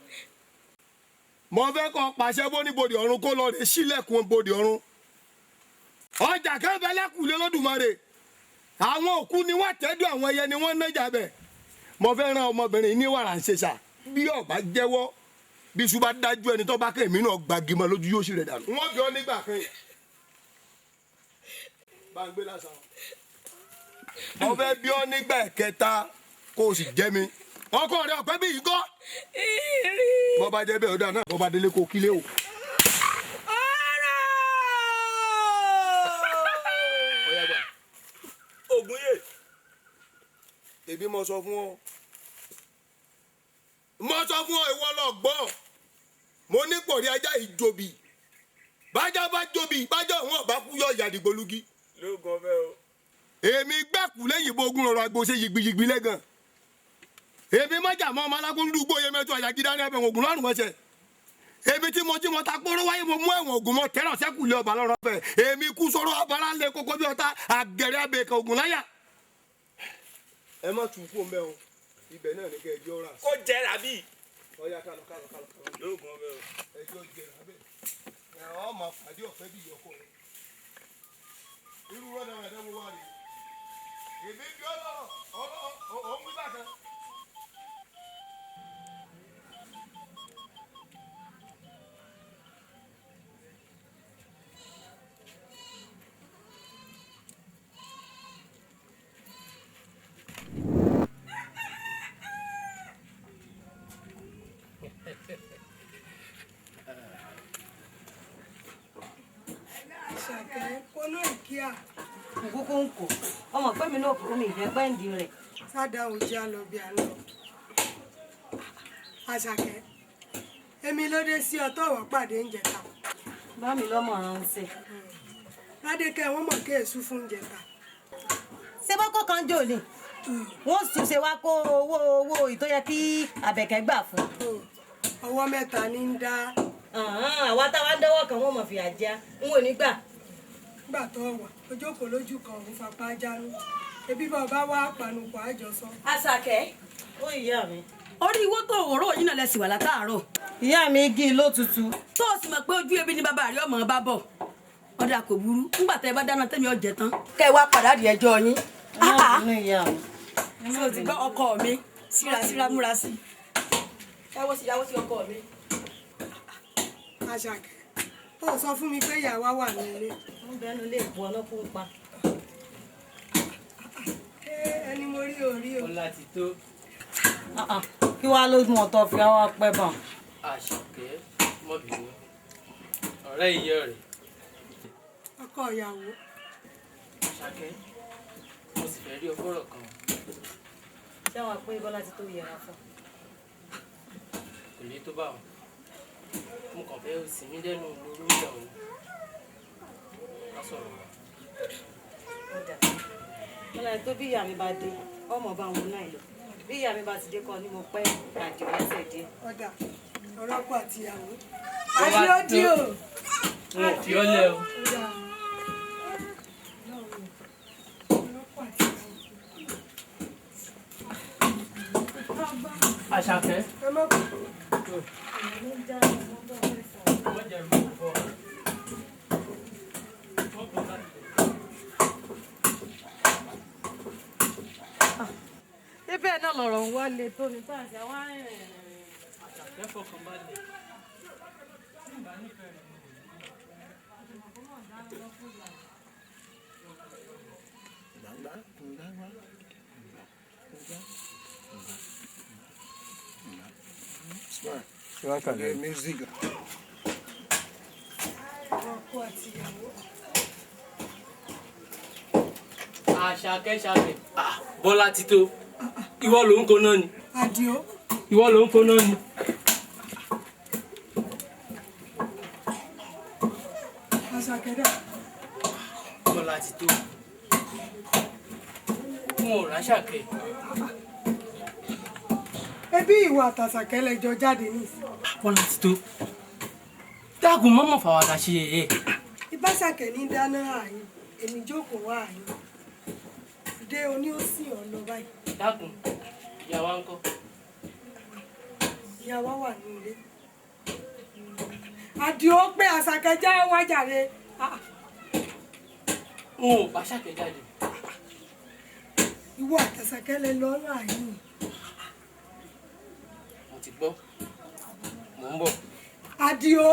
mo fẹ́ kọ́ pàṣẹ bóníbodè ọ̀run kó lọ rè sílẹ̀kùn bodè ọ̀run. ọjà kẹ́bẹ́lẹ́kùn lé Olódùmarè àwọn òkú ni wọ́n tẹ́dọ̀ àwọn ẹyẹ ni wọ́n nájà bẹ̀. mo fẹ́ ran ọmọbìnrin ní wàrà ń ṣèṣà bí ọba jẹ́wọ́ bí iṣu bá dájú ẹni tó bá kẹ́ èmi náà gbàgìmọ̀ lójú yóò sì rẹ̀ dànù. wọ́n bí ọ nígbà kan bá ń gbé lásán. mo fẹ́ bí ọ nígbà kẹta kó o sì jẹ́ mi. ọkọ rẹ ọ̀pẹ́ bí yìí kọ́. bọ́ bá jẹ́ bẹ́ẹ̀ ọ̀dà náà bọ́ bá délé kó kílé o. ogun yé. èmi mo sọ fún ọ ìwọ lọ gbọ́ mo ní pòrí ajá ìjòbì bájá bá jòbì bájá òun ọba kú yọ ìyàdìgbòlugi. lóògùn ọbẹ̀ o. èmi gbẹ́kù lẹ́yìn bógun ọ̀rọ̀ àgbo ṣe yìgbìyìgbì lẹ́gàn èmi mọ́jà mọ́ ọmọ alágúndúgbò yẹn mẹ́tọ́ àyàgídá ní ẹ̀bẹ̀ ògùn lọ́rùn mọ́ṣẹ́ èmi tí mo ta kóró wáyé mo mú ẹ̀wọ̀n ògùn mọ́ tẹ́rọ̀ sẹ́kù lé ọba lọ́rọ̀ fẹ́ èmi kú sọ̀rọ̀ abala lé kókó bí ọta àgẹ̀rẹ̀ abẹ́ẹ̀kẹ́ ògùn láyà. ẹ má tún fún mẹ́ o ibẹ̀ náà ní kẹ́ ẹjọ́ rà. kó jẹ́ ràbí. ọ̀ya kálọ̀. lóògùn ọbẹ̀ o. ẹjọ́ jẹ ràbẹ̀ ẹ̀ ọ́ máa pàdé ọ̀fẹ́ bí ìyọkọ rẹ̀ irú wọn náà ẹ̀dá mo wà rè èmi bí ọ̀hún wí bàtà. kúkú ń kó ọmọ pé mi náà kúrò mi ìfẹ́ pẹ́ǹdì rẹ̀. sádà òjì àlọ́ bí àlọ́ àṣàkẹ́ èmi ló dé sí ọtọ́ ọ̀wọ́ pàdé ńjẹta. bá mi lọ́mọ ránṣẹ́. ládékẹ́ wọ́n mọ̀ kí èṣù fún ńjẹta. ṣé bọ́kọ́ kan jò ní wọ́n sì ṣe wá kó owó tó yẹ kí àbẹ̀kẹ́ gbà fún. ọwọ́ mẹ́ta ní ń dá. àwa táwa ń dọ́wọ́ kan wọ́n mọ̀ fìyà já n ò ní gbà. gbà tó wà ojókòó lójú kan òun fapá jánu ebi bàbá wa panupọ̀ àjọsọ. Àṣàkẹ́. ó ìyá mi. orí iwó tó òwòrò yìí náà lẹ sì wà látàárọ̀. ìyá mi igi ló tutù. tó o sì mọ̀ pé ojú ebi ni bàbá rẹ ọmọ bá bọ̀ ọ̀dà kò burú nígbà tẹ́ ẹ bá dáná tẹ́mi ọ̀jẹ̀ tán kẹ́ ẹ wá padà di ẹjọ́ yín. ṣé o ti gbọ́ ọkọ mi síra múra sí yàwó sí ọkọ mi. Àṣàkẹ́ ó sọ fún mi pé ìyàwó wà nílé. wọ́n bẹnu lè bu ọlọ́kùn pa. ẹni mo rí orí o. ọlá ti tó. kí wàá ló mú ọtọ fi àwọn apẹ bàn. Àṣàkẹ́ mọ́bìnrin ọ̀rẹ́ ìyá rẹ̀. ọkọ ìyàwó. Àṣàkẹ́ mo sì fẹ́ rí ọgọ́rọ̀ kan. ṣé wọn pé bọ́lá ti tó yẹra fún. kò ní tó bá wọn mo kàn fẹ́ sinmi lẹ́nu lórí ìjà òun ká sọ̀rọ̀ wa. bọ́lá tó bí ìyá mi bá dé ọmọ bá wọn náà lọ bí ìyá mi bá ti dé kọ́ ni mo pẹ́ àjò lẹ́sẹ̀ díẹ̀. ọ̀dà ọ̀rọ̀ ọkọ àti ìyàwó. Àdìọ́dí o. N ò fi ọ́ lẹ̀ o. Àṣàkẹ́. Bẹ́ẹ̀ náà lọ̀rọ̀ ń wálé tó ní tá à ń ṣe àwọn Àṣàkẹ́ fọkàn balẹ̀. Music. Àṣàkẹ́. Bọ́lá ti tó. Ìwọ ló ń kó náà ni. Àdìó. Ìwọ ló ń kó náà ni. Àṣàkẹ́ dà. Bọ́lá ti tó. N ò ráṣàkẹ́. Ẹbí ìwà àtàṣàkẹ́ lẹjọ jáde nísìn. Bọ́lá ti tó. Dágùn mọ́mọ́ fàwàdà ṣe yẹ̀yẹ́. Ìbáṣàkẹ́ ní dáná ààyè, èmi jókòó wá ààyè. Dé oní ó sì ọ̀ lọ báyìí. Dákun, ìyàwó ń kọ́. Ìyàwó wà ní ilé. Àdìó pé Àṣàkẹ́ já wájàre. N ò bá ṣàkẹ́ jáde. Ìwọ àtàṣàkẹ́ lẹ lọ́rùn ààyè. Mo ti gbọ́. Mò ń bọ̀. Àdìó.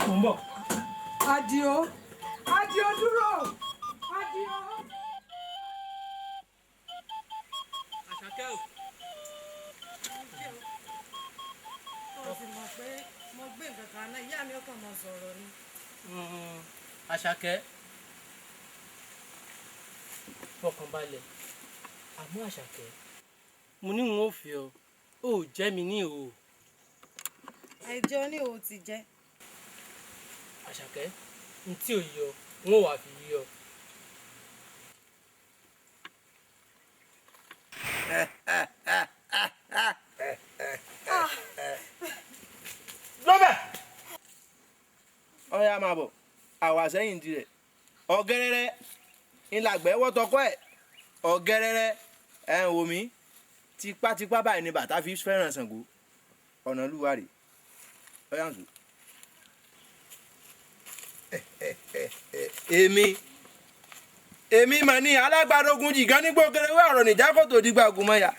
Mò ń bọ̀. Àdìó dúró. Àdìó. Àṣàkẹ́ o. Ó sì mọ̀ pé mo gbé nǹkan kan náà, ìyá mi ó kàn mọ́ sọ̀rọ̀ ni. Àṣàkẹ́. Fọkàn balẹ̀. Àmọ́ Àṣàkẹ́, mo ní n ó fi ọ. Ó jẹ́ mi ní o. Ẹjọ́ ní òun ti jẹ́. Àṣàkẹ́, n tí ò yọ, n ó wà fi yọ. Lọ́bẹ̀. Ọya máa bọ̀, àwa sẹ́yìn tirẹ̀. Ọ̀gẹ́rẹ́rẹ́ ìlàgbẹ́ wọ́tọ̀kọ́ ẹ̀. Ọ̀gẹ́rẹ́rẹ́ ẹ̀ ń wò mí. Tipátipá báyìí ni bàtà fi fẹ́ràn Ṣàngó. Ọ̀nà lúwa rè. Ọya ń sùn. Èmi mà ní alágbádógún jìgá nígbò kẹrẹwé ọ̀rọ̀ nìjà kò tó dìgbà ogun mọ́ya.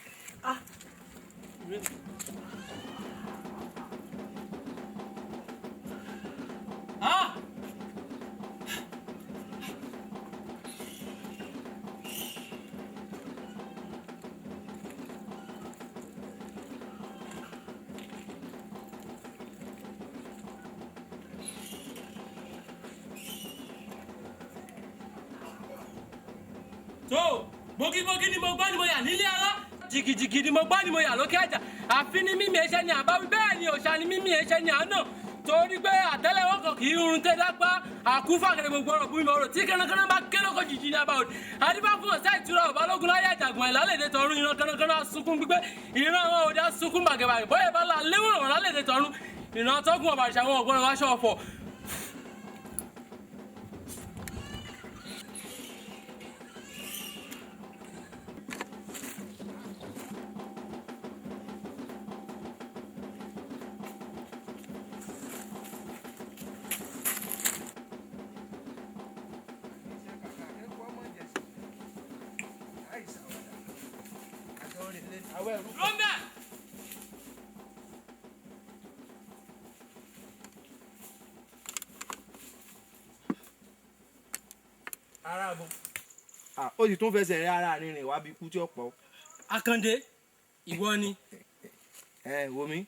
tó bógíbógí ni mo gbọ́ ni mo yà nílé ara jìgìjìgì ni mo gbọ́ ni mo yà lókè àjà àfi ni mímì ẹ̀ṣẹ̀ ni àbáwí bẹ́ẹ̀ ni òòṣà ni mímì ẹ̀ṣẹ̀ ni àánà torí pé àtẹ́lẹwọ́ kan kì í run tẹ́ dápá àkúfà kẹrẹ gbogbo ọ̀rọ̀ fún mi ọ̀rọ̀ tí kẹ́nàkẹ́nà bá ké lóko jìjì ní abáwò adébá fún ọ̀sẹ̀ ìtura ọ̀bálógun láyé àjàgùn ẹ̀ lálẹ́dẹ̀ tọ̀run ìran kẹ́nàkẹ́nà sunkún gbígbé ìran àwọn òde sunkún bàgẹ̀bàgẹ̀ bóyá bá la léwọ̀n ọ̀rọ̀ lálẹ́dẹ̀ tọ̀run ìran tọ́gùn ọ̀bàṣà àwọn ọ̀gbọ́n wáṣọ ọ̀fọ̀. Rọ́ndà. Ara bo. Ó sì tún fẹsẹ̀ rẹ ara rìnrìn wá bí ikú tí ó pọ̀. Akande, ìwọ ni. Wo mi.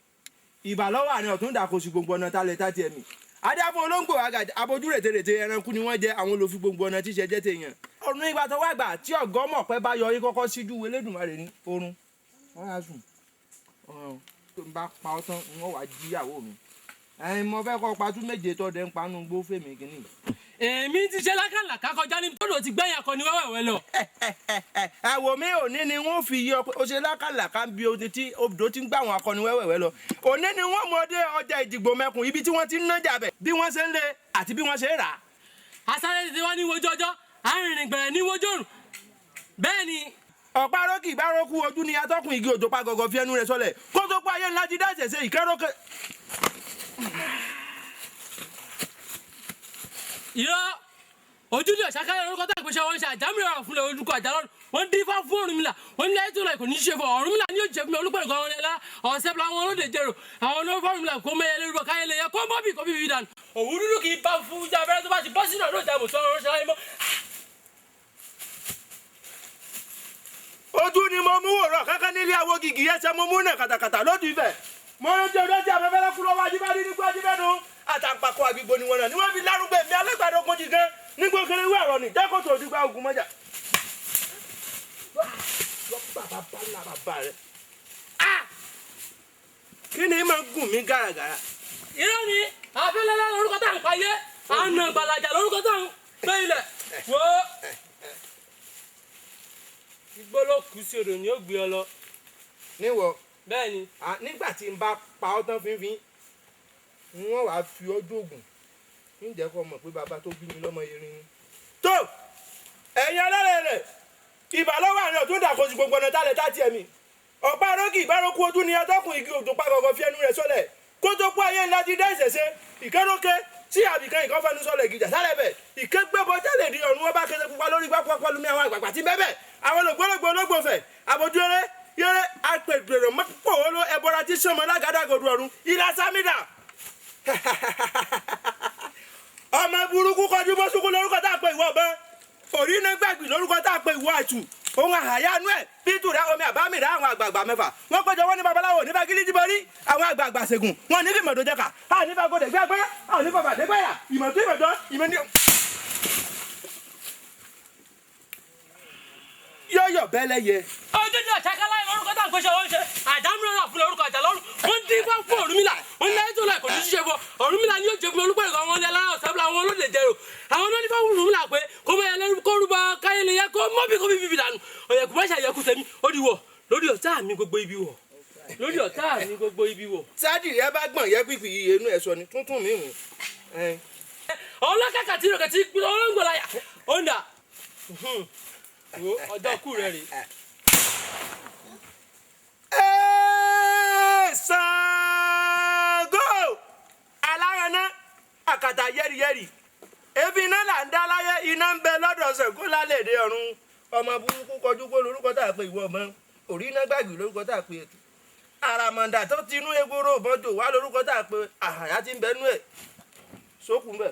Ìbàlọ́wọ́ àní ọ̀tún dà kó sí gbogbo ọ̀nà tálẹ̀ tá tiẹ̀ mi. Adé fún olóńgbò àgàdì abojú rètèrètè ẹranko ni wọ́n jẹ́ àwọn olófin gbogbo ọ̀nà tíṣẹ́ jẹ́ tèèyàn. Ọ̀run ìgbà tó wá gbà tí ọ̀gọ́ mọ̀ pé bá yọ yín kọ́kọ́ síjú Elédùmarè ní orun. Wọ́n á sùn. Tó ń bá pa ọ́ tán wọ́n wá jíyàwó mi. Mo fẹ́ kọ́ patú méje tó dẹ́ ń panu gbó fèmí kìíní. èmi ti ṣe lákàlàkà kọjá ní tọ́lọ̀ ti gbẹ̀yìn akọni wẹ́wẹ́wẹ́ lọ. àwọ̀ mi òní ni wọ́n fi yọ pé o ṣe lákàlàkà bí o ti odò ti ń gbà àwọn akọni wẹ́wẹ́wẹ́ lọ. òní ni wọ́n mọ̀ dé ọjà ìdìgbò mẹ́kùn ibi tí wọ́n ti ń nájà bẹ̀ bí wọ́n ṣe ń lé àti bí wọ́n ṣe ń rà. asáré ti wá ní wojú ọjọ́ arìnrìn gbẹ̀rẹ̀ ní wojú òrùn bẹ́ẹ̀ ni. ọ̀pá rókì bá rókù ojú ni atọ́kùn igi òjò pa gọ̀gọ̀ fi ẹnu rẹ̀ sọlẹ̀ kó tó pa ayé ńlá ti dá ìṣẹ̀ṣe ìkẹ́rókè. irọ́ ojúlé ọ̀ṣákáyọ̀ lórúkọ tó àpèṣẹ wọn ṣe àjámìíràn fúnlẹ̀ olùkọ́ àjálọ́rùn wọn dín fá fún Ọ̀rúnmìlà wọn ní láyé tó lọ kò ní ṣe fún Ọ̀rúnmìlà ní yóò jẹ fún mi olùpẹ̀lú kan wọn lẹ́la ọ̀sẹ̀ bla wọn lóde jẹrò àwọn olórí fọ́ọ̀rúnmìlà kó mẹ́yẹ lórí bọ̀ káyẹ lè yẹ kó mọ́bì kó bíbí dànù. òwú dúdú kì í bá fún ìjà abẹ́rẹ́ tó bá ti bọ́ sínú ọ̀dọ́ ìjà mọ̀sán ọ̀rọ̀ ṣáláyé mọ́. ojú ni mo mú wòrán kankan nílé awo gigi ẹsẹ̀ mo mú náà kàtàkàtà lódù Ifẹ̀ mo ń jẹ ọdọ tí afẹ́fẹ́ lẹ́kùn lọ́wọ́ ajíbádé nígbà ajíbẹ́nu àtàǹpàkò àgbègbè ni wọn náà ni wọ́n fi lárúgbó èmi alẹ́gbàdo kojì gan nígbà òkèrè ìwé ẹ̀rọ ni jákòtò òdìgbà ogun mọ́jà. bàbá rẹ kí ni máa gùn mí gàràgàrà. irọ́ ni àfẹ́lẹ́lẹ́ lórúkọ tá à ń payé àna gbàlàjà lórúkọ tá à ń gbé ilẹ̀ wo igbólókù sí odò ni ó gbé ọ lọ. níwọ bẹ́ẹ̀ ni. nígbà tí n bá pa ọ́ tán fínfín wọ́n wàá fi ọjọ́ ògùn ǹjẹ́ kó mọ̀ pé bàbá tó bí mi lọ́mọ erin ni. tó ẹ̀yin alárẹ̀ rẹ̀ ìbálòwò àná tó dà kó sí gbogbo ọ̀nà tálẹ̀ tá tiẹ̀ mi ọ̀pá arókì ìbárókù ojú ni atọ́kùn igi òjò pa gọ̀gọ̀ fi ẹnu rẹ̀ sọlẹ̀ kó tó kó ayé ńlá ti dá ìṣẹ̀ṣe ìkẹ́rókè tí àbíkan ìkan fẹnu sọlẹ̀ gìjà sálẹ̀ bẹ̀ ìkẹ́gbẹ́bọ jálè di ọ̀run wọn bá kẹsẹ̀ pupa lórí pápá lumi àwọn àgbàgbà tí bẹ́ẹ̀ àwọn olùgbòlógbò ológbòfẹ̀ àbójú eré yẹrẹ apẹ̀gbẹ̀rẹ̀ mọ́pọ̀ olo ẹ̀bọra tí sọmọ lágàdàgòdù ọ̀run ìlà sámídà ọmọ burúkú kọjú bọ́sùkú lórúkọ tá a pè ìwọ ọ̀bẹ òrí iná gbàgbì lórúkọ tá a pè ìwọ àtù ohun àhàyánú ẹ bíntúrẹ omi àbámìrà àwọn àgbààgbà mẹ́fà wọn péjọ wọn ní babaláwo nípa gíríjìbọrí àwọn àgbààgbà ṣègùn wọn ní fìmọ̀tò jẹ́ka àwọn nípa gbọdọ̀ gbẹ́gbẹ́ àwọn nípa bàdégbẹ́yà ìmọ̀tò ìmọ̀ ní. yọ̀yọ̀ bẹ́lẹ̀ yẹ. ojúlé ọ̀ṣákálá lórúkọ tá à ń pèsè wọn ṣe àjámìíràn fúnlẹ̀ orúkọ àjálọ́rùn wọn dín fá fún Ọ̀rúnmìlà wọn ní láyé tó lọ kò ní ṣiṣẹ́ fún Ọ̀rúnmìlà ni yóò jẹ fún olúpẹ̀lú kan wọn ní alára ọ̀sẹ̀ bla wọn lóde jẹrò àwọn náà ní fá fún Ọ̀rúnmìlà pé kó mọ ẹlẹ́rú kó rúbọ káyé lè yẹ kó mọ́bì kó bíbí dànù ọ̀yẹ̀kú bá ṣàyẹ̀kú tẹ̀mí ó di wọ̀ lórí ọ̀tá mi gbogbo ibi wọ̀ lórí ọ̀tá mi gbogbo ibi wọ̀. sádìrì ẹ bá gbọ̀n yẹ pípì iye inú ẹ sọ ni tuntun mi mú. ọlọ́kàkà tí ìrọ̀kẹ́ tí olóńgbòláyà ó ń dà ọjọ́ kù rẹ̀ rè. Ṣàngó alárànà àkàtà yẹ́rìyẹ́rì ebi iná là ń dá láyé iná ń bẹ lọ́dọ̀ Ṣàngó lálẹ́ èdè ọ̀run ọmọ burúkú kọjú pé lórúkọ tá a pè ìwọ ọmọ òrí iná gbàgbé lórúkọ tá a pè ètò àràmàǹdà tó ti inú egboro bọ́jò wá lórúkọ tá a pè àhàyà ti ń bẹnu ẹ̀ sókùn bẹ̀.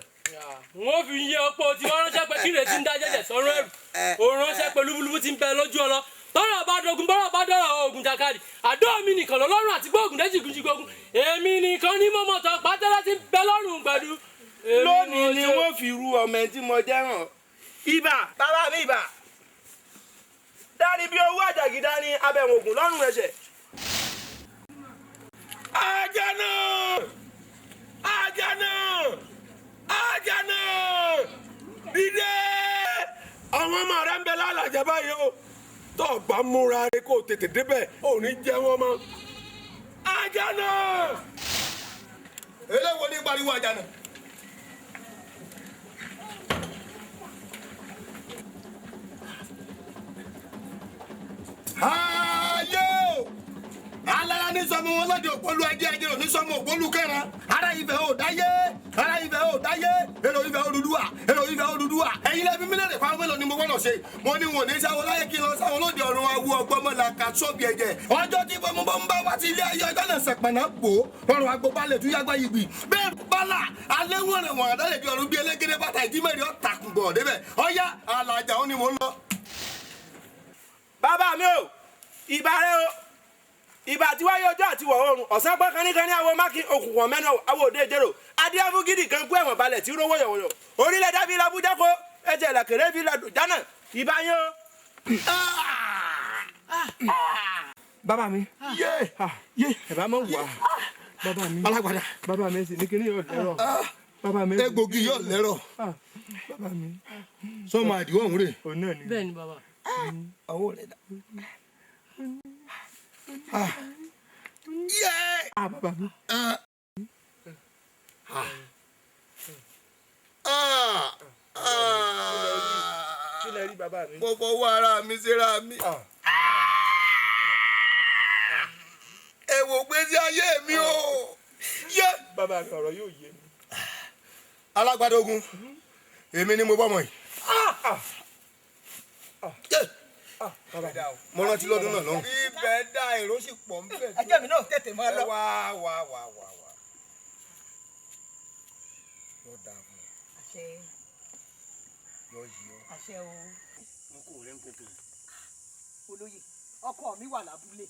wọ́n fi yẹ ọ̀pọ̀ tí wọ́n ránṣẹ́ pé kí lè ti ń dá jẹ́jẹ́ sọ́rọ́ ẹ̀rù òun ránṣẹ́ pé lúbúlúbú ti ń bẹ lójú ọlọ tọ́rọ̀ bá dogun bọ́rọ̀ bá dọ̀rọ̀ ogun jàkadì àdó mi nìkan lọ́rùn àti gbóògùn déjìgún jígógún èmi nìkan ní mọ́mọ́tọ́ pátẹ́lá ti ń bẹ lọ́rùn gbẹ̀dú. lónìí ni wọ́n fi ru ọmọ ẹ̀ tí mo jẹ́ hàn ibà bàbá mi ibà dání bí owó àjàgídá ní abẹ̀wò ògùn lọ́rùn ẹ̀ṣẹ̀. Àjànà Àjànà Àjànà dìde àwọn ọmọ rẹ ń bẹ lálàjẹ báyìí o tó o bá múra rẹ kó o tètè débẹ̀ ò ní jẹ wọn mọ́. Àjànà. eléwo ní pariwo Àjànà. ayé o alára ní sọmọ wọn lọ́dẹ òpólú ẹjẹ́ ẹjẹ́ òní sọmọ òpólú kẹran ara Ifẹ̀ ò dáyé ara Ifẹ̀ ò dáyé èrò Ifẹ̀ Odùduwà èrò Ifẹ̀ Odùduwà ẹ̀yin lẹ́bi mílíọ̀nù pàrọ̀ mélòó ni mo gbọ́dọ̀ ṣe mo ní wọn ò ní sáwọ́ láyé kí n lọ sáwọ́ lóde ọ̀run awu ọgbọ́mọlá ka sóbì ẹ̀jẹ̀ ọjọ́ tí bọ́mú bá wá sí ilé ayé ọjọ́ náà sẹ̀pẹ̀nà pò ọrùn agbóbalẹ̀ tún yàgbá yìí gbì bẹ́ẹ̀ bọ́lá alẹ́ wọn rẹ̀ wọ̀n àdálẹ̀ bí ọ̀run bí elégédé bàtà ìdímẹ̀rẹ̀ ọ̀tàkùnbọ̀ débẹ̀ ọ̀yá àlàjà ó ní mo ń lọ. bàbá mi ò ìbá rẹ o ìbà tí wáyé ọjọ́ àti wọ̀ oòrùn ọ̀sán pẹ́ kaníkaní àwọn mákì òkùnkùn mẹ́nà àwọn òde ìjẹ́rò adíáfún gidi kan kú ẹ̀wọ̀n balẹ̀ tí rówó yọ̀wọ̀yọ̀ orílẹ̀ dábí labújá kó ẹ̀jẹ̀ làkèrè fi ladùn jánà ìbá yín o. bàbá mi ẹ bá mọ̀ wá bàbá mi alágbádá bàbá mi sì ní kíní yóò lẹ́rọ̀ bàbá mi egbògi yóò lẹ́rọ̀ bàbá mi sọmọ àdìwọ̀ òun rè. bẹ́ẹ̀ ni bàbá. ọwọ́ rẹ̀ dà. bàbá mi. kí lẹ rí bàbá mi. mo fọwọ́ ara mi síra mi. ẹ wò gbèsè ayé mi o. bàbá mi ọ̀rọ̀ yóò yé mi. alágbádógún èmi ni mo bọ́ mọ̀ yìí. mo rántí lọ́dún náà lọ́hùn. ibẹ̀ dá èrò sì pọ̀ ń bẹ̀. ẹjẹ́ mi náà tètè máa lọ. wá. yóò dáa fún ọ. àṣẹ. yóò yí ọ. àṣẹ o. ọkọ rẹ ń kókè. olóyè ọkọ mi wà lábúlé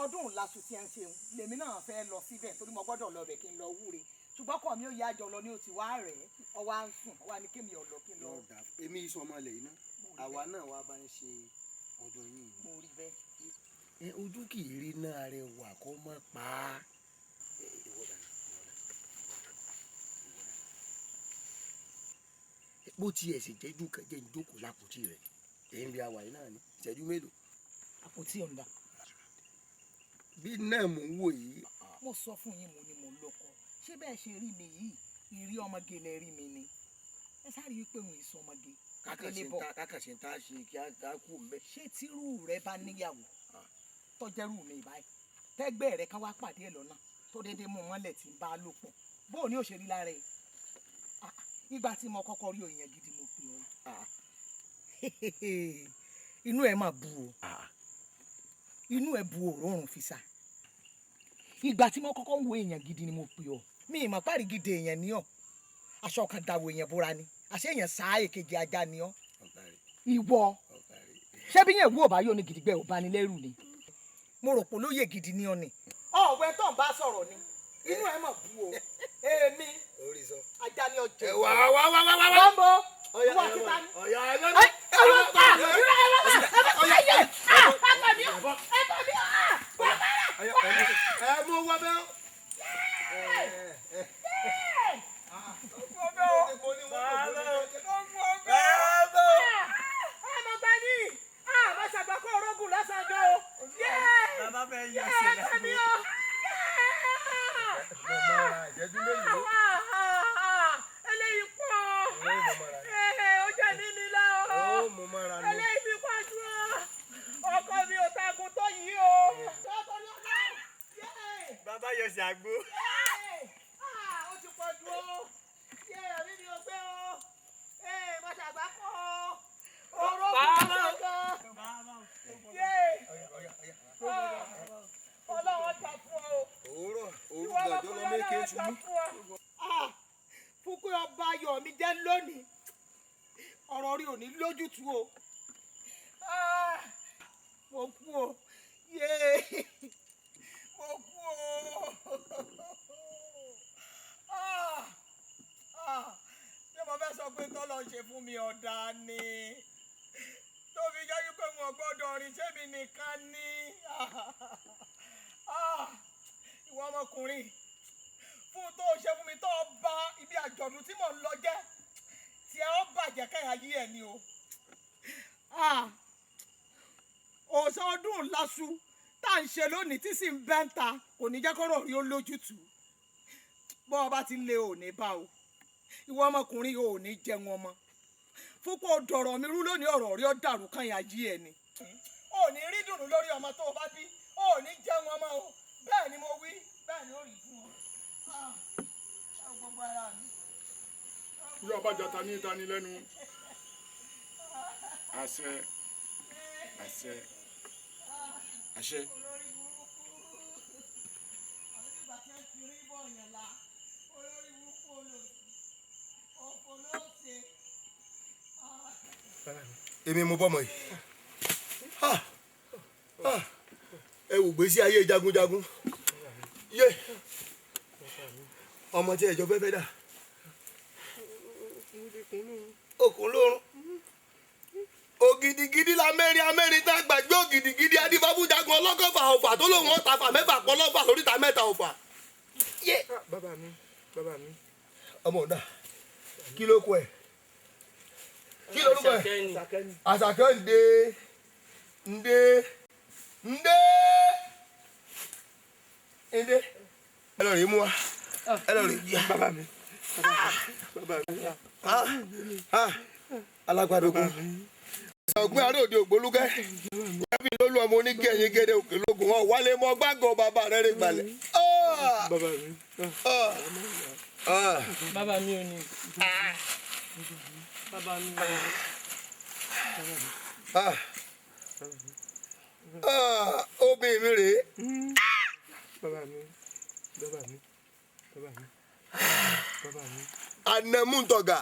ọdún lásù tí ẹ ń ṣeun lèmi náà fẹ́ lọ síbẹ̀ torí mo gbọ́dọ̀ lọ bẹ̀ kí n lọ wúre ṣùgbọ́n kọ́ mi ò yá jọ lọ ní òtí wá rẹ̀ ọwá ń sùn ọwá ní kémi ọ̀lọ́ kí n lọ. èmi iṣan ọmọ ilẹ̀ yìí náà àwa náà wá bá ń ṣe ọdún yìí. mo rí bẹ́ẹ̀. ojú kì í rí náà rẹ wà kó mọ́ pa á. bó tiẹ̀ sì jẹ́jú kẹjẹ ìjókòó lápótí rẹ̀ èyí ń bí àwàyí náà ní ìṣẹ́jú mélòó. àpótí ọ̀dà. bí náà mò ń wò yìí. mo sọ fún yín mo ní mo lọ́kọ ṣé bẹ́ẹ̀ ṣe rí mi yìí ìrí ọmọge lẹ rí mi ni ẹ sáré wípé òun èso ọmọge. kákàṣe ń tá a ṣe kí a kú mbẹ. ṣé tírú rẹ bá níyàwó tọjẹrù mi báyìí tẹgbẹ́ rẹ kan wá pàdé ẹ lọ́nà tó déédéé mú mọ́lẹ̀ tí ń bá a lò pọ̀ bóò ní òṣèré lára ẹ nígbà tí mo kọ́kọ́ rí òyìn gidi mo pè ọ́ inú ẹ máa bu o inú ẹ bu òórùn fi sá ìgbà tí mo kọ́kọ́ ń wo èèyàn gidi ni mo pè ọ́ mi ì mọ̀ párí gidi èèyàn ni ọ́ aṣọ kan dàwọ̀ èèyàn bóra ni àṣé èèyàn sá èkejì ajá ni ọ́ ìwọ ṣé bí yẹn wú ọba yóò ní gidigbẹ ò bá ní lẹ́rù ni mo rò pé olóyè gidi ni ọ́ ni. ọ̀wẹ́ tó ń bá sọ̀rọ̀ ni inú ẹ máa bu o èmi ajá ni ọjọ́. wá. lọ́mọ wọ́n ti ta ni. ẹ mú wá bẹ́ẹ̀. eléyìí pọ̀ ó jẹ́ níní lọ eléyìí fi pàjù ọkọ mi ò tagun tó yìí o. bàbá yọ sí àgbo. ó ti pọ̀jù o àmì ni o gbé o má ṣàgbákò ọ̀rọ̀ ọlọ́wọ́ ta fún ọ. òwúrọ̀ gàdó lọ méke ṣubú. fúnkú ọba ayọ̀ mi jẹ́ lónìí ọ̀rọ̀ rí òní lójútùú o. mo kú o mo kú o. ṣé mo fẹ́ sọ pé tọ́lọ́ ṣe fún mi ọ̀dà ni tó fi jẹ́ pé mo gbọ́dọ̀ rìn sẹ́mi nìkan ni. ìwọ ọmọkùnrin fún tó ṣe fún mi tó bá ibi àjọ̀dún tí mò ń lọ jẹ́ tí ẹ ó bàjẹ́ kẹ́hìn ayé ẹ̀ ni o. òòṣà ọdún lásù tá à ń ṣe lónìí tí sì ń bẹ́ńta kò ní jẹ́ kọ́rọ̀ rí ó lójútùú bọ́ ọ bá ti lé òní bá o ìwọ ọmọkùnrin ò ní jẹun ọmọ fúnpọ̀ dọ̀rọ̀ mi rú lónìí ọ̀rọ̀ rí ó dàrú kan ayé ẹ̀ ni. ò ní rí dùnú lórí ọmọ tó o bá bí ò ní jẹun ọmọ o bẹ́ẹ̀ ni mo wí bẹ́ẹ̀ ni ó rí fún ọ. gbogbo ara mi. bí ọba jata ní ìtani lẹ́nu àṣẹ àṣẹ àṣẹ. olórí burúkú àwọn ìgbà tí wọ́n fi rí bọ̀ọ̀yàn la olórí burúkú olóòtú òfò ló ṣe. èmi mo bọ́ mọ̀ yìí ẹ wò gbèsè ayé jagunjagun yé ọmọ tí ẹjọ fẹ́fẹ́ dà okùn lórun ògìdìgìdì la mẹ́rin tá a gbàgbé ògìdìgìdì adífábújagun ọlọ́kọ̀fà ọ̀fà tó lóun ọ̀tà fà mẹ́fà pọ́lọ́fà lóríta mẹ́ta ọ̀fà. bàbá mi. ọmọ ọ̀dà kí ló kọ ẹ̀. kí lorúkọ ẹ Àṣàkẹ́ ǹdé ẹ lọ rí mú wa ẹ lọ rí jí bàbá mi alágbàdógún ọgbẹ́ aróòde ògbólúkẹ́ wẹ́bí lólu ọmọ onígẹ̀yìn gẹ́dẹ́ òkè lógun ọ̀ wálé mọ́ gbàgọ́ bàbá rẹ̀ rẹ̀ gbalẹ̀. bàbá mi ò ní. bàbá mi ò ní. obìnrin mi rèé. Anamúntọ̀gà.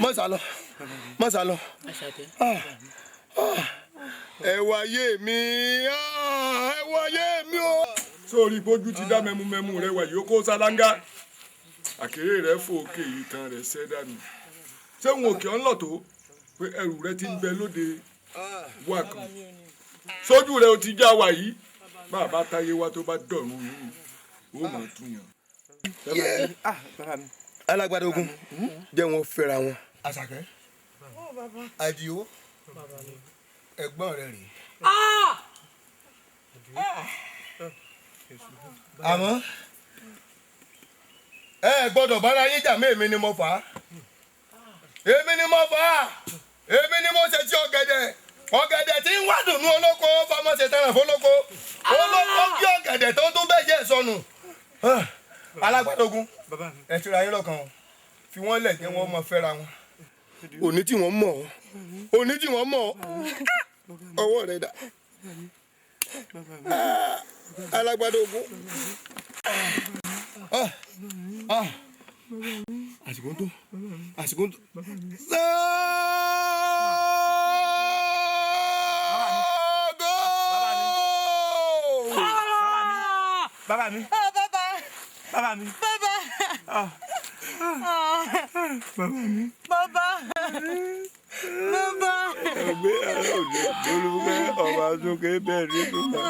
Mọ́sálọ. Ẹ wáyé mi o. sórí bójú ti dá mẹ́mú rẹ wà yìí ó kó sálángá àkèrè rẹ fòkè ìtàn rẹ sẹ́dánù ṣé òun òkè ọ̀ ń lọ̀ tó pé ẹrù rẹ ti ń bẹ lóde wà kan sójú rẹ ó ti já wa yìí bàbá táyé wa tó bá dọ̀rùn yìí ó máa tún yàn. Alágbàdógún jẹ́ wọn fẹ́ra wọn. Àṣàkẹ́ Àdìó ẹ̀gbọ́n rẹ̀ rèé. Àmọ́ ẹ gbọ́dọ̀ bára yín jà mí èmi ni mo fà á èmi ni mo ṣe tí ọ̀gẹ̀dẹ̀ tí ń wá dùnú olóko fọmọṣẹ tẹrẹ fọlọkọ olóko kí ọ̀gẹ̀dẹ̀ tó tún bẹ jẹ sọnù. Alágbàdógún ẹ tira yín lọ́kàn o fi wọ́n lẹ̀ jẹ́ wọ́n mọ fẹ́ra wọn. Òní tí wọ́n mọ̀ ọwọ́ rẹ̀ dà. Alágbàdógún àsìkò tó. Bàbá mi. Bàbá mi. ẹgbẹ́ ara òde olùkọ́ ọba sókè bẹ́ẹ̀ rí nígbà.